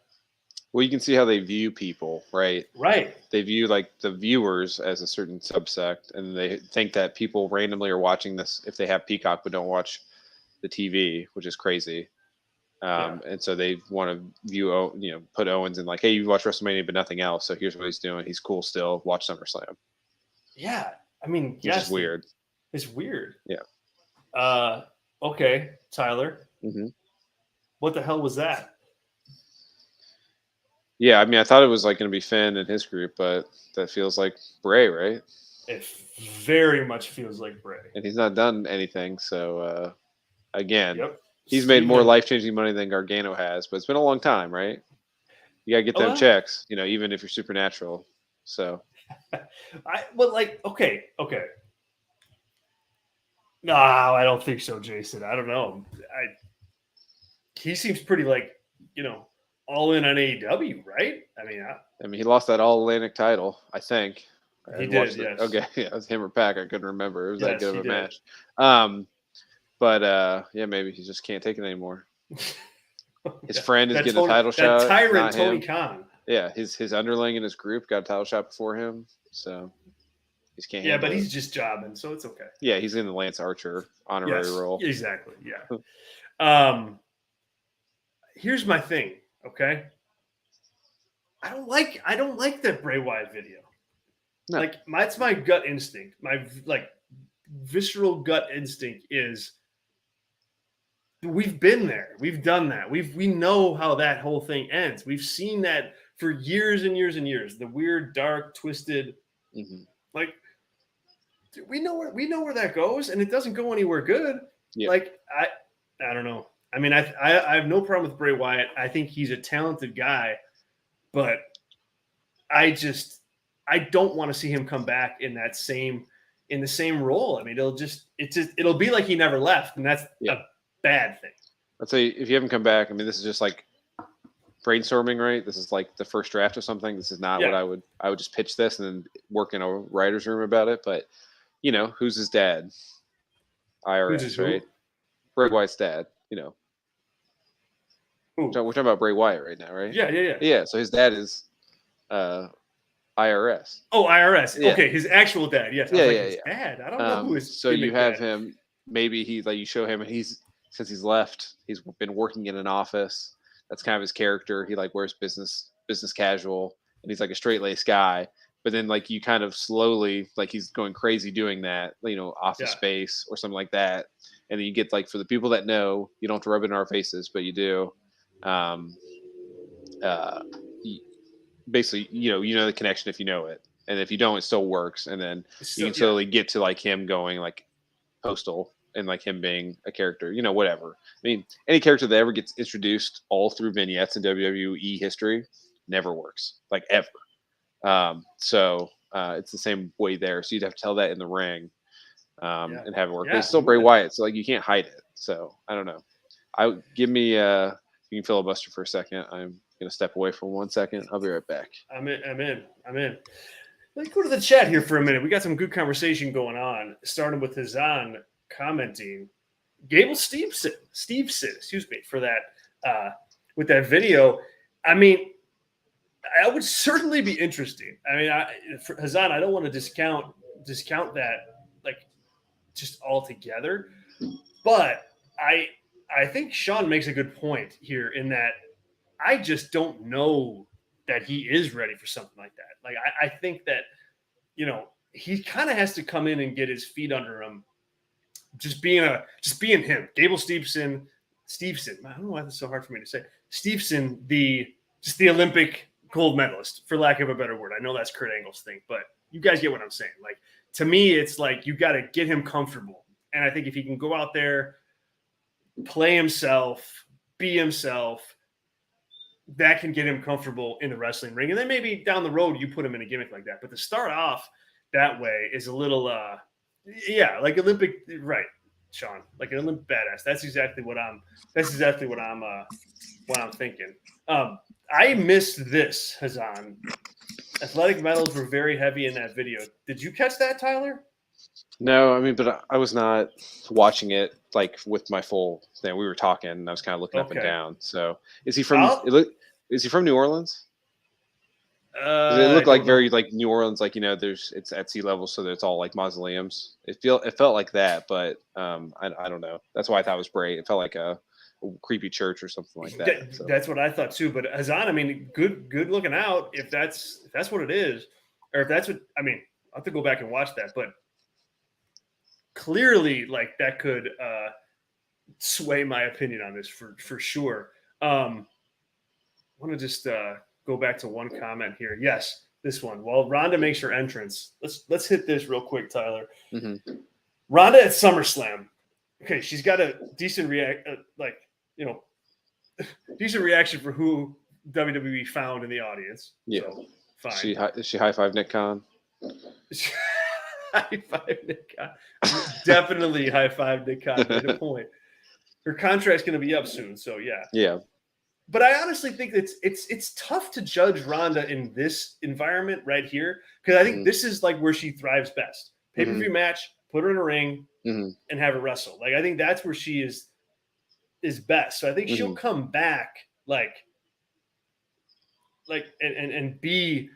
Speaker 2: Well, you can see how they view people, right?
Speaker 1: Right.
Speaker 2: They view like the viewers as a certain subsect, and they think that people randomly are watching this if they have Peacock but don't watch the TV, which is crazy. And so they want to view, put Owens in like, hey, you watch WrestleMania but nothing else, so here's what he's doing. He's cool still. Watch SummerSlam.
Speaker 1: Yeah, I mean,
Speaker 2: which is weird.
Speaker 1: It's weird.
Speaker 2: Yeah.
Speaker 1: Okay, Tyler.
Speaker 2: Mm-hmm.
Speaker 1: What the hell was that?
Speaker 2: Yeah, I mean, I thought it was like going to be Finn and his group, but that feels like Bray, right?
Speaker 1: It very much feels like Bray.
Speaker 2: And he's not done anything, so again, he's made more life-changing money than Gargano has, but it's been a long time, right? You got to get them checks, even if you're supernatural. So,
Speaker 1: okay. No, I don't think so, Jason. I don't know. He seems pretty all in on AEW, right? I mean,
Speaker 2: he lost that All Atlantic title, I think.
Speaker 1: He did, yes.
Speaker 2: Okay, yeah, it was him or Pac. I couldn't remember. It was that good of a match. But maybe he just can't take it anymore. His friend is getting a title shot.
Speaker 1: That tyrant Tony Khan.
Speaker 2: Yeah, his underling in his group got a title shot before him, so he's can't.
Speaker 1: Yeah, but he's just jobbing, so it's okay.
Speaker 2: Yeah, he's in the Lance Archer honorary role.
Speaker 1: Exactly. Yeah. Here's my thing. Okay. I don't like that Bray Wyatt video. No. That's my gut instinct. My visceral gut instinct is we've been there. We've done that. We know how that whole thing ends. We've seen that for years and years and years. The weird, dark, twisted, we know where that goes, and it doesn't go anywhere good. Yeah. I don't know. I mean, I have no problem with Bray Wyatt. I think he's a talented guy, but I don't want to see him come back in the same role. I mean, it'll be like he never left, and that's a bad thing.
Speaker 2: I'd say if you haven't come back, I mean, this is just like brainstorming, right? This is like the first draft of something. This is not what I would just pitch this and then work in a writer's room about it. But who's his dad? IRS, right? Bray Wyatt's dad. We're talking about Bray Wyatt right now, right?
Speaker 1: Yeah.
Speaker 2: Yeah. So his dad is IRS.
Speaker 1: Oh, IRS.
Speaker 2: Yeah.
Speaker 1: Okay, his actual dad. Yes. His dad. I don't know who his.
Speaker 2: So you have him. Maybe he's like, you show him, and since he's left, he's been working in an office. That's kind of his character. He like wears business casual, and he's like a straight laced guy. But then like you kind of slowly like he's going crazy doing that, Office Space or something like that. And then you get like, for the people that know, you don't have to rub it in our faces, but you do. Basically, you know the connection if you know it, and if you don't, it still works. And then you can slowly get to like him going like Postal and like him being a character, whatever. I mean, any character that ever gets introduced all through vignettes in WWE history never works, like ever. So it's the same way there. So you'd have to tell that in the ring and have it work. But it's still Bray Wyatt, so like you can't hide it. So I don't know. You can filibuster for a second. I'm gonna step away for 1 second. I'll be right back.
Speaker 1: I'm in. Let's go to the chat here for a minute. We got some good conversation going on, starting with Hazan commenting. Gable Steveson, excuse me, for that with that video. I mean, I would certainly be interesting. I mean, Hazan, I don't want to discount that like just altogether, but I think Sean makes a good point here in that I just don't know that he is ready for something like that. Like I think that he kind of has to come in and get his feet under him, just being him. Gable Steveson. I don't know why that's so hard for me to say. Steveson, the Olympic gold medalist, for lack of a better word. I know that's Kurt Angle's thing, but you guys get what I'm saying. Like, to me, it's like you got to get him comfortable. And I think if he can go out there, play himself, be himself, that can get him comfortable in the wrestling ring. And then maybe down the road, you put him in a gimmick like that. But to start off that way is a little, like Olympic, right, Sean, like an Olympic badass. That's exactly what I'm thinking. I missed this, Hazan. Athletic medals were very heavy in that video. Did you catch that, Tyler?
Speaker 2: No, I mean, but I was not watching it like with my full thing. We were talking, and I was kind of looking up and down. So, is he from? Is he from New Orleans? It looked like very like New Orleans, like it's at sea level, so that it's all like mausoleums. It felt like that, but I don't know. That's why I thought it was Bray. It felt like a creepy church or something like that. So.
Speaker 1: That's what I thought too. But Hazan, I mean, good looking out. If that's what it is, or if that's what I mean, I'll have to go back and watch that. But clearly, like that could sway my opinion on this for sure. I want to just go back to one comment here. Yes, this one. While Ronda makes her entrance, let's hit this real quick, Tyler. Mm-hmm. Ronda at SummerSlam. Okay, she's got a decent decent reaction for who WWE found in the audience. Yeah, so, fine.
Speaker 2: She high-five Nick Khan?
Speaker 1: High-five Nick Khan. Definitely high-five Nick Khan. Made a point. Her contract's going to be up soon, so yeah.
Speaker 2: Yeah.
Speaker 1: But I honestly think it's tough to judge Ronda in this environment right here, because I think this is like where she thrives best. Pay-per-view match, put her in a ring, and have her wrestle. Like I think that's where she is best. So I think she'll come back and be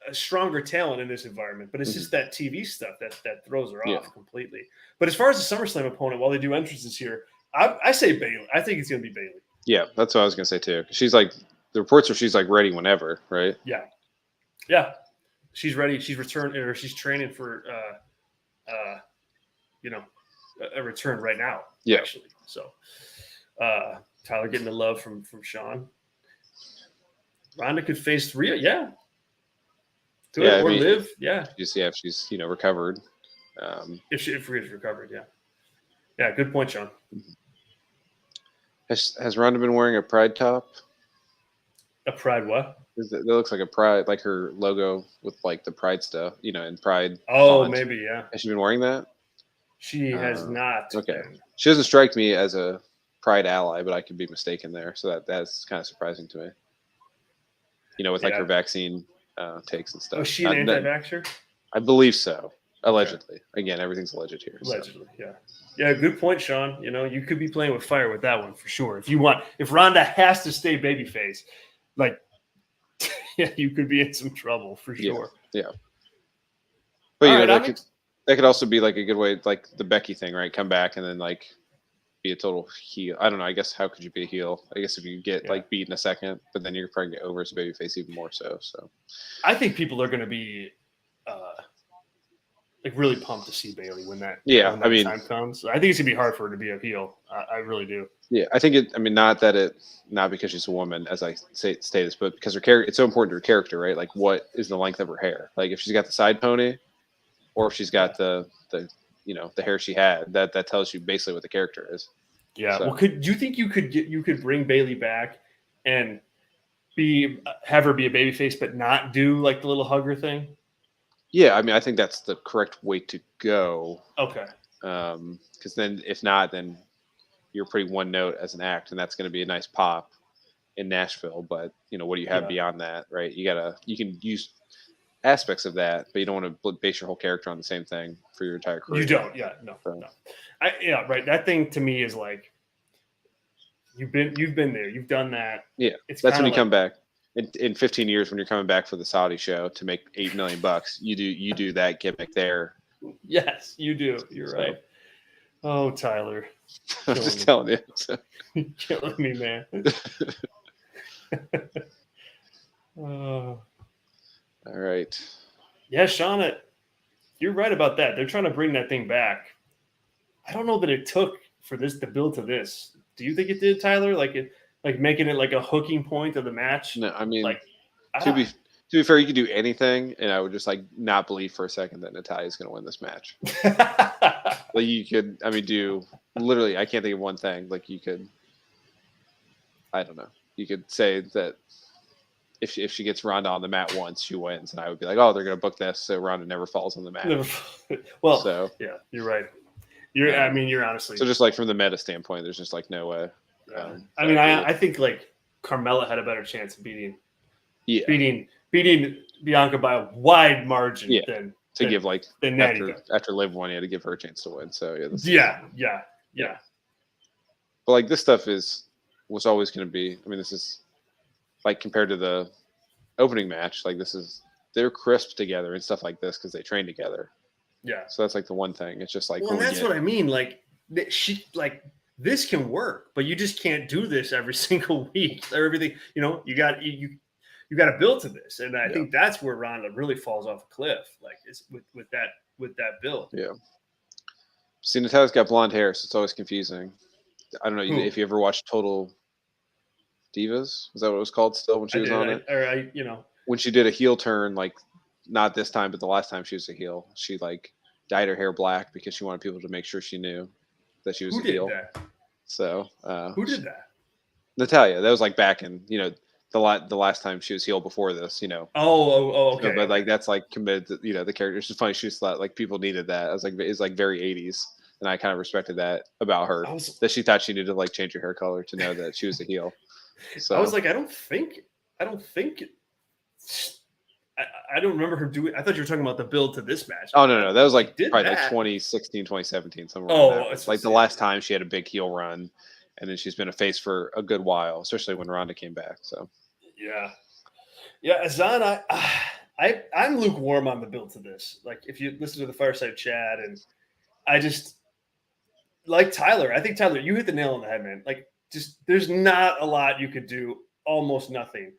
Speaker 1: a stronger talent in this environment. But it's just that TV stuff that throws her off completely. But as far as the SummerSlam opponent, while they do entrances here, I say Bayley. I think it's going to be Bayley.
Speaker 2: Yeah, that's what I was going to say too. She's like, the reports are she's like ready whenever, right?
Speaker 1: Yeah. Yeah. She's ready. She's returned, or she's training for, a return right now.
Speaker 2: Yeah.
Speaker 1: Actually. So, Tyler getting the love from Sean. Ronda could face Rhea. Yeah. Liv. Yeah.
Speaker 2: If she's, recovered.
Speaker 1: If Rhea's recovered. Yeah. Yeah. Good point, Sean.
Speaker 2: Has Ronda been wearing a pride top?
Speaker 1: A pride what?
Speaker 2: That looks like a pride, like her logo with like the pride stuff, and pride.
Speaker 1: Oh,
Speaker 2: font.
Speaker 1: Maybe, yeah.
Speaker 2: Has she been wearing that?
Speaker 1: She has not.
Speaker 2: Okay. She doesn't strike me as a pride ally, but I could be mistaken there. So that's kind of surprising to me. With like her vaccine takes and stuff.
Speaker 1: Was she an anti-vaxxer?
Speaker 2: I believe so. Allegedly. Okay. Again, everything's alleged here.
Speaker 1: Allegedly, yeah. Yeah, good point, Sean. You could be playing with fire with that one for sure. If Ronda has to stay babyface, like, you could be in some trouble for sure.
Speaker 2: Yeah. But that could also be like a good way, like the Becky thing, right? Come back and then like be a total heel. I don't know. I guess how could you be a heel? I guess if you get like beat in a second, but then you're probably get over as a babyface even more so. So
Speaker 1: I think people are going to be like really pumped to see Bayley when that time comes. I think it's gonna be hard for her to be a heel. I really do.
Speaker 2: Yeah, I think it. I mean, not because she's a woman, as I say this, but because her character. It's so important to her character, right? Like, what is the length of her hair? Like, if she's got the side pony, or if she's got the hair she had, that tells you basically what the character is.
Speaker 1: Yeah. So. Well, do you think you could bring Bayley back and have her be a babyface, but not do like the little hugger thing?
Speaker 2: Yeah, I mean, I think that's the correct way to go.
Speaker 1: Okay.
Speaker 2: Because then, if not, then you're pretty one note as an act, and that's going to be a nice pop in Nashville. But what do you have beyond that, right? You can use aspects of that, but you don't want to base your whole character on the same thing for your entire career.
Speaker 1: You don't, no. Right. That thing to me is like you've been there, you've done that.
Speaker 2: Yeah, that's when you come back. In 15 years, when you're coming back for the Saudi show to make $8 million, you do that gimmick there.
Speaker 1: Yes, you do. You're right. Oh, Tyler,
Speaker 2: I'm just telling you. So.
Speaker 1: You're killing me, man.
Speaker 2: All right.
Speaker 1: Yeah, Sean, you're right about that. They're trying to bring that thing back. I don't know that it took for this to build to this. Do you think it did, Tyler? Like making it like a hooking point of the match?
Speaker 2: No, I mean, to be fair, you could do anything, and I would just like not believe for a second that Natalya's going to win this match. Like you could, I mean, do literally, I can't think of one thing. Like you could, I don't know. You could say that if she gets Ronda on the mat once, she wins, and I would be like, oh, they're going to book this so Ronda never falls on the mat.
Speaker 1: Well, yeah, you're right. I mean, you're honestly.
Speaker 2: So just like from the meta standpoint, there's just like no way.
Speaker 1: I mean, I think like Carmella had a better chance of beating Bianca by a wide margin than
Speaker 2: after Liv won, you had to give her a chance to win. So
Speaker 1: yeah.
Speaker 2: But like this stuff was always going to be. I mean, this is like compared to the opening match, like they're crisp together and stuff like this because they train together.
Speaker 1: Yeah.
Speaker 2: So that's like the one thing. It's just like
Speaker 1: well, that's what I mean. Like this can work, but you just can't do this every single week or everything. You got to build to this, and I think that's where Ronda really falls off a cliff. Like it's with that build.
Speaker 2: Yeah. See, Natalya's got blonde hair, so it's always confusing. I don't know if you ever watched Total Divas. Is that what it was called? Still when she was on it, when she did a heel turn, like not this time, but the last time she was a heel, she like dyed her hair black because she wanted people to make sure she knew that she was a heel.
Speaker 1: That?
Speaker 2: So
Speaker 1: who did that?
Speaker 2: Natalya. That was like back in the last time she was heel before this.
Speaker 1: Oh, okay.
Speaker 2: But like that's like committed to the character. It's just funny. She just thought like people needed that. I was like it's like very 80s, and I kind of respected that about her. That she thought she needed to like change her hair color to know that she was a heel. So
Speaker 1: I was like, I don't think. I don't remember her doing. I thought you were talking about the build to this match.
Speaker 2: Oh no, that was like probably like 2016, 2017, somewhere. Oh, it's like the last time she had a big heel run, and then she's been a face for a good while, especially when Ronda came back. So
Speaker 1: yeah, Azan, I'm lukewarm on the build to this. Like if you listen to the Fireside Chat, and I just like Tyler. I think Tyler, you hit the nail on the head, man. Like just there's not a lot you could do, almost nothing.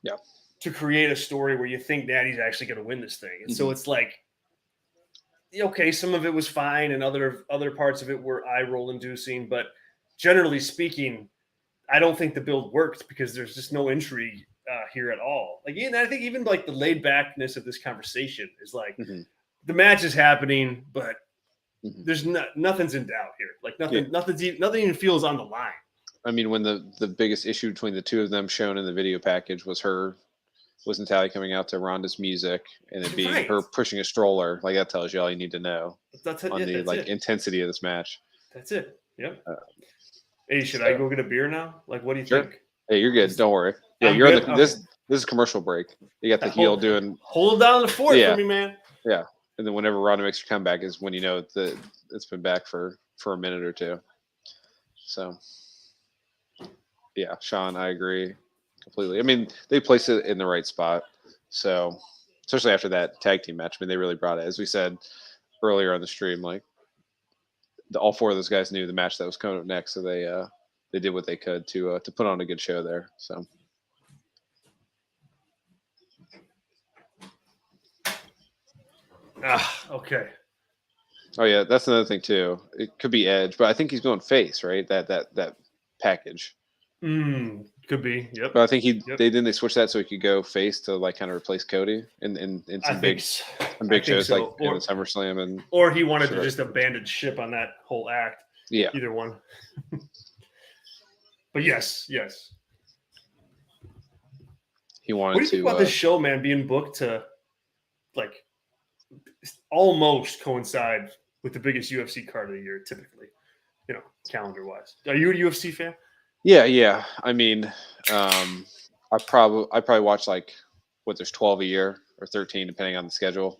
Speaker 2: Yeah.
Speaker 1: To create a story where you think Natty's actually going to win this thing. And so it's like, okay, some of it was fine and other parts of it were eye-roll inducing, but generally speaking, I don't think the build worked because there's just no intrigue here at all. Like, and I think even like the laid backness of this conversation is like the match is happening, but there's nothing's in doubt here. Like nothing even feels on the line.
Speaker 2: I mean, when the biggest issue between the two of them shown in the video package was Natalya coming out to Ronda's music and it being her pushing a stroller, like that tells you all you need to know on the intensity of this match.
Speaker 1: That's it. Yep. Hey, should I go get a beer now? Like, what do you think?
Speaker 2: Hey, you're good. Don't worry. Yeah, you're on this is commercial break. You got the heel doing
Speaker 1: hold down the fort for me, man.
Speaker 2: Yeah, and then whenever Ronda makes her comeback is when you know that it's been back for a minute or two. So, yeah, Sean, I agree completely. I mean, they placed it in the right spot. So, especially after that tag team match, I mean, they really brought it. As we said earlier on the stream, like all 4 of those guys knew the match that was coming up next, so they did what they could to put on a good show there. So.
Speaker 1: Okay.
Speaker 2: Oh yeah, that's another thing too. It could be Edge, but I think he's going face, right? That package.
Speaker 1: Could be. Yep.
Speaker 2: But I think they switch that so he could go face to like kind of replace Cody in some big shows like in SummerSlam
Speaker 1: or he wanted to just abandon ship on that whole act.
Speaker 2: Yeah.
Speaker 1: Either one. But yes.
Speaker 2: He wanted to.
Speaker 1: What do you think about this show, man, being booked to like almost coincide with the biggest UFC card of the year, typically, calendar wise? Are you a UFC fan?
Speaker 2: Yeah. I mean, I probably watch like there's 12 a year or 13 depending on the schedule.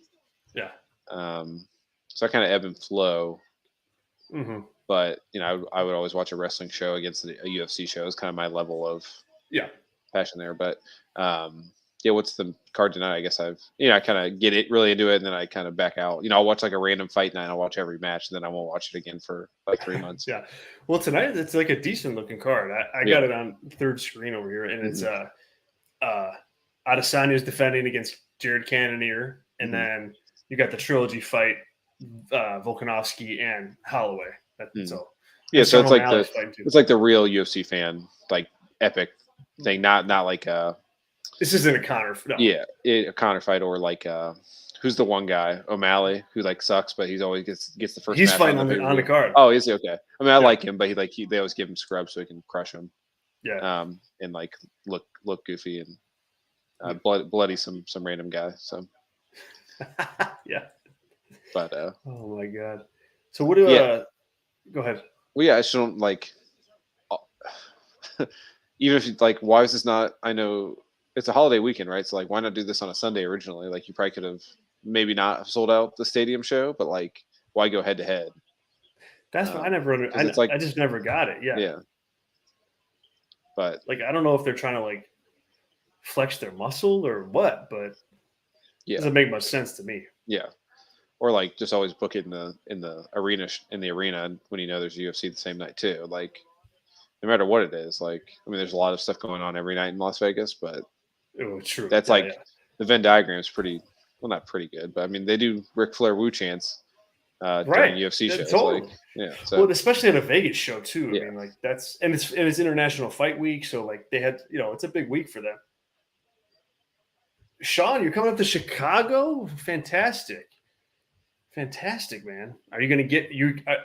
Speaker 1: Yeah.
Speaker 2: So I kind of ebb and flow.
Speaker 1: Mm-hmm.
Speaker 2: But I would always watch a wrestling show against a UFC show. It's kind of my level of passion there. But what's the card tonight? I guess I kind of get it really into it, and then I kind of back out. I'll watch like a random fight night. I'll watch every match, and then I won't watch it again for like 3 months.
Speaker 1: Yeah. Well, tonight it's like a decent looking card. I got it on third screen over here, and it's Adesanya's defending against Jared Cannonier, and then you got the trilogy fight, Volkanovski and Holloway. So
Speaker 2: so it's like the real UFC fan like epic thing, not like
Speaker 1: this isn't a Conor. No.
Speaker 2: Yeah, a Conor fight or like who's the one guy O'Malley who like sucks, but he's always gets the first.
Speaker 1: He's fighting on the card.
Speaker 2: Oh, is he? Okay. I mean, I like him, but they always give him scrubs so he can crush him.
Speaker 1: Yeah.
Speaker 2: And like look goofy and bloody some random guy. So.
Speaker 1: Yeah.
Speaker 2: But
Speaker 1: oh my god. So what do go ahead.
Speaker 2: Well, yeah, I just don't like. Even if you like, why is this not? I know it's a holiday weekend, right? So like, why not do this on a Sunday originally? Like, you probably could have maybe not sold out the stadium show, but like, why go head to head?
Speaker 1: That's what I never understood. I just never got it. Yeah.
Speaker 2: Yeah. But
Speaker 1: like, I don't know if they're trying to like flex their muscle or what, but it doesn't make much sense to me.
Speaker 2: Yeah. Or like just always book it in the arena when there's UFC the same night too. Like, no matter what it is, like, I mean, there's a lot of stuff going on every night in Las Vegas, but
Speaker 1: true.
Speaker 2: That's the Venn diagram is pretty well, not pretty good, but I mean, they do Ric Flair Woo chants during UFC shows.
Speaker 1: Totally.
Speaker 2: Like,
Speaker 1: well, especially at a Vegas show too. I mean, like it's International Fight Week, so like they had it's a big week for them. Sean, you're coming up to Chicago? Fantastic, man. Are you going to get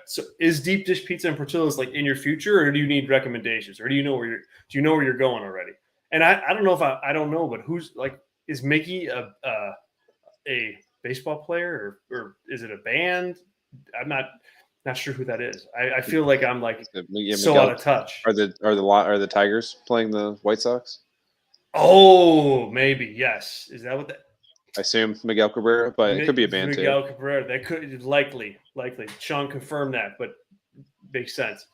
Speaker 1: so is deep dish pizza and Portillo's like in your future, or do you need recommendations, or do you know where you're going already? And I don't know if I don't know, but who's like, is Mickey a baseball player or is it a band? I'm not sure who that is. I feel like I'm like so out of touch.
Speaker 2: Are the Tigers playing the White Sox?
Speaker 1: Oh, maybe. Yes. Is that what that?
Speaker 2: I assume Miguel Cabrera, but it could be a band
Speaker 1: Miguel Cabrera. That could likely. Sean confirmed that, but makes sense.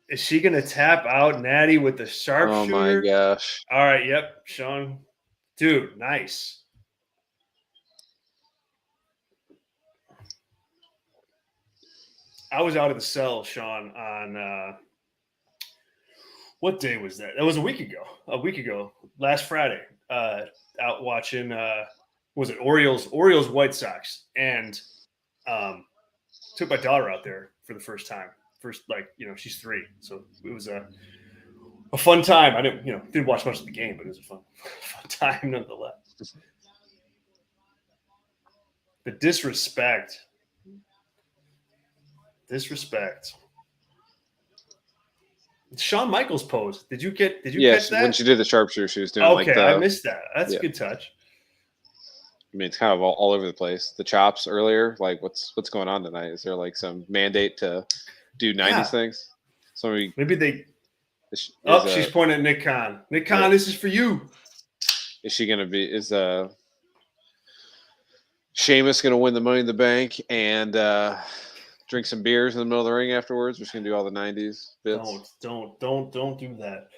Speaker 1: Is she going to tap out Natty with the sharpshooter?
Speaker 2: Oh my gosh.
Speaker 1: All right. Yep. Sean. Dude, nice. I was out of the cell, Sean, on what day was that? That was a week ago. Last Friday. Out watching was it Orioles White Sox, and took my daughter out there for the first time. She's 3, so it was a fun time. I didn't watch much of the game, but it was a fun time nonetheless. The disrespect. Shawn Michaels pose. Did you catch that?
Speaker 2: When she did the sharpshooter, she was doing
Speaker 1: I missed that. That's a good touch.
Speaker 2: I mean, it's kind of all over the place. The chops earlier, like what's going on tonight? Is there like some mandate to do 90s things?
Speaker 1: She's pointing at Nick Khan. Nick Khan, this is for you.
Speaker 2: Is she gonna be? Is Sheamus gonna win the Money in the Bank and drink some beers in the middle of the ring afterwards? We're just gonna do all the 90s bits.
Speaker 1: Don't do that.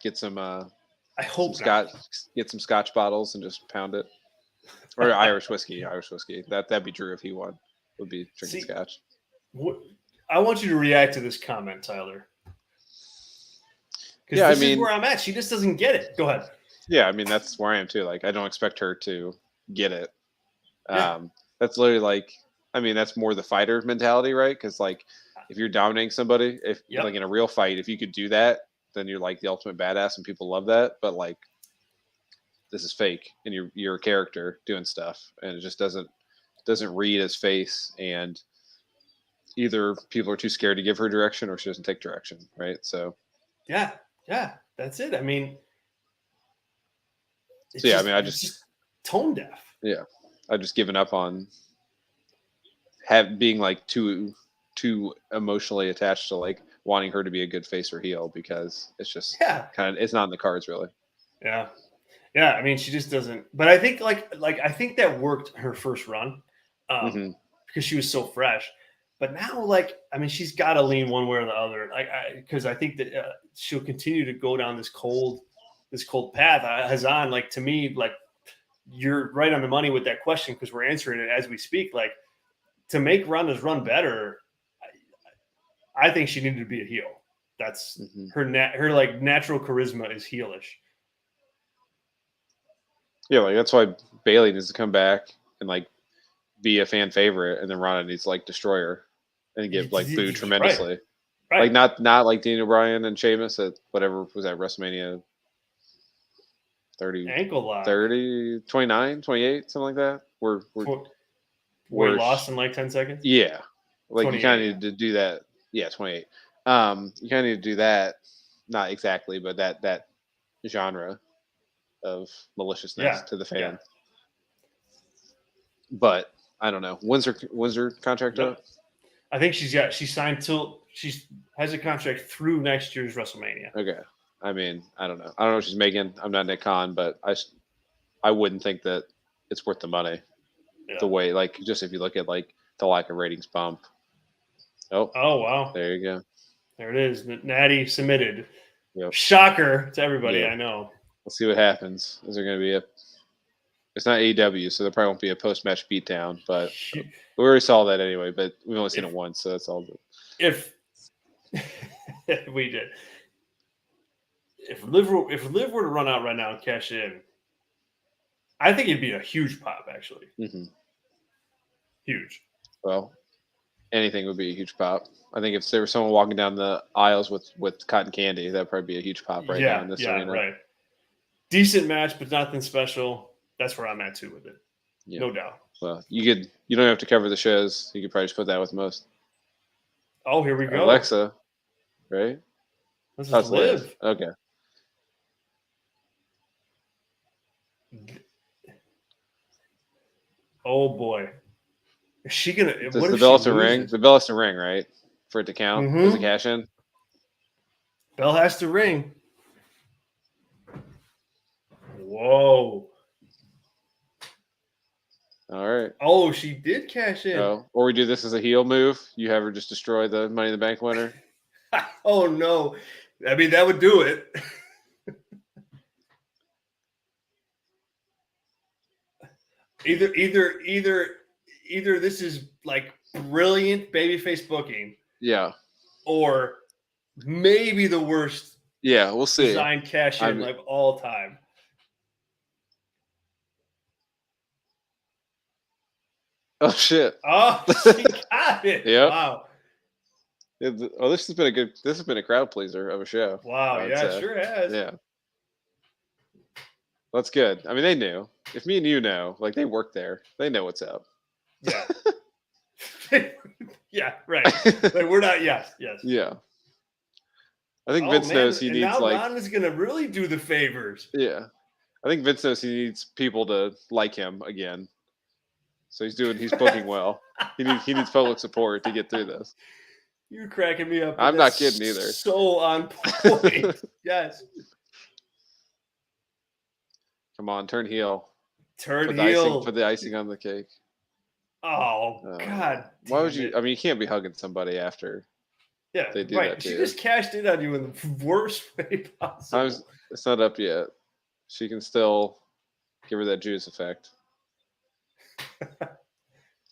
Speaker 2: Get some.
Speaker 1: I hope
Speaker 2: get some Scotch bottles and just pound it, or Irish whiskey. That'd be Drew if he won. Would be drinking Scotch.
Speaker 1: I want you to react to this comment, Tyler. Because this is where I'm at. She just doesn't get it. Go ahead.
Speaker 2: Yeah, I mean that's where I am too. Like I don't expect her to get it.
Speaker 1: Yeah.
Speaker 2: That's literally like, I mean, that's more the fighter mentality, right? Because like, if you're dominating somebody, if like in a real fight, if you could do that, then you're like the ultimate badass, and people love that. But like, this is fake, and you're a character doing stuff, and it just doesn't read as face. And either people are too scared to give her direction, or she doesn't take direction, right? So
Speaker 1: yeah, that's it. I mean,
Speaker 2: I just
Speaker 1: tone deaf.
Speaker 2: Yeah, I've just given up on being like too emotionally attached to like wanting her to be a good face or heel, because it's just it's not in the cards really.
Speaker 1: Yeah. I mean, she just doesn't. But I think like I think that worked her first run because she was so fresh. But now, like, I mean, she's got to lean one way or the other. Because I think that she'll continue to go down this cold path. Hazan, like, to me, like, you're right on the money with that question, because we're answering it as we speak. Like, to make Ronda's run better, I think she needed to be a heel. That's her like natural charisma is heelish.
Speaker 2: Yeah, like that's why Bayley needs to come back and like be a fan favorite, and then Ronda needs to like destroy her and get like booed tremendously. Right. Like not like Daniel Bryan and Sheamus at whatever was that WrestleMania 30,
Speaker 1: ankle lock.
Speaker 2: 30, 29, 28, something like that. Where
Speaker 1: he lost in like 10 seconds?
Speaker 2: Yeah. Like you kind of need to do that. Yeah, 28. You kind of need to do that. Not exactly, but that genre of maliciousness to the fan. Yeah. But I don't know. When's her contract up?
Speaker 1: I think she signed till she has a contract through next year's WrestleMania.
Speaker 2: Okay. I mean, I don't know. I don't know what she's making. I'm not Nick Khan, but I wouldn't think that it's worth the money. Yeah. The way, like, just if you look at like the lack of ratings bump. Oh
Speaker 1: wow.
Speaker 2: There you go.
Speaker 1: There it is. Natty submitted. Yep. Shocker to everybody, I know.
Speaker 2: We'll see what happens. Is there going to be it's not AEW, so there probably won't be a post-match beatdown, but we already saw that anyway, but we've only seen it once, so that's all good.
Speaker 1: If we did. If Liv were to run out right now and cash in, I think it'd be a huge pop, actually. Mm-hmm. Huge.
Speaker 2: Well, anything would be a huge pop. I think if there was someone walking down the aisles with cotton candy, that'd probably be a huge pop right now in this arena. Right.
Speaker 1: Decent match, but nothing special. That's where I'm at too with it. Yeah. No doubt.
Speaker 2: Well, you don't have to cover the shows. You could probably just put that with most.
Speaker 1: Oh, here we go.
Speaker 2: Alexa, right?
Speaker 1: This is Liv.
Speaker 2: Okay.
Speaker 1: Oh boy. Is she gonna
Speaker 2: Does the bell has to ring? The bell has to ring, right? For it to count as a cash in?
Speaker 1: Bell has to ring. Whoa.
Speaker 2: All right.
Speaker 1: Oh, she did cash in.
Speaker 2: Oh, or we do this as a heel move. You have her just destroy the Money in the Bank winner.
Speaker 1: Oh no. I mean, that would do it. Either this is like brilliant babyface booking.
Speaker 2: Yeah.
Speaker 1: Or maybe the worst.
Speaker 2: Yeah, we'll see.
Speaker 1: Design cash in like all time.
Speaker 2: Oh shit!
Speaker 1: Oh, she got it.
Speaker 2: Yeah.
Speaker 1: Wow.
Speaker 2: This has been a crowd pleaser of a show.
Speaker 1: Wow. Yeah, it sure has.
Speaker 2: Yeah. That's good. I mean, they knew. If me and you know, like they work there, they know what's up.
Speaker 1: Yeah. Yeah. Right. Like we're not. Yes.
Speaker 2: Yeah. I think Vince knows he needs now like.
Speaker 1: Ron is gonna really do the favors.
Speaker 2: Yeah. I think Vince knows he needs people to like him again. So he's booking well. He needs public support to get through this.
Speaker 1: You're cracking me up.
Speaker 2: I'm not kidding either.
Speaker 1: So on point. Yes.
Speaker 2: Come on, turn heel.
Speaker 1: Turn heel.
Speaker 2: Put the icing on the cake.
Speaker 1: Oh God.
Speaker 2: Why would you? I mean, you can't be hugging somebody after.
Speaker 1: Yeah,
Speaker 2: they do
Speaker 1: right.
Speaker 2: that to
Speaker 1: She
Speaker 2: you.
Speaker 1: just cashed in on you in the worst way possible.
Speaker 2: It's not up yet. She can still give her that Judas effect.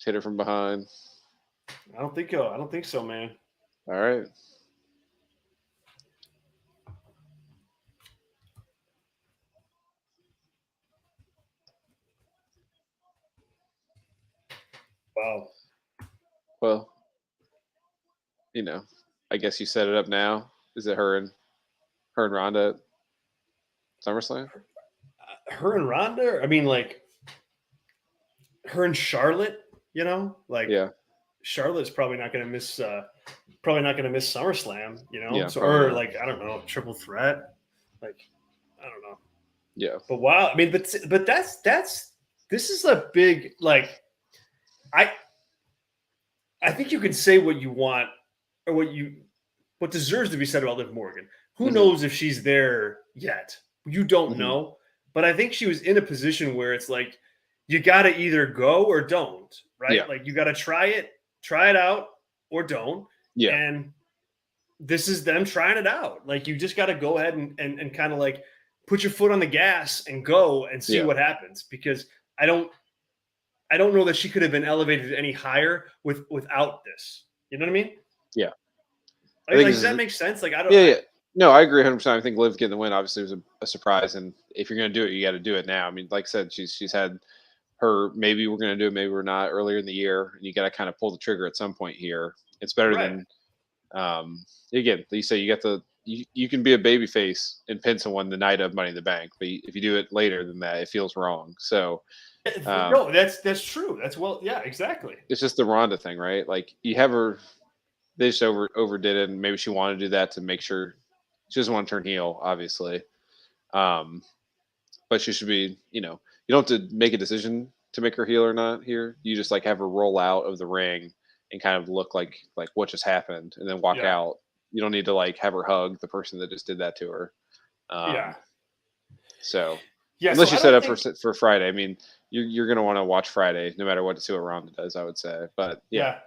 Speaker 2: Hit her from behind.
Speaker 1: I don't think so. I don't think so, man.
Speaker 2: All right.
Speaker 1: Wow.
Speaker 2: Well, I guess you set it up now. Is it her and Ronda at SummerSlam?
Speaker 1: Her and Ronda. I mean, like her and Charlotte. Like
Speaker 2: Yeah.
Speaker 1: Charlotte's probably not going to miss. Probably not going to miss SummerSlam.
Speaker 2: Yeah,
Speaker 1: so
Speaker 2: probably
Speaker 1: or
Speaker 2: not.
Speaker 1: like I don't know, triple threat. Like I don't know.
Speaker 2: Yeah.
Speaker 1: But wow, I mean, but that's this is a big like I think you can say what you want or what deserves to be said about Liv Morgan. Who knows if she's there yet? You don't know. But I think she was in a position where it's like you got to either go or don't, right?
Speaker 2: Yeah.
Speaker 1: Like you got to try it out or don't.
Speaker 2: Yeah.
Speaker 1: And this is them trying it out. Like you just got to go ahead and kind of like put your foot on the gas and go and see what happens, because I don't know that she could have been elevated any higher without this. You know what I mean?
Speaker 2: Yeah.
Speaker 1: Like does that make sense? Like I don't.
Speaker 2: Yeah. No, I agree 100%. I think Liv getting the win obviously was a surprise, and if you're going to do it, you got to do it now. I mean, like I said, she's had her maybe we're going to do it, maybe we're not earlier in the year, and you got to kind of pull the trigger at some point here. It's better than again. You say you got you can be a baby face and pin someone the night of Money in the Bank, but if you do it later than that, it feels wrong. So.
Speaker 1: No, that's true. Yeah, exactly.
Speaker 2: It's just the Ronda thing, right? Like you have her, they just overdid it, and maybe she wanted to do that to make sure she doesn't want to turn heel, obviously. But she should be, you don't have to make a decision to make her heel or not here. You just like have her roll out of the ring and kind of look like what just happened, and then walk out. You don't need to like have her hug the person that just did that to her. So unless you set up for Friday, I mean, you're going to want to watch Friday no matter what to see what Ronda does, I would say. But yeah.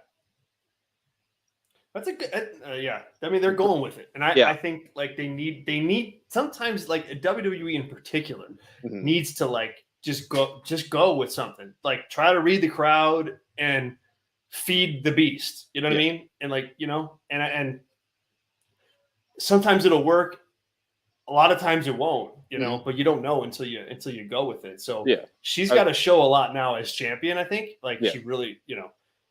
Speaker 1: That's a good. I mean, they're going with it, and I think like they need sometimes like WWE in particular needs to like just go with something, like try to read the crowd and feed the beast. You know what I mean? And like and sometimes it'll work. A lot of times it won't, but you don't know until you go with it. So she's got to show a lot now as champion. I think like she really,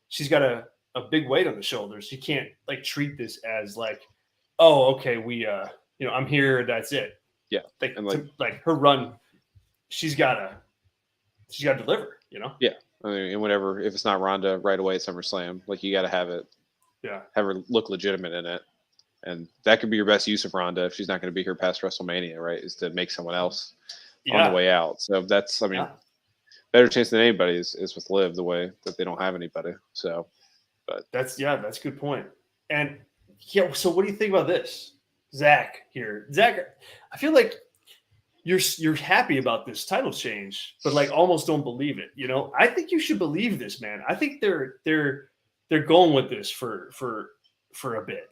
Speaker 1: she's got a big weight on the shoulders. She can't like treat this as like, oh, okay, I'm here. That's it.
Speaker 2: Yeah.
Speaker 1: Like her run, she's got to deliver,
Speaker 2: Yeah. I mean, and whatever, if it's not Ronda right away at SummerSlam, like you got to have it.
Speaker 1: Yeah.
Speaker 2: Have her look legitimate in it. And that could be your best use of Ronda if she's not going to be here past WrestleMania, right? Is to make someone else on the way out. So that's, I mean, better chance than anybody is with Liv, the way that they don't have anybody. So, but
Speaker 1: that's a good point. And so what do you think about this, Zach? Here, Zach, I feel like you're happy about this title change, but like almost don't believe it. I think you should believe this, man. I think they're going with this for a bit.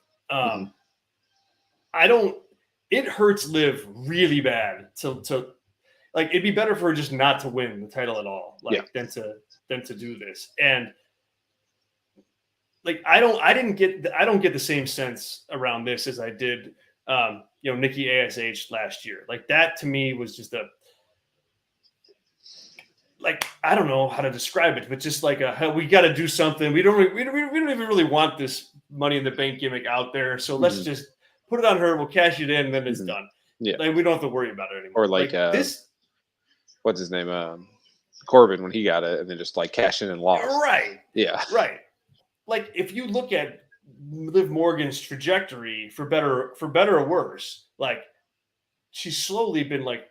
Speaker 1: It hurts Liv really bad to like, it'd be better for her just not to win the title at all, than to do this. And like, I don't get the same sense around this as I did, Nikki ASH last year. Like that to me was just I don't know how to describe it, but just like we got to do something. We don't even really want this Money in the Bank gimmick out there. So let's just put it on her. We'll cash it in, and then it's done.
Speaker 2: Yeah,
Speaker 1: like we don't have to worry about it anymore.
Speaker 2: Or like this, what's his name? Corbin, when he got it, and then just like cash in and lost.
Speaker 1: Right.
Speaker 2: Yeah.
Speaker 1: Right. Like if you look at Liv Morgan's trajectory, for better or worse, like she's slowly been like,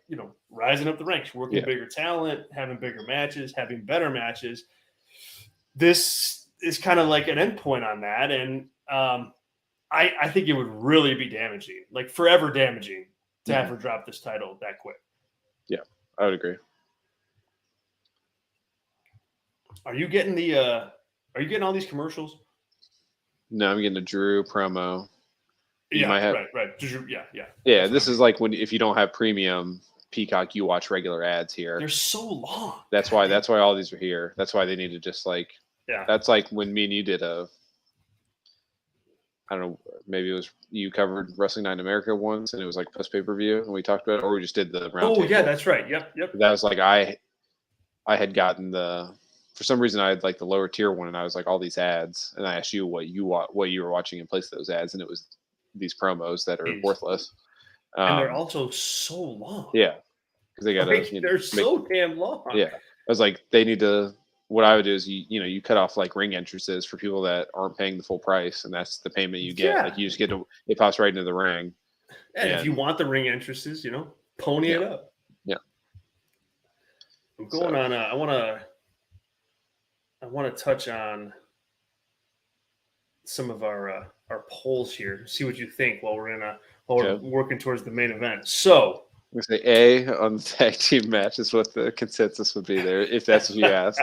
Speaker 1: rising up the ranks, working bigger talent, having bigger matches, having better matches. This is kind of like an endpoint on that. And I think it would really be damaging, like forever damaging, to have her drop this title that quick.
Speaker 2: Yeah, I would agree.
Speaker 1: Are you getting all these commercials?
Speaker 2: No, I'm getting a Drew promo. You might have
Speaker 1: right.
Speaker 2: Yeah, this is like if you don't have premium Peacock, you watch regular ads here.
Speaker 1: They're so long.
Speaker 2: That's why all these are here. That's why they need to just like That's like when me and you did I don't know, maybe it was you covered Wrestling Night in America once, and it was like post pay-per-view, and we talked about it, or we just did the round table.
Speaker 1: Yeah, that's right. Yep.
Speaker 2: That was like I had gotten for some reason I had like the lower tier one, and I was like all these ads, and I asked you what you were watching in place of those ads, and it was these promos that are worthless.
Speaker 1: And they're also so long.
Speaker 2: Yeah, because they got
Speaker 1: they're so damn long.
Speaker 2: Yeah, I was like, they need to. What I would do is you cut off like ring entrances for people that aren't paying the full price, and that's the payment you get. Like you just get it pops right into the ring.
Speaker 1: And if you want the ring entrances, pony it up.
Speaker 2: Yeah.
Speaker 1: I'm going on. I want to touch on some of our polls here. See what you think while we're working towards the main event. So.
Speaker 2: I'm going to say A on the tag team match is what the consensus would be there, if that's what you asked.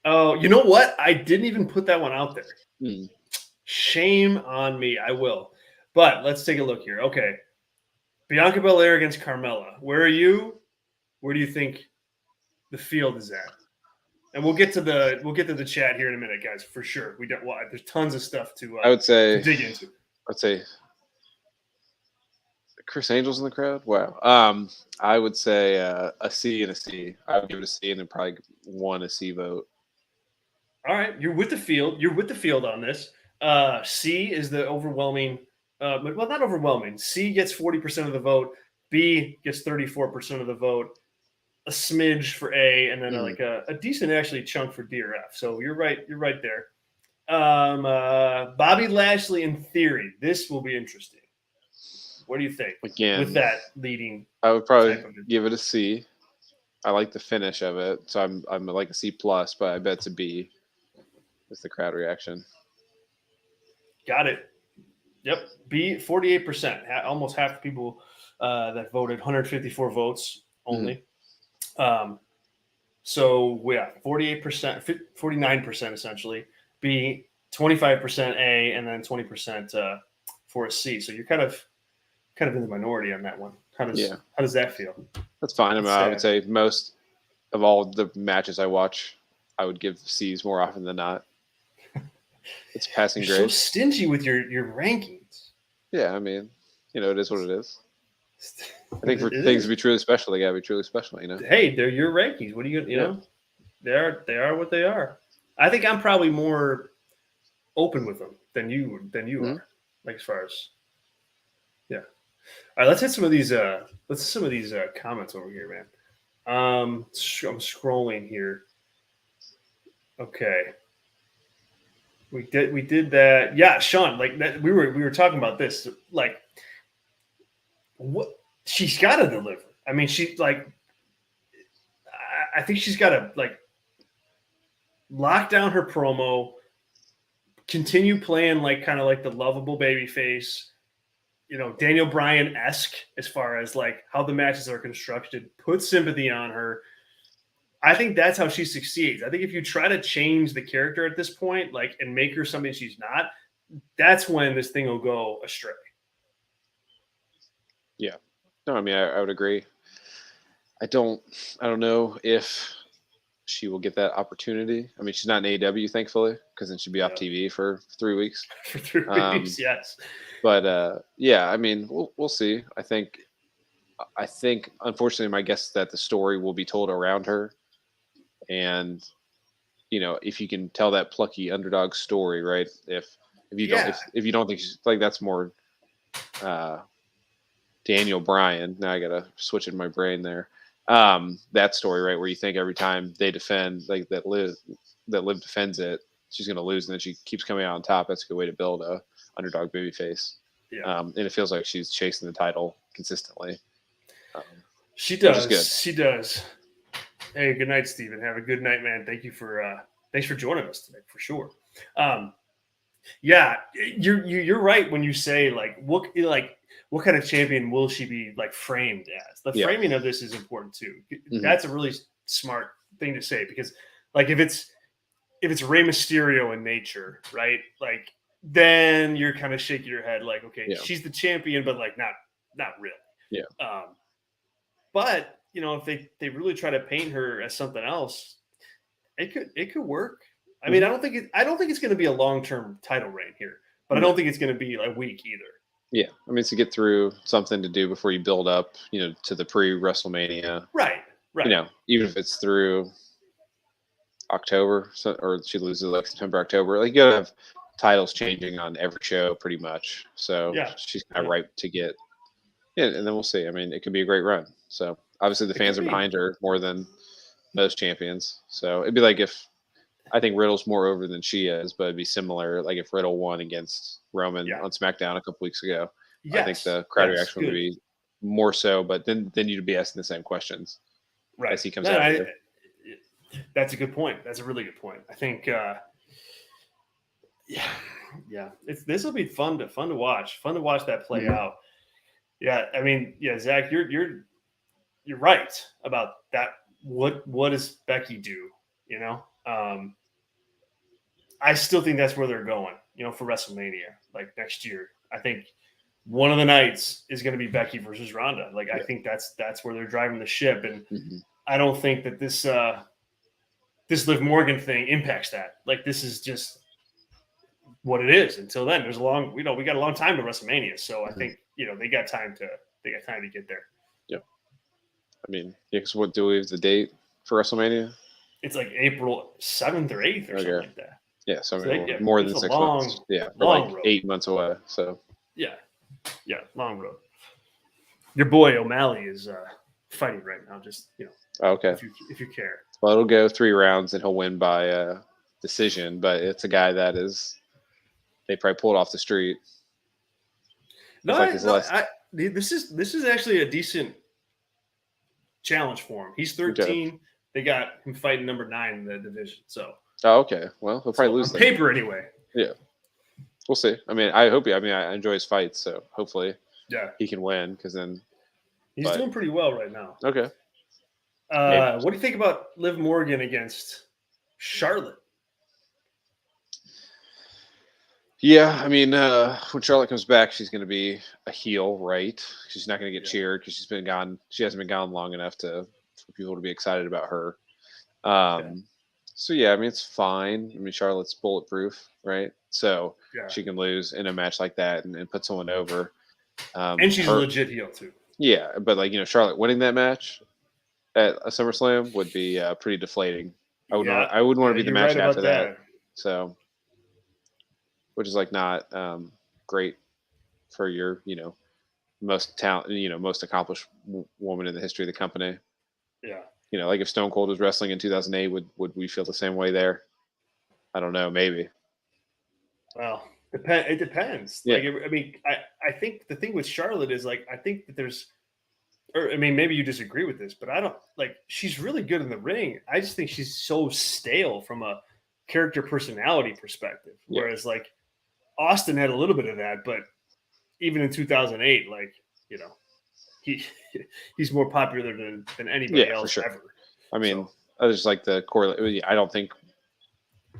Speaker 1: Oh, you know what? I didn't even put that one out there. Shame on me. I will. But let's take a look here. Okay. Bianca Belair against Carmella. Where are you? Where do you think the field is at? And we'll get to the chat here in a minute, guys, for sure. There's tons of stuff to
Speaker 2: I would say
Speaker 1: to dig into.
Speaker 2: I'd say Chris Angel's in the crowd. Wow. I would say a C and a C. I would give it a C and then probably one a C vote.
Speaker 1: All right, you're with the field. You're with the field on this. C is the overwhelming. Well, not overwhelming. C gets 40% of the vote. B gets 34% of the vote. A smidge for A, and then like a decent actually chunk for D or F. So you're right. You're right there. Bobby Lashley in theory. This will be interesting. What do you think?
Speaker 2: Again,
Speaker 1: with that leading,
Speaker 2: I would probably give it a C. I like the finish of it, so I'm like a C plus, but I bet it's a B. It's the crowd reaction. Got it.
Speaker 1: Yep, B, 48%. Almost half the people that voted, 154 votes only. So 48%, 49% essentially. B, 25% A, and then 20% for a C. So you're kind of in the minority on that one. How does that feel?
Speaker 2: That's fine. I would say most of all the matches I watch, I would give C's more often than not. It's passing grade.
Speaker 1: So stingy with your rankings.
Speaker 2: Yeah, I mean, it is what it is. I think for things to be truly special, they gotta be truly special.
Speaker 1: Hey, they're your rankings. What are you? Know, they are what they are. I think I'm probably more open with them than you are. Like as far as All right, let's hit some of these. Comments over here, man. I'm scrolling here. Okay, we did that. Yeah, Sean. Like that, we were talking about this. Like, what she's got to deliver. I mean, I think she's got to lock down her promo, continue playing kind of like the lovable baby face. Daniel Bryan-esque as far as how the matches are constructed, put sympathy on her. I think that's how she succeeds. I think if you try to change the character at this point, and make her something she's not, that's when this thing will go astray.
Speaker 2: Yeah. No, I mean, I would agree. I don't know if she will get that opportunity. I mean, she's not in AEW, thankfully, because then she'd be off TV for 3 weeks.
Speaker 1: For 3 weeks, yes.
Speaker 2: But I mean, we'll see. I think, unfortunately, my guess is that the story will be told around her, and if you can tell that plucky underdog story, right? If you don't think she's that's more Daniel Bryan. Now I gotta switch in my brain there. That story, right, where you think every time they defend, that Liv defends it, she's gonna lose, and then she keeps coming out on top. That's a good way to build a underdog babyface. Yeah. And it feels like she's chasing the title consistently.
Speaker 1: She does. She does. Hey, good night, Steven. Have a good night, man. Thanks for joining us today, for sure. Yeah, you're right when you say what kind of champion will she be framed as? The framing of this is important too. Mm-hmm. That's a really smart thing to say, because if it's Rey Mysterio in nature, right? then you're kind of shaking your head like, okay,
Speaker 2: Yeah.
Speaker 1: she's the champion, but like not really.
Speaker 2: Yeah.
Speaker 1: But if they really try to paint her as something else, it could work. I mean, I don't think it's going to be a long-term title reign here, but I don't think it's going to be a week either.
Speaker 2: Yeah, I mean, it's to get through something to do before you build up, to the pre-WrestleMania.
Speaker 1: Right.
Speaker 2: Even if it's through October, or she loses like September, October, like you gotta have titles changing on every show pretty much. So she's kind of ripe to get. Yeah, and then we'll see. I mean, it could be a great run. So obviously the fans are behind her more than most champions. So it'd be like if I think Riddle's more over than she is, but it'd be similar. Like if Riddle won against Roman on SmackDown a couple weeks ago, I think the crowd reaction would be more so. But then you'd be asking the same questions as he comes out here.
Speaker 1: That's a good point. That's a really good point. I think, this will be fun to watch. Fun to watch that play out. Yeah, I mean, Zach, you're right about that. What does Becky do? I still think that's where they're going. For WrestleMania, like next year. I think one of the nights is going to be Becky versus Ronda. Like I think that's where they're driving the ship, and I don't think that this Liv Morgan thing impacts that. Like this is just what it is. Until then, there's we got a long time to WrestleMania, so I think they got time to get there.
Speaker 2: Yeah, I mean, because what do we have the date for WrestleMania?
Speaker 1: It's like April 7th or 8th or something like that.
Speaker 2: Yeah, so more than 6 months. Yeah, we're like road. 8 months away. So
Speaker 1: yeah, long road. Your boy O'Malley is fighting right now. Just
Speaker 2: okay.
Speaker 1: If you care.
Speaker 2: Well, it'll go 3 rounds and he'll win by decision. But it's a guy that they probably pulled off the street.
Speaker 1: This is actually a decent challenge for him. He's 13. Okay. They got him fighting number 9 in the division. So.
Speaker 2: Oh, okay. Well, he'll probably lose
Speaker 1: on paper anyway.
Speaker 2: Yeah, we'll see. I mean, I hope. I enjoy his fights, so hopefully, he can win. Because then
Speaker 1: he's doing pretty well right now.
Speaker 2: Okay.
Speaker 1: What do you think about Liv Morgan against Charlotte?
Speaker 2: Yeah, I mean, when Charlotte comes back, she's going to be a heel, right? She's not going to get cheered because she's been gone. She hasn't been gone long enough for people to be excited about her. So yeah, I mean, it's fine. I mean, Charlotte's bulletproof, right? So she can lose in a match like that and put someone over.
Speaker 1: And she's a legit heel too.
Speaker 2: Yeah, but Charlotte winning that match at a SummerSlam would be pretty deflating. I wouldn't want to be the match after that. So, which is not great for your most talent, most accomplished woman in the history of the company.
Speaker 1: Yeah.
Speaker 2: Like if Stone Cold was wrestling in 2008, would we feel the same way there? I don't know. Maybe.
Speaker 1: Well, it depends. Yeah. I think the thing with Charlotte is I think that there's, maybe you disagree with this, but I don't she's really good in the ring. I just think she's so stale from a character personality perspective. Yeah. Whereas Austin had a little bit of that, but even in 2008, he's more popular than anybody else ever.
Speaker 2: I mean, I just like the correlate. I don't think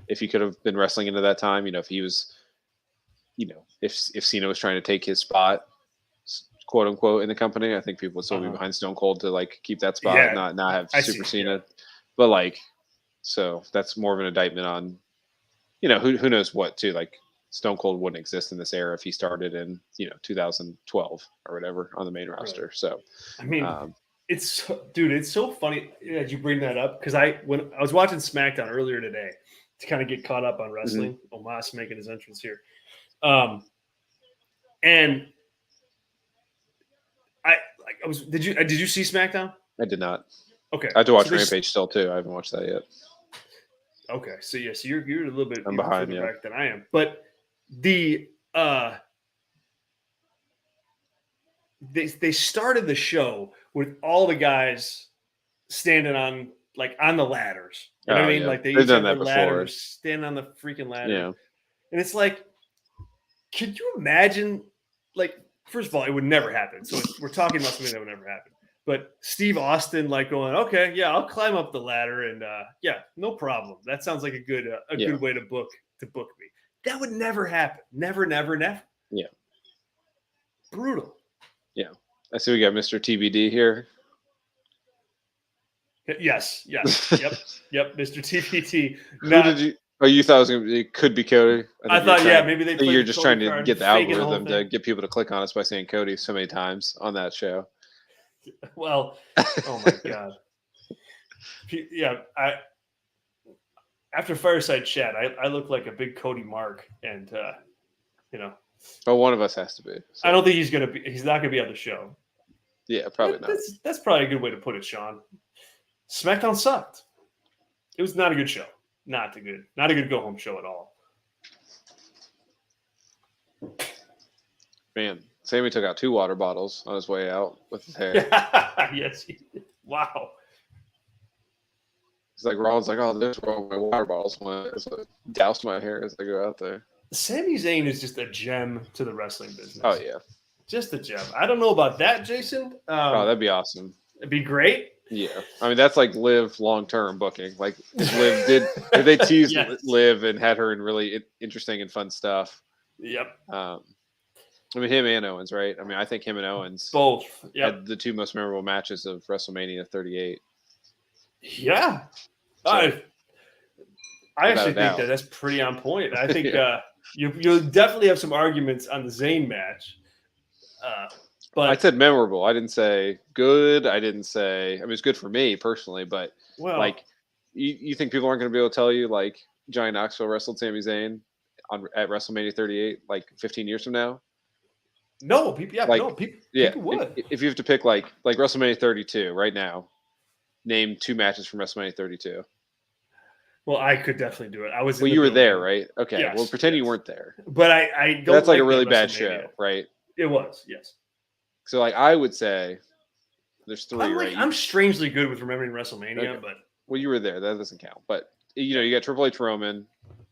Speaker 2: if he could have been wrestling into that time, if he was, if Cena was trying to take his spot, quote unquote, in the company, I think people would still be behind Stone Cold to keep that spot, not have Super Cena. Yeah. But so that's more of an indictment on, who knows what too. Stone Cold wouldn't exist in this era if he started in 2012 or whatever on the main roster. So
Speaker 1: I mean, it's so funny that you bring that up because when I was watching SmackDown earlier today to kind of get caught up on wrestling. Omas making his entrance here, and I was. Did you see SmackDown?
Speaker 2: I did not.
Speaker 1: Okay,
Speaker 2: I have to watch Rampage still too. I haven't watched that yet.
Speaker 1: Okay, so you're a little bit
Speaker 2: behind
Speaker 1: back than I am, but they started the show with all the guys standing on on the ladders. You know what I mean?
Speaker 2: Yeah.
Speaker 1: They each have the ladders, standing on the freaking ladder.
Speaker 2: Yeah.
Speaker 1: And it's could you imagine? First of all, it would never happen. So we're talking about something that would never happen. But Steve Austin going, okay, yeah, I'll climb up the ladder and no problem. That sounds like a good way to book me. That would never happen. Never, never, never.
Speaker 2: Yeah.
Speaker 1: Brutal.
Speaker 2: Yeah. I see we got Mr. TBD here.
Speaker 1: Yes. Yep. Mr. TBT.
Speaker 2: Who did you? Oh, you thought it could be Cody?
Speaker 1: I thought, maybe they.
Speaker 2: You're just trying to get the algorithm to get people to click on us by saying Cody so many times on that show.
Speaker 1: Well, oh my God. Yeah, after Fireside Chat, I look like a big Cody Mark, and
Speaker 2: But one of us has to be.
Speaker 1: So. I don't think he's not gonna be on the show.
Speaker 2: Yeah, probably not.
Speaker 1: That's probably a good way to put it, Sean. SmackDown sucked. It was not a good show. Not a good go home show at all.
Speaker 2: Man, Sammy took out 2 water bottles on his way out with his hair.
Speaker 1: Yes. Wow.
Speaker 2: It's like Rollins like, oh, there's wrong with my water bottles. I doused my hair as I go out there.
Speaker 1: Sami Zayn is just a gem to the wrestling business.
Speaker 2: Oh, yeah.
Speaker 1: Just a gem. I don't know about that, Jason.
Speaker 2: That'd be awesome.
Speaker 1: It'd be great.
Speaker 2: Yeah. I mean, that's like Liv long-term booking. Like, Liv did they tease yes. Liv and had her in really interesting and fun stuff.
Speaker 1: Yep.
Speaker 2: I mean, him and Owens, right? I mean, I think him and Owens
Speaker 1: both
Speaker 2: had the 2 most memorable matches of WrestleMania 38.
Speaker 1: Yeah. So, I actually think that's pretty on point. I think you'll definitely have some arguments on the Zayn match. But
Speaker 2: I said memorable. I didn't say good. I mean, it's good for me personally, but like, you think people aren't going to be able to tell you like Johnny Knoxville wrestled Sami Zayn at WrestleMania 38 like 15 years from now?
Speaker 1: No, people would.
Speaker 2: If you have to pick like WrestleMania 32 right now, name 2 matches from WrestleMania 32.
Speaker 1: Well, I could definitely do it. I was.
Speaker 2: Well, you were there, right? Okay.
Speaker 1: Yes,
Speaker 2: well, pretend you weren't there.
Speaker 1: But I don't.
Speaker 2: That's like a really bad show, right?
Speaker 1: It was, yes.
Speaker 2: So, like, I would say there's 3, right?
Speaker 1: I'm strangely good with remembering WrestleMania, but
Speaker 2: well, you were there. That doesn't count. But you got Triple H Roman,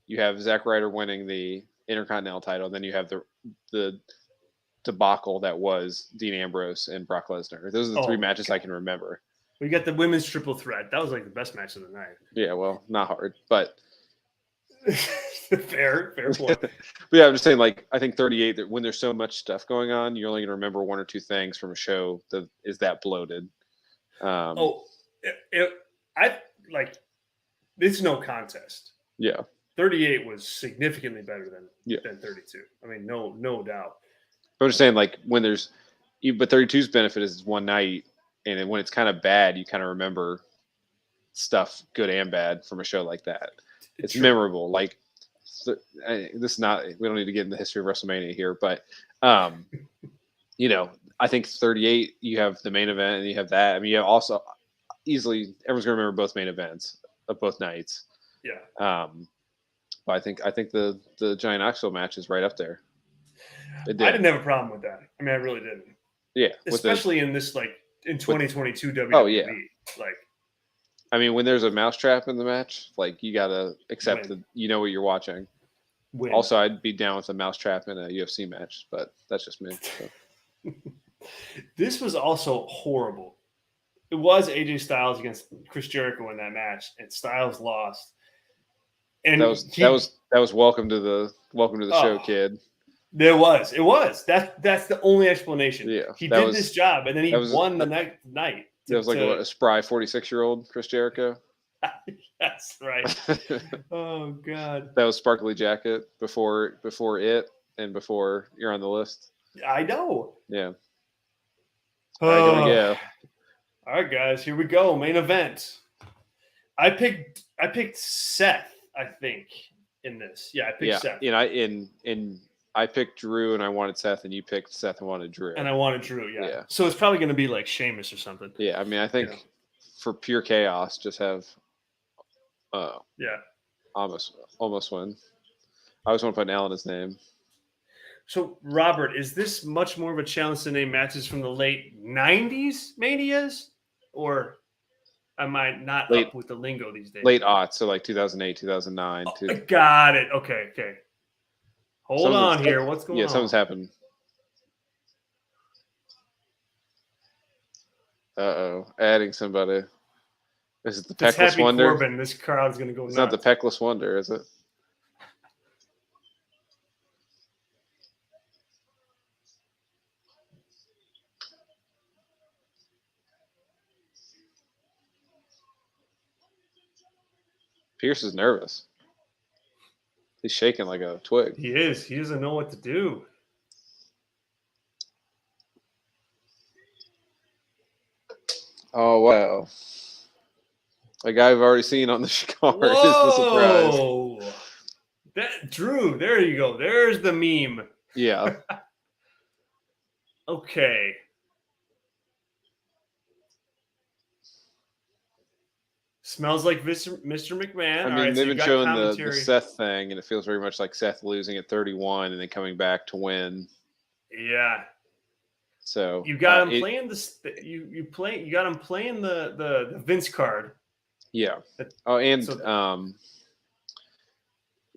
Speaker 2: you have Zack Ryder winning the Intercontinental title, then you have the debacle that was Dean Ambrose and Brock Lesnar. Those are the 3 matches I can remember.
Speaker 1: We got the women's triple threat. That was like the best match of the night.
Speaker 2: Yeah, well, not hard, but
Speaker 1: fair point.
Speaker 2: But yeah, I'm just saying, like, I think 38, that when there's so much stuff going on, you're only going to remember 1 or 2 things from a show that is that bloated.
Speaker 1: It's no contest.
Speaker 2: Yeah.
Speaker 1: 38 was significantly better than 32. I mean, no doubt.
Speaker 2: I'm just saying, like, when there's, but 32's benefit is it's one night, and when it's kind of bad, you kind of remember stuff, good and bad, from a show like that. It's memorable. Like, this is not, we don't need to get into the history of WrestleMania here, but, I think 38, you have the main event and you have that. I mean, you have also easily, everyone's going to remember both main events of both nights.
Speaker 1: Yeah.
Speaker 2: But I think the Johnny Knoxville match is right up there.
Speaker 1: I didn't have a problem with that. I mean, I really didn't.
Speaker 2: Yeah.
Speaker 1: Especially in this, like, in 2022 WWE.
Speaker 2: Oh, yeah.
Speaker 1: Like,
Speaker 2: I mean, when there's a mousetrap in the match, like, you got to accept that you know what you're watching. Win. Also, I'd be down with a mousetrap in a UFC match, but that's just me. So.
Speaker 1: This was also horrible. It was AJ Styles against Chris Jericho in that match, and Styles lost. And
Speaker 2: that was welcome to the show, kid.
Speaker 1: It was. That's the only explanation.
Speaker 2: Yeah,
Speaker 1: he did this job, and then he won the night.
Speaker 2: It was like a spry 46-year-old Chris Jericho.
Speaker 1: That's right. Oh God.
Speaker 2: That was sparkly jacket before it and before you're on the list.
Speaker 1: I know.
Speaker 2: Yeah.
Speaker 1: All right, guys, here we go. Main event. I picked Seth, I think, in this. Yeah, I picked Seth.
Speaker 2: I picked Drew and I wanted Seth, and you picked Seth and wanted Drew.
Speaker 1: And I wanted Drew, yeah. So it's probably going to be like Sheamus or something.
Speaker 2: Yeah, I mean, I think for pure chaos, just have almost win. I always want to put an L in his name.
Speaker 1: So, Robert, is this much more of a challenge to name matches from the late 90s Manias? Or am I not up with the lingo these days?
Speaker 2: Late aughts, so like 2008, 2009.
Speaker 1: Got it. Okay. Hold on here. What's going on?
Speaker 2: Yeah, something's happened. Uh-oh. Adding somebody. Is it the Peckless Wonder?
Speaker 1: Corbin. This crowd's going to go nuts.
Speaker 2: It's not the Peckless Wonder, is it? Pierce is nervous. He's shaking like a twig.
Speaker 1: He is. He doesn't know what to do.
Speaker 2: Oh, wow. A guy I've already seen on the card is the surprise.
Speaker 1: That Drew, there you go. There's the meme.
Speaker 2: Yeah.
Speaker 1: Okay. Smells like Mr. McMahon.
Speaker 2: I mean, they've been showing the Seth thing, and it feels very much like Seth losing at 31 and then coming back to win.
Speaker 1: Yeah.
Speaker 2: So
Speaker 1: you got him playing this. You got him playing the Vince card.
Speaker 2: Yeah. Oh, and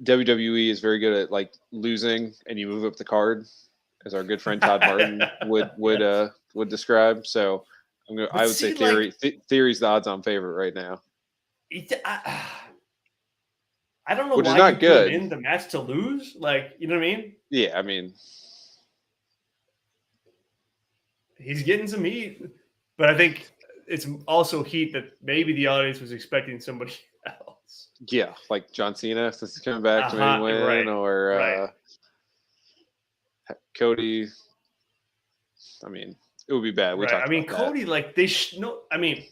Speaker 2: WWE is very good at like losing, and you move up the card, as our good friend Todd Martin would describe. So I would say Theory's the odds-on favorite right now.
Speaker 1: I don't know
Speaker 2: which
Speaker 1: why
Speaker 2: is not
Speaker 1: you
Speaker 2: good
Speaker 1: put him in the match to lose. Like, you know what I mean?
Speaker 2: Yeah, I mean,
Speaker 1: he's getting some heat, but I think it's also heat that maybe the audience was expecting somebody else.
Speaker 2: Yeah, like John Cena, since he's coming back to maybe win,
Speaker 1: right,
Speaker 2: or Cody. I mean, it would be bad.
Speaker 1: I mean, Cody, like I mean,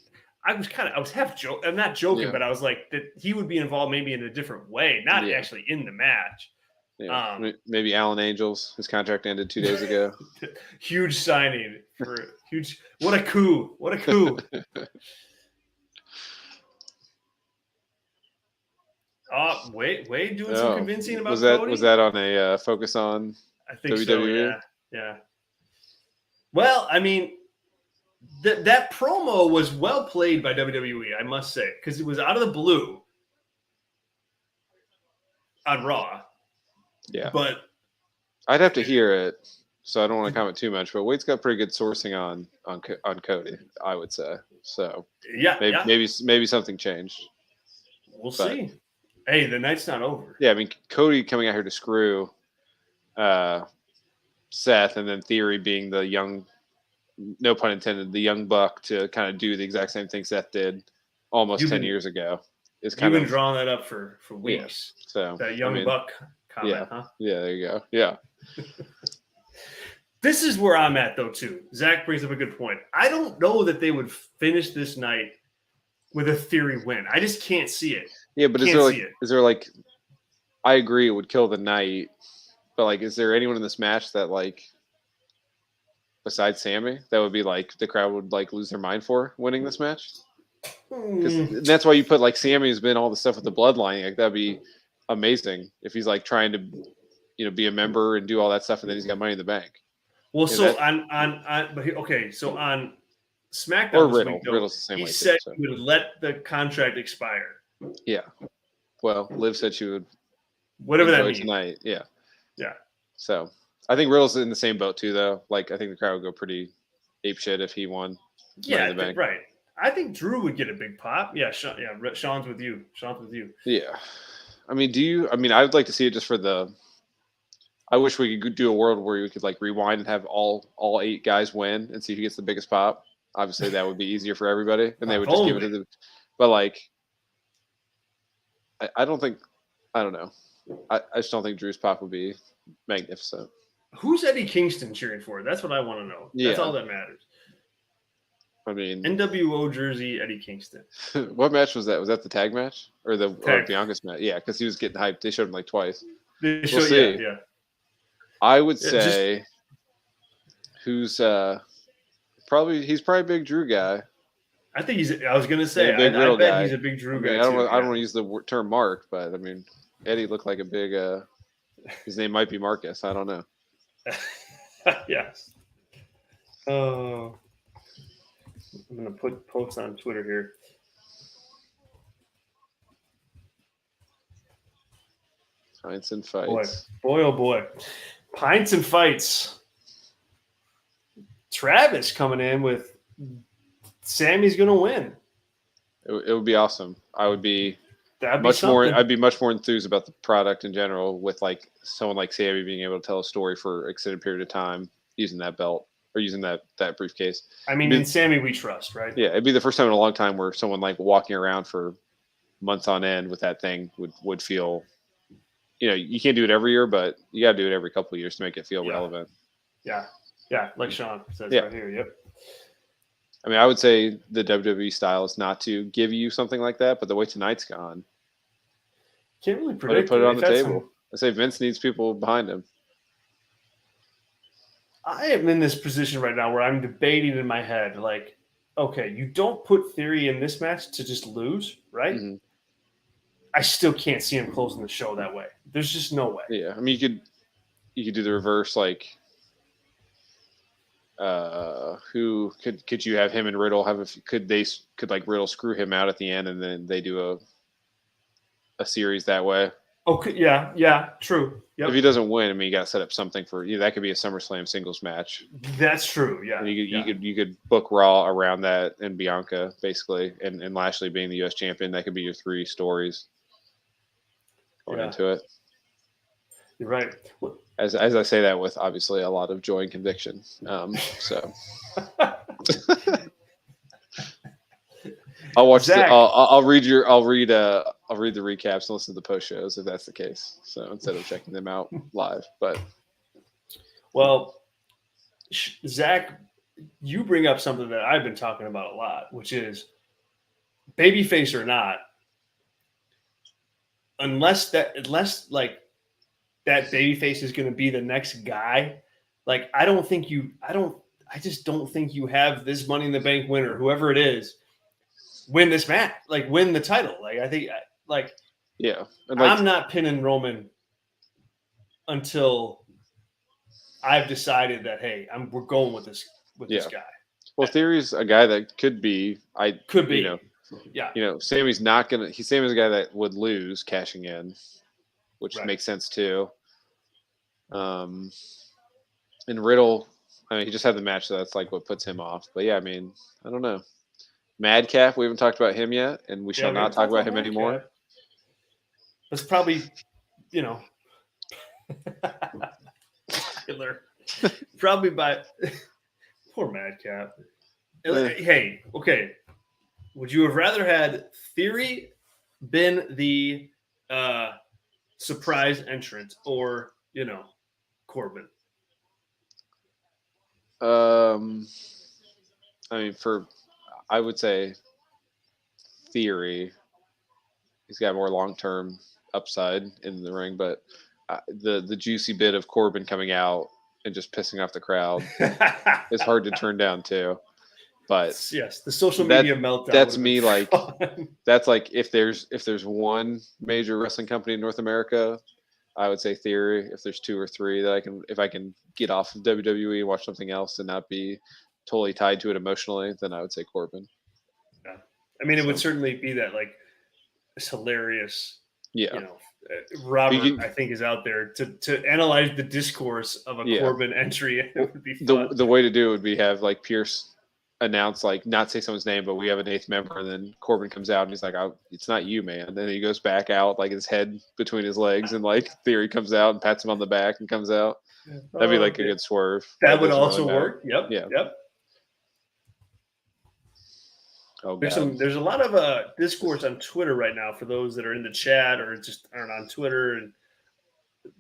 Speaker 1: I was half joking. I'm not joking, but I was like that he would be involved maybe in a different way, not actually in the match.
Speaker 2: Yeah. Maybe Alan Angels. His contract ended 2 days ago.
Speaker 1: Huge signing for huge. What a coup! What a coup! Wade doing some convincing about Cody?
Speaker 2: Was that on a Focus on?
Speaker 1: I think WWE? So. Yeah. Well, I mean, that promo was well played by WWE, I must say, because it was out of the blue on Raw.
Speaker 2: Yeah,
Speaker 1: but
Speaker 2: I'd have to hear it, so I don't want to comment too much. But Wade's got pretty good sourcing on Cody, I would say. So maybe something changed.
Speaker 1: We'll see. Hey, the night's not over.
Speaker 2: Yeah, I mean, Cody coming out here to screw Seth, and then Theory being the young, no pun intended, the young buck to kind of do the exact same thing Seth did almost 10 years ago. You've
Speaker 1: been drawing that up for weeks.
Speaker 2: Yeah, so
Speaker 1: that young buck comment, huh?
Speaker 2: Yeah, there you go. Yeah.
Speaker 1: This is where I'm at, though, too. Zach brings up a good point. I don't know that they would finish this night with a Theory win. I just can't see it.
Speaker 2: Yeah, but is there like, I agree it would kill the night, but like, is there anyone in this match that like, besides Sammy, that would be like the crowd would like lose their mind for winning this match? Because that's why you put like Sammy has been all the stuff with the bloodline. Like that'd be amazing if he's like trying to, be a member and do all that stuff, and then he's got Money in the Bank.
Speaker 1: Well, so on SmackDown
Speaker 2: or Riddle's the same way.
Speaker 1: He said he would let the contract expire.
Speaker 2: Yeah. Well, Liv said she would.
Speaker 1: Whatever that means.
Speaker 2: Tonight. Yeah.
Speaker 1: Yeah.
Speaker 2: So I think Riddle's in the same boat too, though. Like I think the crowd would go pretty apeshit if he won.
Speaker 1: Yeah, right. I think Drew would get a big pop. Yeah, Sean's with you.
Speaker 2: Yeah. I mean, I would like to see it just for the. I wish we could do a world where we could like rewind and have all 8 guys win and see who gets the biggest pop. Obviously, that would be easier for everybody, and they would just give it to the. But like, I don't think. I don't know. I just don't think Drew's pop would be magnificent.
Speaker 1: Who's Eddie Kingston cheering for? That's what I want to know. That's all that matters.
Speaker 2: I mean,
Speaker 1: NWO jersey, Eddie Kingston.
Speaker 2: What match was that? Was that the tag match or Bianca's match? Yeah, because he was getting hyped. They showed him like twice.
Speaker 1: We'll see. Yeah.
Speaker 2: I would say who's he's probably a big Drew guy.
Speaker 1: I think I was gonna say
Speaker 2: I bet
Speaker 1: guy. He's a big Drew guy.
Speaker 2: I don't want to use the term Mark, but I mean Eddie looked like a big. His name might be Marcus. I don't know.
Speaker 1: Yes. Oh. I'm going to put posts on Twitter here.
Speaker 2: Pints and fights.
Speaker 1: Boy, oh boy. Pints and fights. Travis coming in with Sammy's going to win.
Speaker 2: It would be awesome. I'd be much more enthused about the product in general with like someone like Sammy being able to tell a story for an extended period of time using that belt. Or using that briefcase.
Speaker 1: I mean, in Sammy we trust, right?
Speaker 2: Yeah, it'd be the first time in a long time where someone like walking around for months on end with that thing would feel, you can't do it every year, but you got to do it every couple of years to make it feel relevant.
Speaker 1: Yeah. Yeah. Like Sean says right here. Yep.
Speaker 2: I mean, I would say the WWE style is not to give you something like that, but the way tonight's gone,
Speaker 1: can't really predict.
Speaker 2: Put it on the table. I say Vince needs people behind him.
Speaker 1: I am in this position right now where I'm debating in my head, like, okay, you don't put Theory in this match to just lose, right?
Speaker 2: Mm-hmm.
Speaker 1: I still can't see him closing the show that way. There's just no way.
Speaker 2: Yeah, I mean, you could do the reverse, like, who could you have him and Riddle could Riddle screw him out at the end and then they do a series that way?
Speaker 1: Okay, yeah, true. Yep.
Speaker 2: If he doesn't win, I mean, you got to set up something for that could be a SummerSlam singles match.
Speaker 1: That's true. Yeah,
Speaker 2: and you could book Raw around that and Bianca basically, and Lashley being the U.S. champion. That could be your 3 stories going into it.
Speaker 1: You're right.
Speaker 2: As I say that with obviously a lot of joy and conviction. So I'll watch.
Speaker 1: Zack,
Speaker 2: I'll read the recaps and listen to the post shows if that's the case. So instead of checking them out live, but
Speaker 1: Zach, you bring up something that I've been talking about a lot, which is babyface or not, unless like that babyface is going to be the next guy. Like, I just don't think you have this Money in the Bank winner, whoever it is, win this match, like win the title. Like, I think, like,
Speaker 2: yeah,
Speaker 1: I'm not pinning Roman until I've decided that, hey, we're going with this guy.
Speaker 2: Well, Theory's a guy that could be. Sammy's not gonna. Sammy's a guy that would lose cashing in, which makes sense too. And Riddle, I mean, he just had the match, so that's like what puts him off. But yeah, I mean, I don't know. Madcap, we haven't talked about him yet, and we shall not talk about him anymore.
Speaker 1: That's probably, probably by poor Madcap. Hey, okay. Would you have rather had Theory been the surprise entrant or, Corbin?
Speaker 2: I mean, I would say Theory. He's got more long-term upside in the ring, but the juicy bit of Corbin coming out and just pissing off the crowd is hard to turn down too. But
Speaker 1: yes, the social media meltdown.
Speaker 2: That's me. Like that's like if there's one major wrestling company in North America, I would say Theory. If there's 2 or 3 that if I can get off of WWE and watch something else and not be totally tied to it emotionally, then I would say Corbin.
Speaker 1: Yeah, I mean, it would certainly be that, like, it's hilarious.
Speaker 2: Yeah,
Speaker 1: Robert, I think, is out there to analyze the discourse of a Corbin entry. It would be fun.
Speaker 2: The way to do it would be have like Pierce announce, like, not say someone's name, but we have an 8th member, and then Corbin comes out and he's like, it's not you, man. And then he goes back out, like his head between his legs, and like Theory comes out and pats him on the back and comes out. That'd be like a good swerve.
Speaker 1: That would also work. Yep.
Speaker 2: Yeah.
Speaker 1: Yep.
Speaker 2: Oh,
Speaker 1: there's a lot of discourse on Twitter right now for those that are in the chat or just aren't on Twitter, and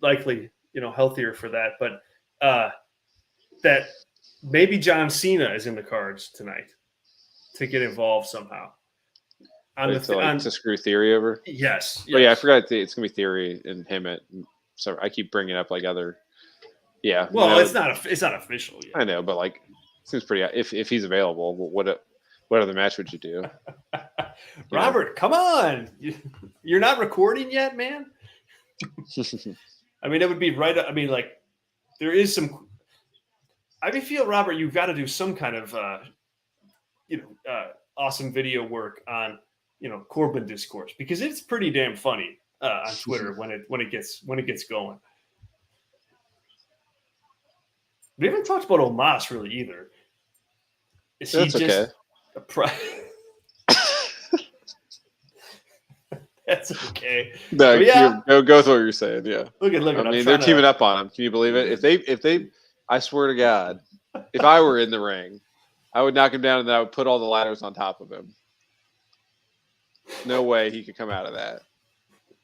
Speaker 1: likely, healthier for that. But that maybe John Cena is in the cards tonight to get involved somehow.
Speaker 2: To screw Theory over?
Speaker 1: Yes.
Speaker 2: Oh, yeah, I forgot it's going to be Theory and him so I keep bringing up like other. Yeah.
Speaker 1: Well, it's not official yet.
Speaker 2: I know, but like, it seems pretty. If he's available, what other match would you do?
Speaker 1: Robert, come on. You're not recording yet, man? I mean, it would be right. I mean, like, there is some. I feel, Robert, you've got to do some kind of, awesome video work on, Corbin discourse, because it's pretty damn funny on Twitter when it gets going. We haven't talked about Omos really either. Is he just
Speaker 2: okay.
Speaker 1: That's okay.
Speaker 2: No, yeah. Go with what you're saying. Yeah.
Speaker 1: Look at.
Speaker 2: I mean, they're teaming up on him. Can you believe it? If they, I swear to God, if I were in the ring, I would knock him down and then I would put all the ladders on top of him. No way he could come out of that.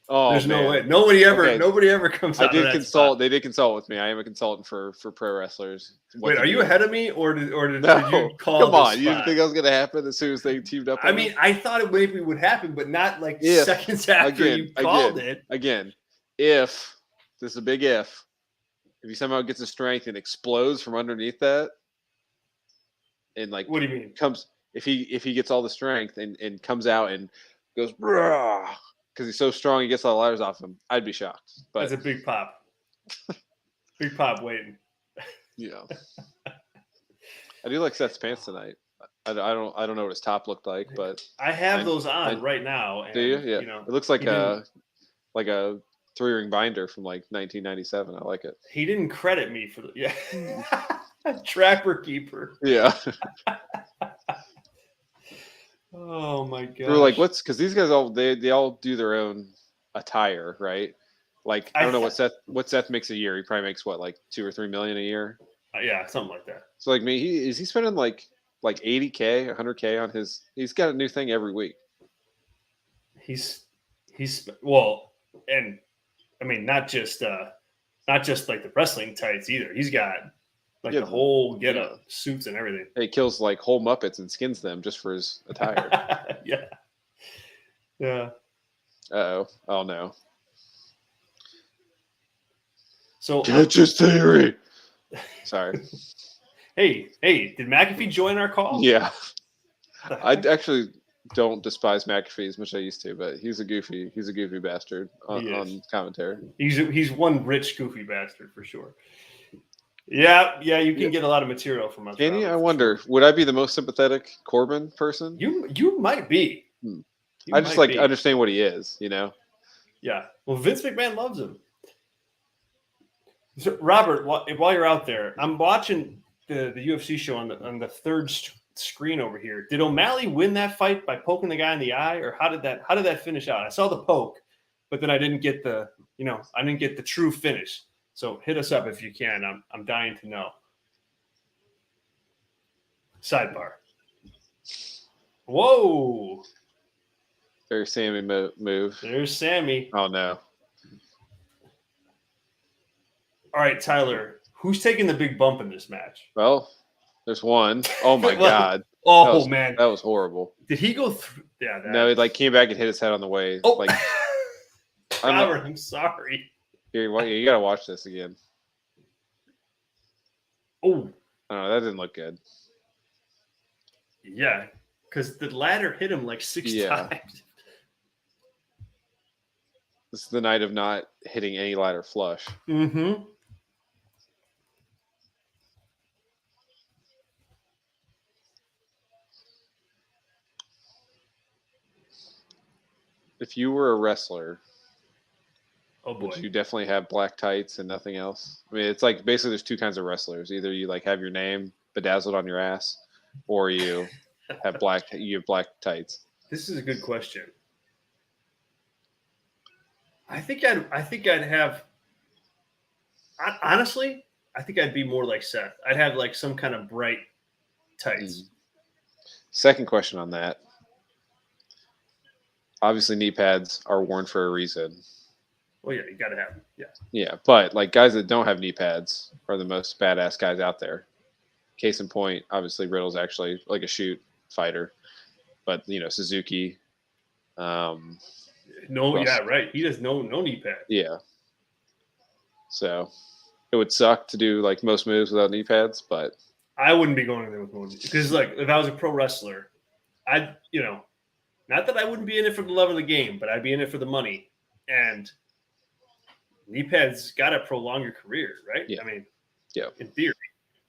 Speaker 2: Oh,
Speaker 1: there's
Speaker 2: man.
Speaker 1: No way. Nobody ever comes out of that spot.
Speaker 2: They did consult with me. I am a consultant for pro wrestlers.
Speaker 1: Wait, are you ahead of me, or did
Speaker 2: no,
Speaker 1: you call?
Speaker 2: Come on,
Speaker 1: spot?
Speaker 2: you didn't think that was going to happen as soon as they teamed up?
Speaker 1: I mean, I thought it maybe would happen, but not like seconds after you called it.
Speaker 2: Again, if this is a big if he somehow gets his strength and explodes from underneath that, and like,
Speaker 1: what do you mean?
Speaker 2: If he gets all the strength and comes out and goes because he's so strong, he gets all the ladders off him, I'd be shocked. But
Speaker 1: that's a big pop. Big pop waiting.
Speaker 2: Yeah. I do like Seth's pants tonight. I don't know what his top looked like, but
Speaker 1: I have those on right now. And,
Speaker 2: do you? Yeah. It looks like a 3-ring binder from like 1997. I like it.
Speaker 1: He didn't credit me for Trapper Keeper.
Speaker 2: Yeah.
Speaker 1: Oh my god.
Speaker 2: We're like, because these guys they all do their own attire, right? Like, I don't know what Seth makes a year. He probably makes what, like $2 or $3 million a year.
Speaker 1: Yeah, something like that.
Speaker 2: So like me, is he spending like $80K, $100K on his? He's got a new thing every week.
Speaker 1: He's well, and I mean not just like the wrestling tights either. He's got like the whole getup, suits and everything.
Speaker 2: He kills like whole Muppets and skins them just for his attire.
Speaker 1: Yeah.
Speaker 2: Oh no.
Speaker 1: So
Speaker 2: catch his theory. Sorry.
Speaker 1: Hey, did McAfee join our call?
Speaker 2: Yeah. I actually don't despise McAfee as much as I used to, but he's a goofy bastard on commentary.
Speaker 1: He's one rich goofy bastard for sure. Yeah, you can get a lot of material from us.
Speaker 2: Can you? I wonder, would I be the most sympathetic Corbin person?
Speaker 1: You might be.
Speaker 2: I just understand what he is, you know?
Speaker 1: Yeah. Well, Vince McMahon loves him. So, Robert, while you're out there, I'm watching the UFC show on the third screen over here. Did O'Malley win that fight by poking the guy in the eye, or how did that finish out? I saw the poke, but then I didn't get the true finish. So hit us up if you can. I'm dying to know. Sidebar. Whoa.
Speaker 2: Very Sammy move.
Speaker 1: There's Sammy.
Speaker 2: Oh no.
Speaker 1: All right, Tyler. Who's taking the big bump in this match?
Speaker 2: Well, there's one. Oh my god.
Speaker 1: Oh man,
Speaker 2: that was horrible.
Speaker 1: Did he go through? Yeah.
Speaker 2: No, he came back and hit his head on the way.
Speaker 1: Oh, Robert, I'm sorry.
Speaker 2: Here, you gotta watch this again.
Speaker 1: Oh,
Speaker 2: I don't know, that didn't look good.
Speaker 1: Yeah, because the ladder hit him like 6 times.
Speaker 2: This is the night of not hitting any ladder flush.
Speaker 1: Mm-hmm.
Speaker 2: If you were a wrestler,
Speaker 1: would
Speaker 2: you definitely have black tights and nothing else? I mean, it's like basically there's two kinds of wrestlers. Either you have your name bedazzled on your ass, or you have black tights.
Speaker 1: This is a good question. I think I'd have. Honestly, I think I'd be more like Seth. I'd have like some kind of bright tights.
Speaker 2: Second question on that. Obviously, knee pads are worn for a reason.
Speaker 1: Well, yeah, you got to have them. Yeah.
Speaker 2: Yeah, but like guys that don't have knee pads are the most badass guys out there. Case in point, obviously Riddle's actually like a shoot fighter, but Suzuki.
Speaker 1: Right. He does no knee pad.
Speaker 2: Yeah. So it would suck to do like most moves without knee pads, but
Speaker 1: I wouldn't be going in there with no knee because if I was a pro wrestler, I'd not that I wouldn't be in it for the love of the game, but I'd be in it for the money. And knee pads got to prolong your career, right?
Speaker 2: Yeah.
Speaker 1: I mean,
Speaker 2: yeah,
Speaker 1: in theory.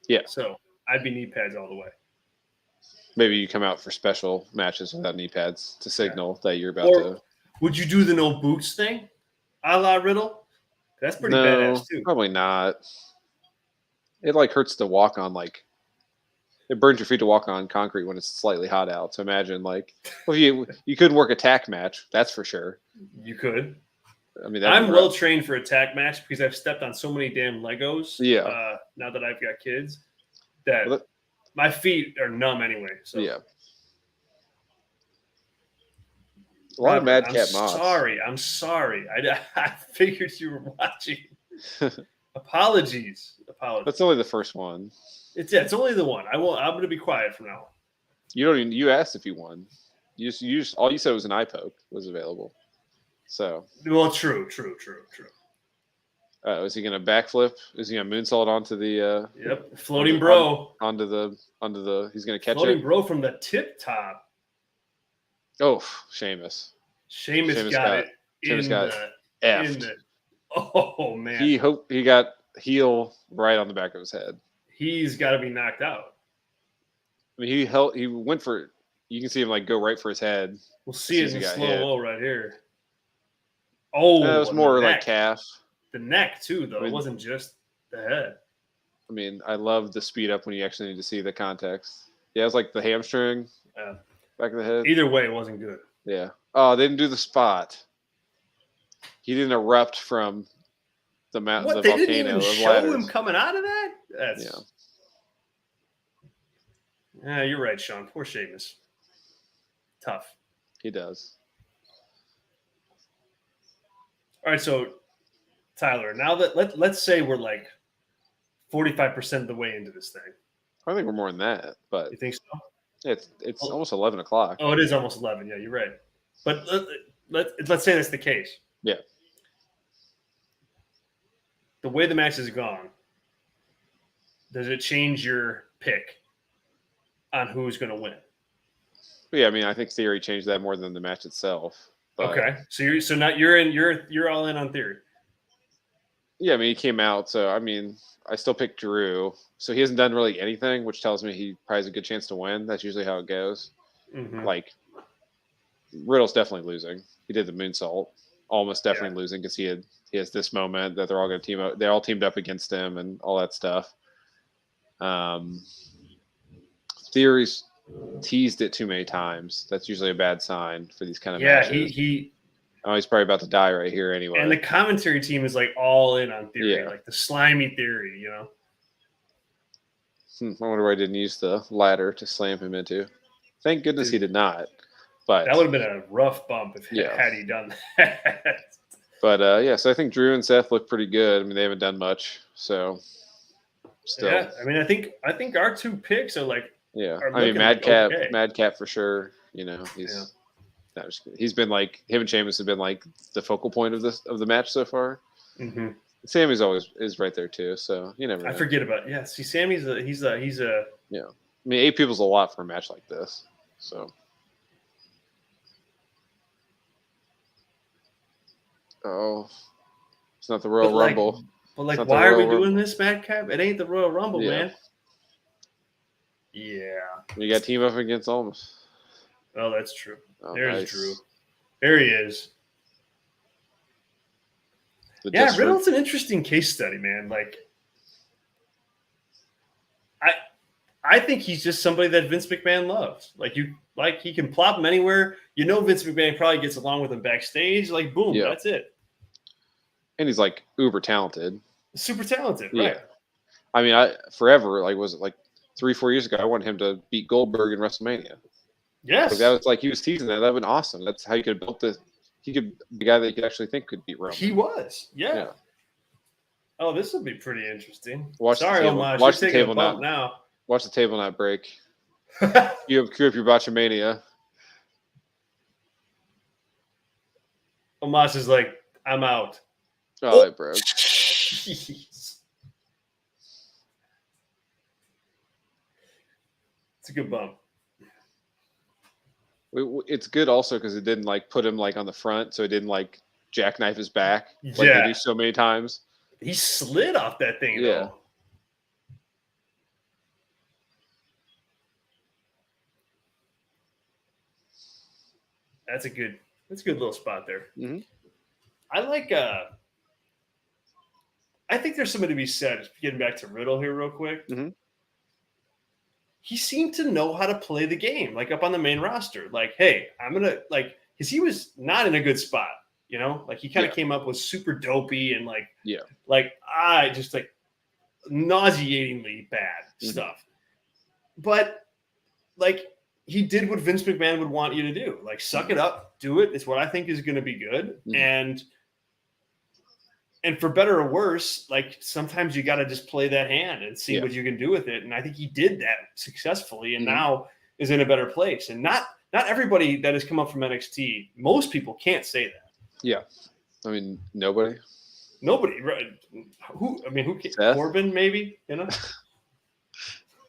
Speaker 2: Yeah.
Speaker 1: So I'd be knee pads all the way.
Speaker 2: Maybe you come out for special matches without knee pads to signal that you're about to.
Speaker 1: Would you do the no boots thing, a la Riddle? That's pretty badass too.
Speaker 2: Probably not. It hurts to walk on it burns your feet to walk on concrete when it's slightly hot out. So imagine you couldn't work a tack match, that's for sure.
Speaker 1: You could.
Speaker 2: I mean,
Speaker 1: I'm well trained for a tack match because I've stepped on so many damn Legos.
Speaker 2: Yeah.
Speaker 1: Now that I've got kids, that my feet are numb anyway. So
Speaker 2: yeah. A lot of
Speaker 1: Robert,
Speaker 2: Madcap mods.
Speaker 1: I'm sorry. I figured you were watching. Apologies.
Speaker 2: That's only the first one.
Speaker 1: It's only the one. I'm going to be quiet from now on.
Speaker 2: You asked if you won. You just all you said was an eye poke was available. So.
Speaker 1: Well, true.
Speaker 2: Is he going to backflip? Is he going to moonsault onto the?
Speaker 1: Yep, floating bro.
Speaker 2: Onto the. He's going to catch
Speaker 1: floating bro from the tip top.
Speaker 2: Oh, Sheamus
Speaker 1: got it.
Speaker 2: Sheamus got effed.
Speaker 1: Oh man.
Speaker 2: He got heel right on the back of his head.
Speaker 1: He's got to be knocked out.
Speaker 2: I mean, he went for. You can see him like go right for his head.
Speaker 1: We'll see it in slow-mo right here. Oh,
Speaker 2: it was more like calf.
Speaker 1: The neck too, though. It wasn't just the head.
Speaker 2: I mean, I love the speed up when you actually need to see the context. Yeah, it was like the hamstring. Back of the head.
Speaker 1: Either way, it wasn't good.
Speaker 2: Yeah. Oh, they didn't do the spot. He didn't erupt from the mountain.
Speaker 1: What? They didn't even show him coming out of that? Yeah, you're right, Sean. Poor Sheamus. Tough.
Speaker 2: He does.
Speaker 1: All right, so Tyler, now that let's say we're like 45% of the way into this thing.
Speaker 2: I think we're more than that, but
Speaker 1: you think so?
Speaker 2: It's almost 11 o'clock.
Speaker 1: Oh, it is almost 11. Yeah, you're right. But let's say that's the case.
Speaker 2: Yeah.
Speaker 1: The way the match has gone, does it change your pick on who's going to win?
Speaker 2: Yeah, I mean, I think theory changed that more than the match itself. But...
Speaker 1: Okay, so you're all in on theory.
Speaker 2: Yeah, I mean, he came out, so I mean, I still picked Drew. So he hasn't done really anything, which tells me he probably has a good chance to win. That's usually how it goes.
Speaker 1: Mm-hmm.
Speaker 2: Like, Riddle's definitely losing. He did the moonsault, almost definitely losing because he has this moment that they're all going to team up. They all teamed up against him and all that stuff. Theory's teased it too many times. That's usually a bad sign for these kind of matches. He's probably about to die right here anyway.
Speaker 1: And the commentary team is like all in on theory, like the slimy theory, you know.
Speaker 2: I wonder why I didn't use the ladder to slam him into. Thank goodness he did not. But
Speaker 1: that would have been a rough bump had he done that.
Speaker 2: But so I think Drew and Seth look pretty good. I mean, they haven't done much, so still. Yeah,
Speaker 1: I mean, I think our two picks are like.
Speaker 2: Yeah, I mean, Madcap for sure. You know, he's been like him and Sheamus have been like the focal point of the match so far.
Speaker 1: Mm-hmm.
Speaker 2: Sammy's always is right there too, so you never know.
Speaker 1: I forget about See, Sammy's he's a
Speaker 2: yeah. I mean, 8 people's a lot for a match like this, so. Oh, it's not the Royal Rumble.
Speaker 1: But why are we doing this, Madcap? It ain't the Royal Rumble, man. Yeah.
Speaker 2: You got to team up against Almas.
Speaker 1: Oh, that's true. There's Drew. There he is. Riddle's an interesting case study, man. Like, I think he's just somebody that Vince McMahon loves. Like he can plop him anywhere. You know, Vince McMahon probably gets along with him backstage. Like, boom, that's it. And
Speaker 2: he's like uber talented.
Speaker 1: Super talented, right?
Speaker 2: Yeah. I mean, forever, like, was it like 3-4 years ago, I wanted him to beat Goldberg in WrestleMania.
Speaker 1: Yes.
Speaker 2: Like, that was like he was teasing that. That would have been awesome. That's how you could have built this. He could the guy that you could actually think could beat Roman.
Speaker 1: He was. Yeah. Oh, this will be pretty interesting.
Speaker 2: Sorry, Omar. Watch the table now. Watch the table not break. You have crew up your Botchamania.
Speaker 1: Omar is like, I'm out.
Speaker 2: Oh, it broke.
Speaker 1: Jeez. It's a good bump.
Speaker 2: It's good also because it didn't like put him like on the front, so it didn't like jackknife his back like they do so many times.
Speaker 1: He slid off that thing though. That's a good little spot there.
Speaker 2: Mm-hmm.
Speaker 1: I think there's something to be said. Getting back to Riddle here real quick.
Speaker 2: Mm-hmm.
Speaker 1: He seemed to know how to play the game, like up on the main roster. Like, hey, I'm gonna because he was not in a good spot, you know. Like he kind of came up with super dopey and just nauseatingly bad stuff. But like he did what Vince McMahon would want you to do. Like, suck it up, do it. It's what I think is going to be good. And for better or worse, like, sometimes you got to just play that hand and see what you can do with it. And I think he did that successfully, and now is in a better place. And not everybody that has come up from NXT, most people can't say that.
Speaker 2: Yeah. I mean, nobody,
Speaker 1: right? Who
Speaker 2: Seth?
Speaker 1: Corbin, maybe, you know?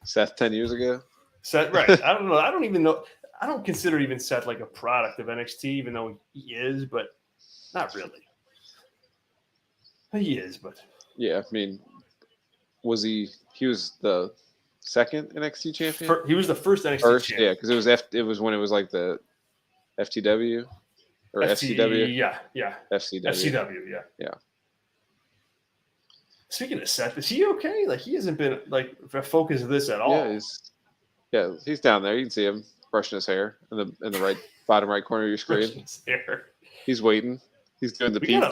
Speaker 2: Seth 10 years ago.
Speaker 1: Seth, right. I don't know. I don't even know. I don't consider even Seth like a product of NXT, even though he is, but not really. He is, but
Speaker 2: yeah, I mean, he was the second NXT champion?
Speaker 1: He was the first NXT champion.
Speaker 2: Yeah, because it was when it was like the FTW or FCW.
Speaker 1: Yeah.
Speaker 2: FCW,
Speaker 1: yeah. Speaking of Seth, is he okay? Like, he hasn't been like the focus of this at all.
Speaker 2: He's down there. You can see him brushing his hair in the right bottom right corner of your screen. He's waiting. He's doing the peep.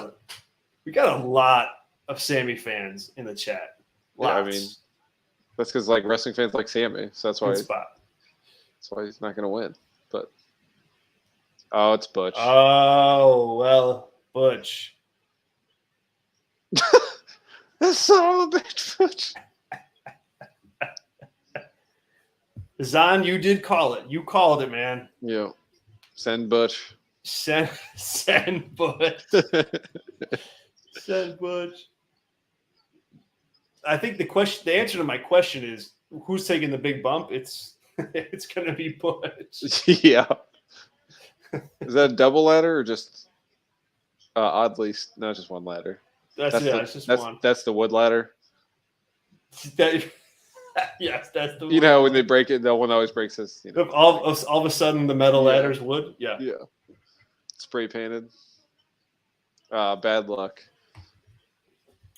Speaker 1: We got a lot of Sammy fans in the chat. Lots.
Speaker 2: Yeah, I mean, that's because like wrestling fans like Sammy, so that's why. That's why he's not going to win. But it's Butch.
Speaker 1: Oh well, Butch.
Speaker 2: That's so bitch, Butch.
Speaker 1: Zahn, you did call it. You called it, man.
Speaker 2: Yeah. Send Butch.
Speaker 1: Send Butch. Send Butch. I think the answer to my question is, who's taking the big bump? It's going to be Butch.
Speaker 2: Yeah. Is that a double ladder or just oddly not just one ladder?
Speaker 1: It's just one.
Speaker 2: That's the wood ladder.
Speaker 1: Yes, that's the.
Speaker 2: You know, when they break it, the one that always breaks is. You know,
Speaker 1: all of a sudden the metal ladder's wood. Yeah.
Speaker 2: Spray painted. Bad luck.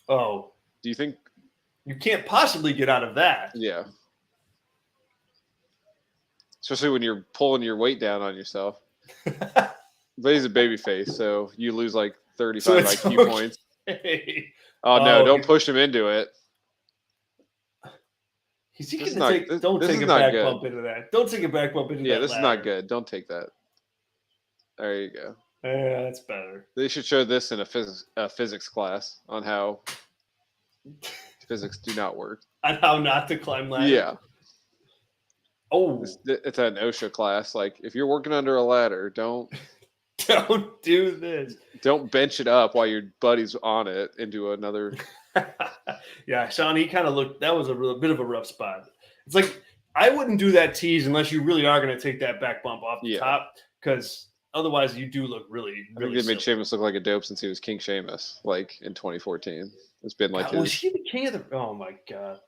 Speaker 1: Oh.
Speaker 2: Do you think
Speaker 1: you can't possibly get out of that?
Speaker 2: Yeah. Especially when you're pulling your weight down on yourself. But he's a baby face, so you lose like 35 IQ points. Oh no! Don't push him into it.
Speaker 1: Don't take a back bump into that. Don't take a back bump into that.
Speaker 2: Yeah, this is not good. Don't take that. There you go.
Speaker 1: Yeah, that's better.
Speaker 2: They should show this in a physics class on how physics do not work.
Speaker 1: On how not to climb ladders.
Speaker 2: Yeah.
Speaker 1: Oh.
Speaker 2: It's an OSHA class. Like, if you're working under a ladder, don't
Speaker 1: do this.
Speaker 2: Don't bench it up while your buddy's on it into another.
Speaker 1: Yeah, Sean, he kind of looked. That was a bit of a rough spot. It's like, I wouldn't do that tease unless you really are going to take that back bump off the top, because otherwise you do look really, really.
Speaker 2: I think they made Sheamus look like a dope since he was King Sheamus, like in 2014. It's been like
Speaker 1: was he the king of the? Oh my god,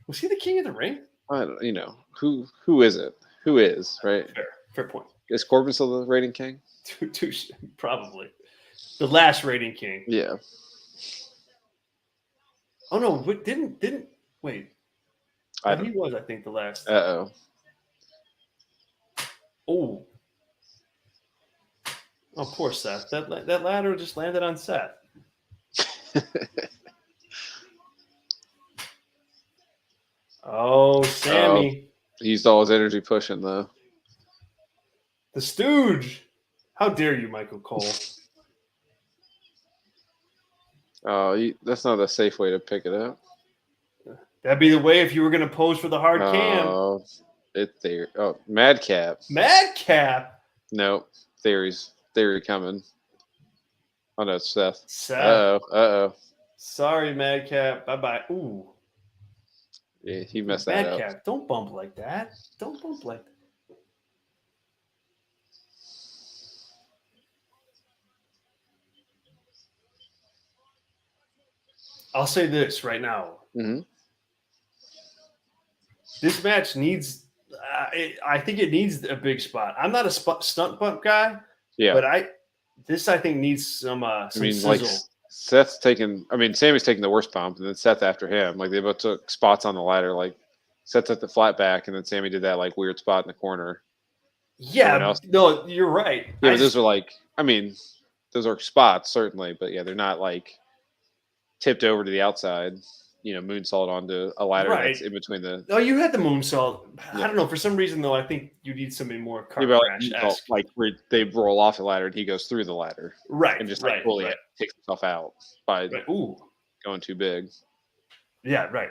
Speaker 1: was he the king of the ring?
Speaker 2: I don't. You know who is it? Who is right?
Speaker 1: Fair point.
Speaker 2: Is Corbin still the rating king?
Speaker 1: Probably the last rating king.
Speaker 2: Yeah.
Speaker 1: Oh no! But didn't wait? He was, I think, the last.
Speaker 2: Oh.
Speaker 1: Oh, poor Seth. That ladder just landed on Seth. Oh, Sammy.
Speaker 2: He used all his energy pushing, though.
Speaker 1: The Stooge. How dare you, Michael Cole?
Speaker 2: That's not a safe way to pick it up.
Speaker 1: That'd be the way if you were going to pose for the hard cam.
Speaker 2: Oh, Madcap.
Speaker 1: Madcap?
Speaker 2: No, theory coming. Oh, no, it's Seth.
Speaker 1: Uh-oh. Sorry, Madcap. Bye-bye. Ooh.
Speaker 2: Yeah, he messed that up.
Speaker 1: Madcap, don't bump like that. Don't bump like that. I'll say this right now.
Speaker 2: Mm-hmm.
Speaker 1: This match needs I think it needs a big spot. I'm not a stunt bump guy, but I think needs some sizzle.
Speaker 2: Like Sammy's taking the worst bump, and then Seth after him. Like, they both took spots on the ladder. Like, Seth took the flat back, and then Sammy did that like weird spot in the corner.
Speaker 1: Yeah, no, you're right.
Speaker 2: Yeah, but those are like, those are spots certainly, but yeah, they're not like tipped over to the outside. moonsault onto a ladder that's in between the.
Speaker 1: Oh, you had the moonsault. I don't know. For some reason, though, I think you need something more car crash-esque.
Speaker 2: Like where they roll off the ladder and he goes through the ladder,
Speaker 1: right?
Speaker 2: And just fully takes himself out by going too big.
Speaker 1: Yeah, right.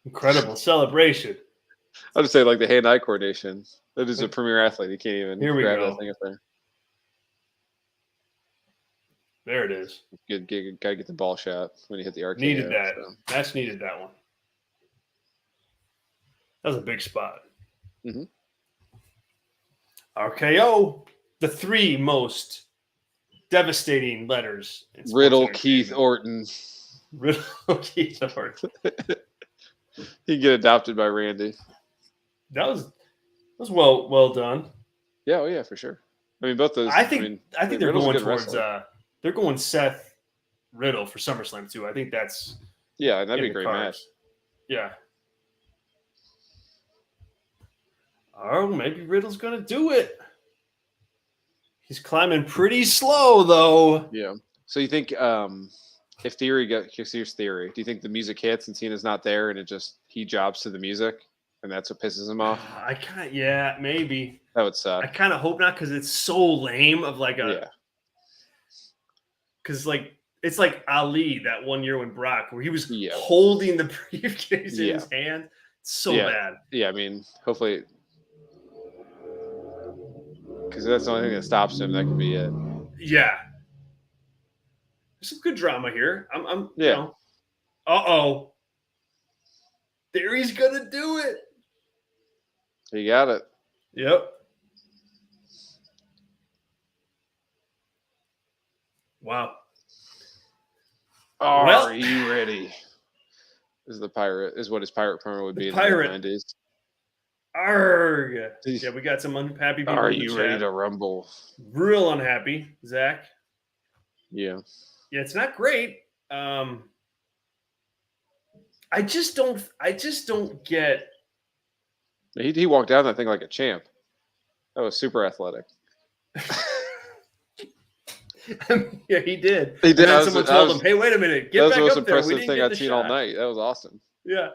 Speaker 1: Incredible celebration.
Speaker 2: I would say like the hand-eye coordination. That is a premier athlete. He can't even grab that thing up there.
Speaker 1: There it is.
Speaker 2: Good. Gotta get the ball shot when you hit the RKO.
Speaker 1: Needed that. So. That's needed that one. That was a big spot.
Speaker 2: Mm-hmm.
Speaker 1: RKO, the 3 most devastating letters.
Speaker 2: Riddle, Keith, Orton.
Speaker 1: Riddle, Keith, Orton.
Speaker 2: He'd get adopted by Randy.
Speaker 1: That was well done.
Speaker 2: Yeah, oh yeah, for sure. I mean, both those.
Speaker 1: I think they're
Speaker 2: Riddle's
Speaker 1: going towards. They're going Seth Riddle for SummerSlam too. I think that's.
Speaker 2: Yeah, that'd be a great match.
Speaker 1: Yeah. Oh, maybe Riddle's gonna do it. He's climbing pretty slow though.
Speaker 2: Yeah. So you think if Theory here's Theory, do you think the music hits and Cena's not there and he jobs to the music and that's what pisses him off?
Speaker 1: Maybe.
Speaker 2: That would suck.
Speaker 1: I kind of hope not because it's so lame of like a.
Speaker 2: Yeah.
Speaker 1: Because it's like Ali that one year when Brock where he was holding the briefcase in his hand. It's so bad.
Speaker 2: Yeah, I mean, hopefully. Because that's the only thing that stops him. That could be it.
Speaker 1: Yeah. There's some good drama here. Uh-oh. Theory's gonna do it.
Speaker 2: He got it.
Speaker 1: Yep. Wow.
Speaker 2: Are you ready? Is what his pirate promo would be in the 90s.
Speaker 1: Arg. Yeah, we got some unhappy people.
Speaker 2: Are you ready to rumble?
Speaker 1: Real unhappy, Zach.
Speaker 2: Yeah.
Speaker 1: Yeah, it's not great. I just don't get.
Speaker 2: He walked down that thing like a champ. That was super athletic.
Speaker 1: Yeah, he did.
Speaker 2: He did.
Speaker 1: Someone told him, "Hey, wait a minute, get back up there."
Speaker 2: That was the most impressive thing I've seen all night. That was awesome.
Speaker 1: Yeah.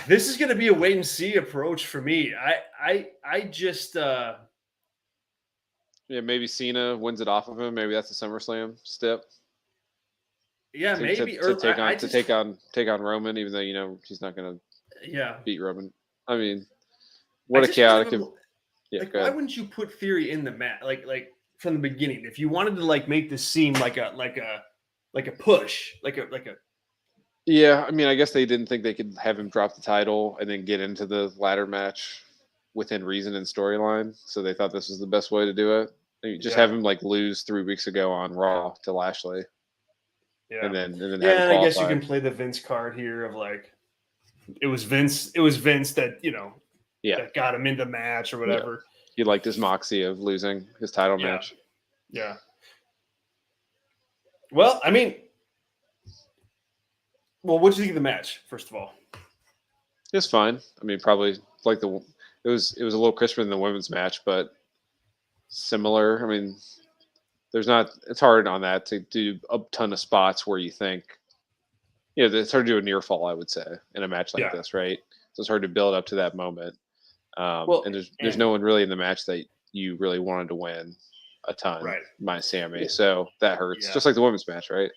Speaker 1: This is going to be a wait and see approach for me. I just.
Speaker 2: Yeah, maybe Cena wins it off of him. Maybe that's a SummerSlam step.
Speaker 1: Yeah, maybe
Speaker 2: to take on Roman, even though he's not going
Speaker 1: to
Speaker 2: beat Roman. I mean, what a chaotic.
Speaker 1: Why wouldn't you put Theory in the match like from the beginning? If you wanted to make this seem like a push, like a.
Speaker 2: Yeah, I mean, I guess they didn't think they could have him drop the title and then get into the ladder match within reason and storyline. So they thought this was the best way to do it. Have him lose 3 weeks ago on Raw to Lashley.
Speaker 1: Yeah,
Speaker 2: and then
Speaker 1: and I guess you can play the Vince card here of it was Vince that that got him into the match or whatever.
Speaker 2: Yeah. He liked his moxie of losing his title match.
Speaker 1: Yeah. Well, I mean. Well, what did you think of the match, first of all?
Speaker 2: It's fine. I mean, probably it was a little crisper than the women's match, but similar. I mean, it's hard on that to do a ton of spots where you think, it's hard to do a near fall, I would say, in a match like this, right? So it's hard to build up to that moment. And there's no one really in the match that you really wanted to win a ton,
Speaker 1: right?
Speaker 2: Minus Sammy. So that hurts, just like the women's match, right?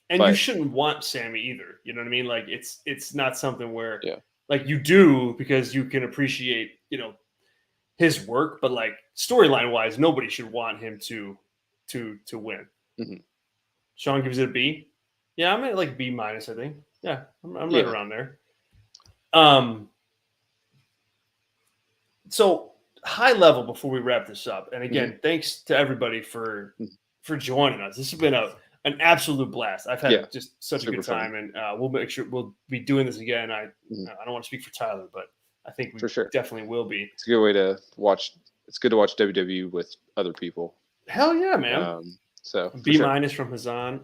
Speaker 1: And you shouldn't want Sammy either. You know what I mean? It's not something where you do because you can appreciate, his work, but storyline wise, nobody should want him to win.
Speaker 2: Mm-hmm.
Speaker 1: Sean gives it a B. Yeah, I'm at B minus, I think. Yeah, I'm right around there. So high level before we wrap this up. And again, thanks to everybody for joining us. This has been an absolute blast. I've had just such a good time, and we'll make sure we'll be doing this again. I don't want to speak for Tyler, but I think we definitely will be.
Speaker 2: It's a good way to watch. It's good to watch WWE with other people.
Speaker 1: Hell yeah, man!
Speaker 2: So
Speaker 1: B minus from Hazan.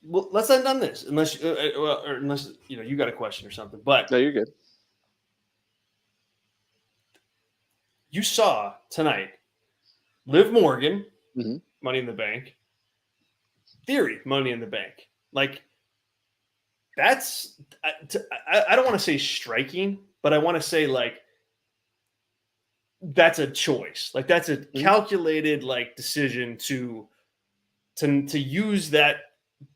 Speaker 1: Let's end on this, unless you got a question or something. But
Speaker 2: no, you're good.
Speaker 1: you saw tonight Liv Morgan,
Speaker 2: Mm-hmm.
Speaker 1: Money in the Bank, Theory, Money in the Bank. Like, that's, I don't want to say striking, but I want to say, like, that's a choice. Like, that's a calculated, like, decision to use that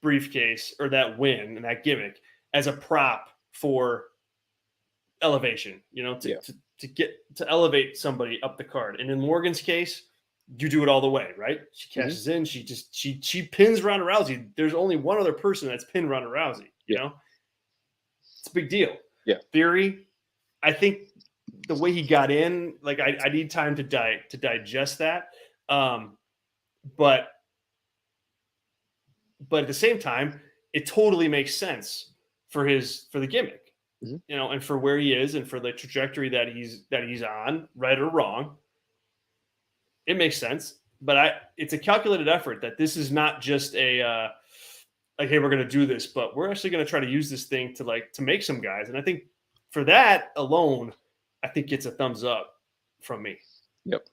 Speaker 1: briefcase or that win and that gimmick as a prop for elevation, to elevate somebody up the card. And in Morgan's case, you do it all the way, right? She cashes in. She pins Ronda Rousey. There's only one other person that's pinned Ronda Rousey. You know, it's a big deal.
Speaker 2: Yeah.
Speaker 1: Theory, I think the way he got in, like, I need time to digest that. But at the same time, it totally makes sense for the gimmick. And for where he is and for the trajectory that he's on, right or wrong, it makes sense. But it's a calculated effort that this is not just a like, hey, we're going to do this, but we're actually going to try to use this thing to make some guys. And I think for that alone, I think it's a thumbs up from me.
Speaker 2: Yep.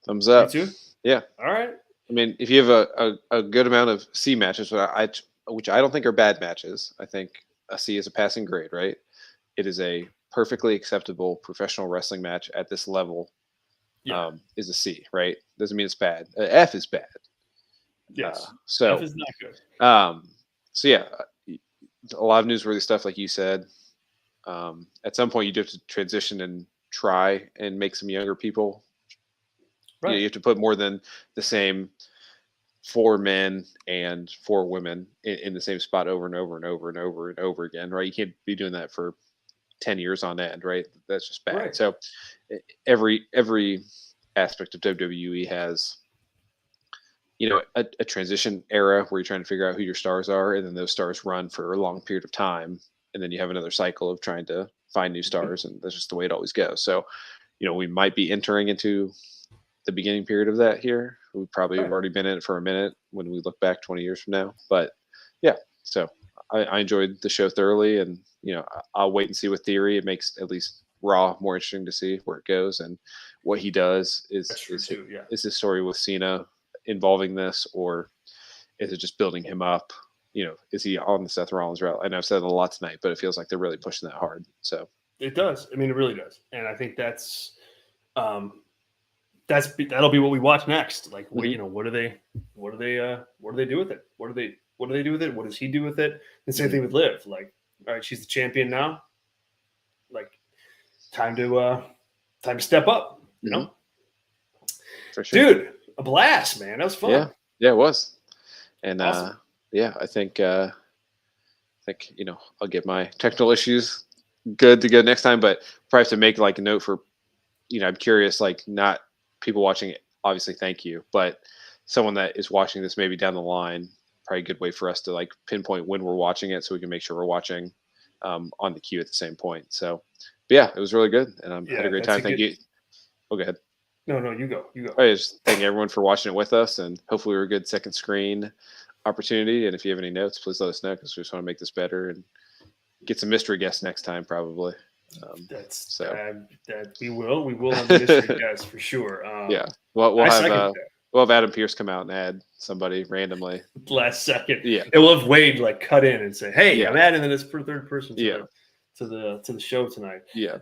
Speaker 2: Thumbs up.
Speaker 1: You too?
Speaker 2: Yeah.
Speaker 1: All right.
Speaker 2: I mean, if you have a good amount of C matches, which I don't think are bad matches, I think a C is a passing grade, right? It is a perfectly acceptable professional wrestling match at this level. Is a C, right? Doesn't mean it's bad. F is bad.
Speaker 1: Yes.
Speaker 2: So
Speaker 1: F is not good.
Speaker 2: So yeah, a lot of newsworthy stuff, like you said. At some point, you do have to transition and try and make some younger people. Right. You have to put more than the same 4 men and 4 women in the same spot over and over and over and over and over again, right? You can't be doing that for 10 years on end, right? That's just bad. Right. So every aspect of WWE has, a transition era where you're trying to figure out who your stars are, and then those stars run for a long period of time, and then you have another cycle of trying to find new stars, and that's just the way it always goes. So, we might be entering into the beginning period of that here. We probably have already been in it for a minute when we look back 20 years from now. But yeah, so I enjoyed the show thoroughly, and I'll wait and see with Theory. It makes at least Raw more interesting to see where it goes and what he does. Is his story with Cena involving this, or is it just building him up? Is he on the Seth Rollins route? I know I've said it a lot tonight, but it feels like they're really pushing that hard. So
Speaker 1: it does. I mean, it really does, and I think that's. That'll be what we watch next. Like, what do they do with it? What do they do with it? What does he do with it? The same thing with Liv. Like, all right, she's the champion now. Like, time to step up. For sure. Dude, a blast, man. That was fun.
Speaker 2: Yeah, it was. And
Speaker 1: awesome.
Speaker 2: I think I'll get my technical issues good to go next time, but probably have to make like a note for. I'm curious, like, not people watching it, obviously, thank you, but someone that is watching this maybe down the line, probably a good way for us to like pinpoint when we're watching it so we can make sure we're watching on the queue at the same point. So, but yeah, it was really good, and I had a great time. Thank you. Oh, go ahead.
Speaker 1: No, you go.
Speaker 2: I just thank everyone for watching it with us, and hopefully we're a good second screen opportunity. And if you have any notes, please let us know, because we just want to make this better and get some mystery guests next time, probably.
Speaker 1: That we will have the mystery guests for sure.
Speaker 2: Well, we'll have Adam Pierce come out and add somebody randomly
Speaker 1: last second.
Speaker 2: Yeah,
Speaker 1: and we'll have Wade like cut in and say, "Hey, I'm adding this third person to the show tonight."
Speaker 2: Yeah.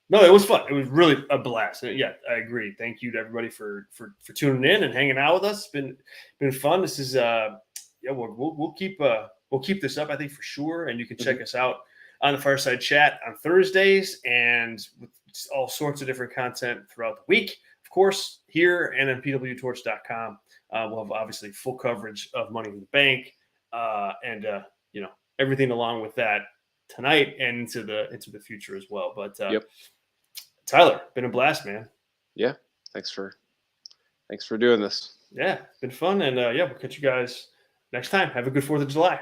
Speaker 1: No, it was fun. It was really a blast. Yeah, I agree. Thank you to everybody for tuning in and hanging out with us. It's been fun. This is we'll keep this up, I think, for sure. And you can check us out on the Fireside Chat on Thursdays, and with all sorts of different content throughout the week. Of course, here and on PWTorch.com, we'll have obviously full coverage of Money in the Bank, and everything along with that tonight and into the future as well. But Tyler, been a blast, man.
Speaker 2: Yeah, thanks for doing this.
Speaker 1: Yeah, been fun, and we'll catch you guys next time. Have a good 4th of July.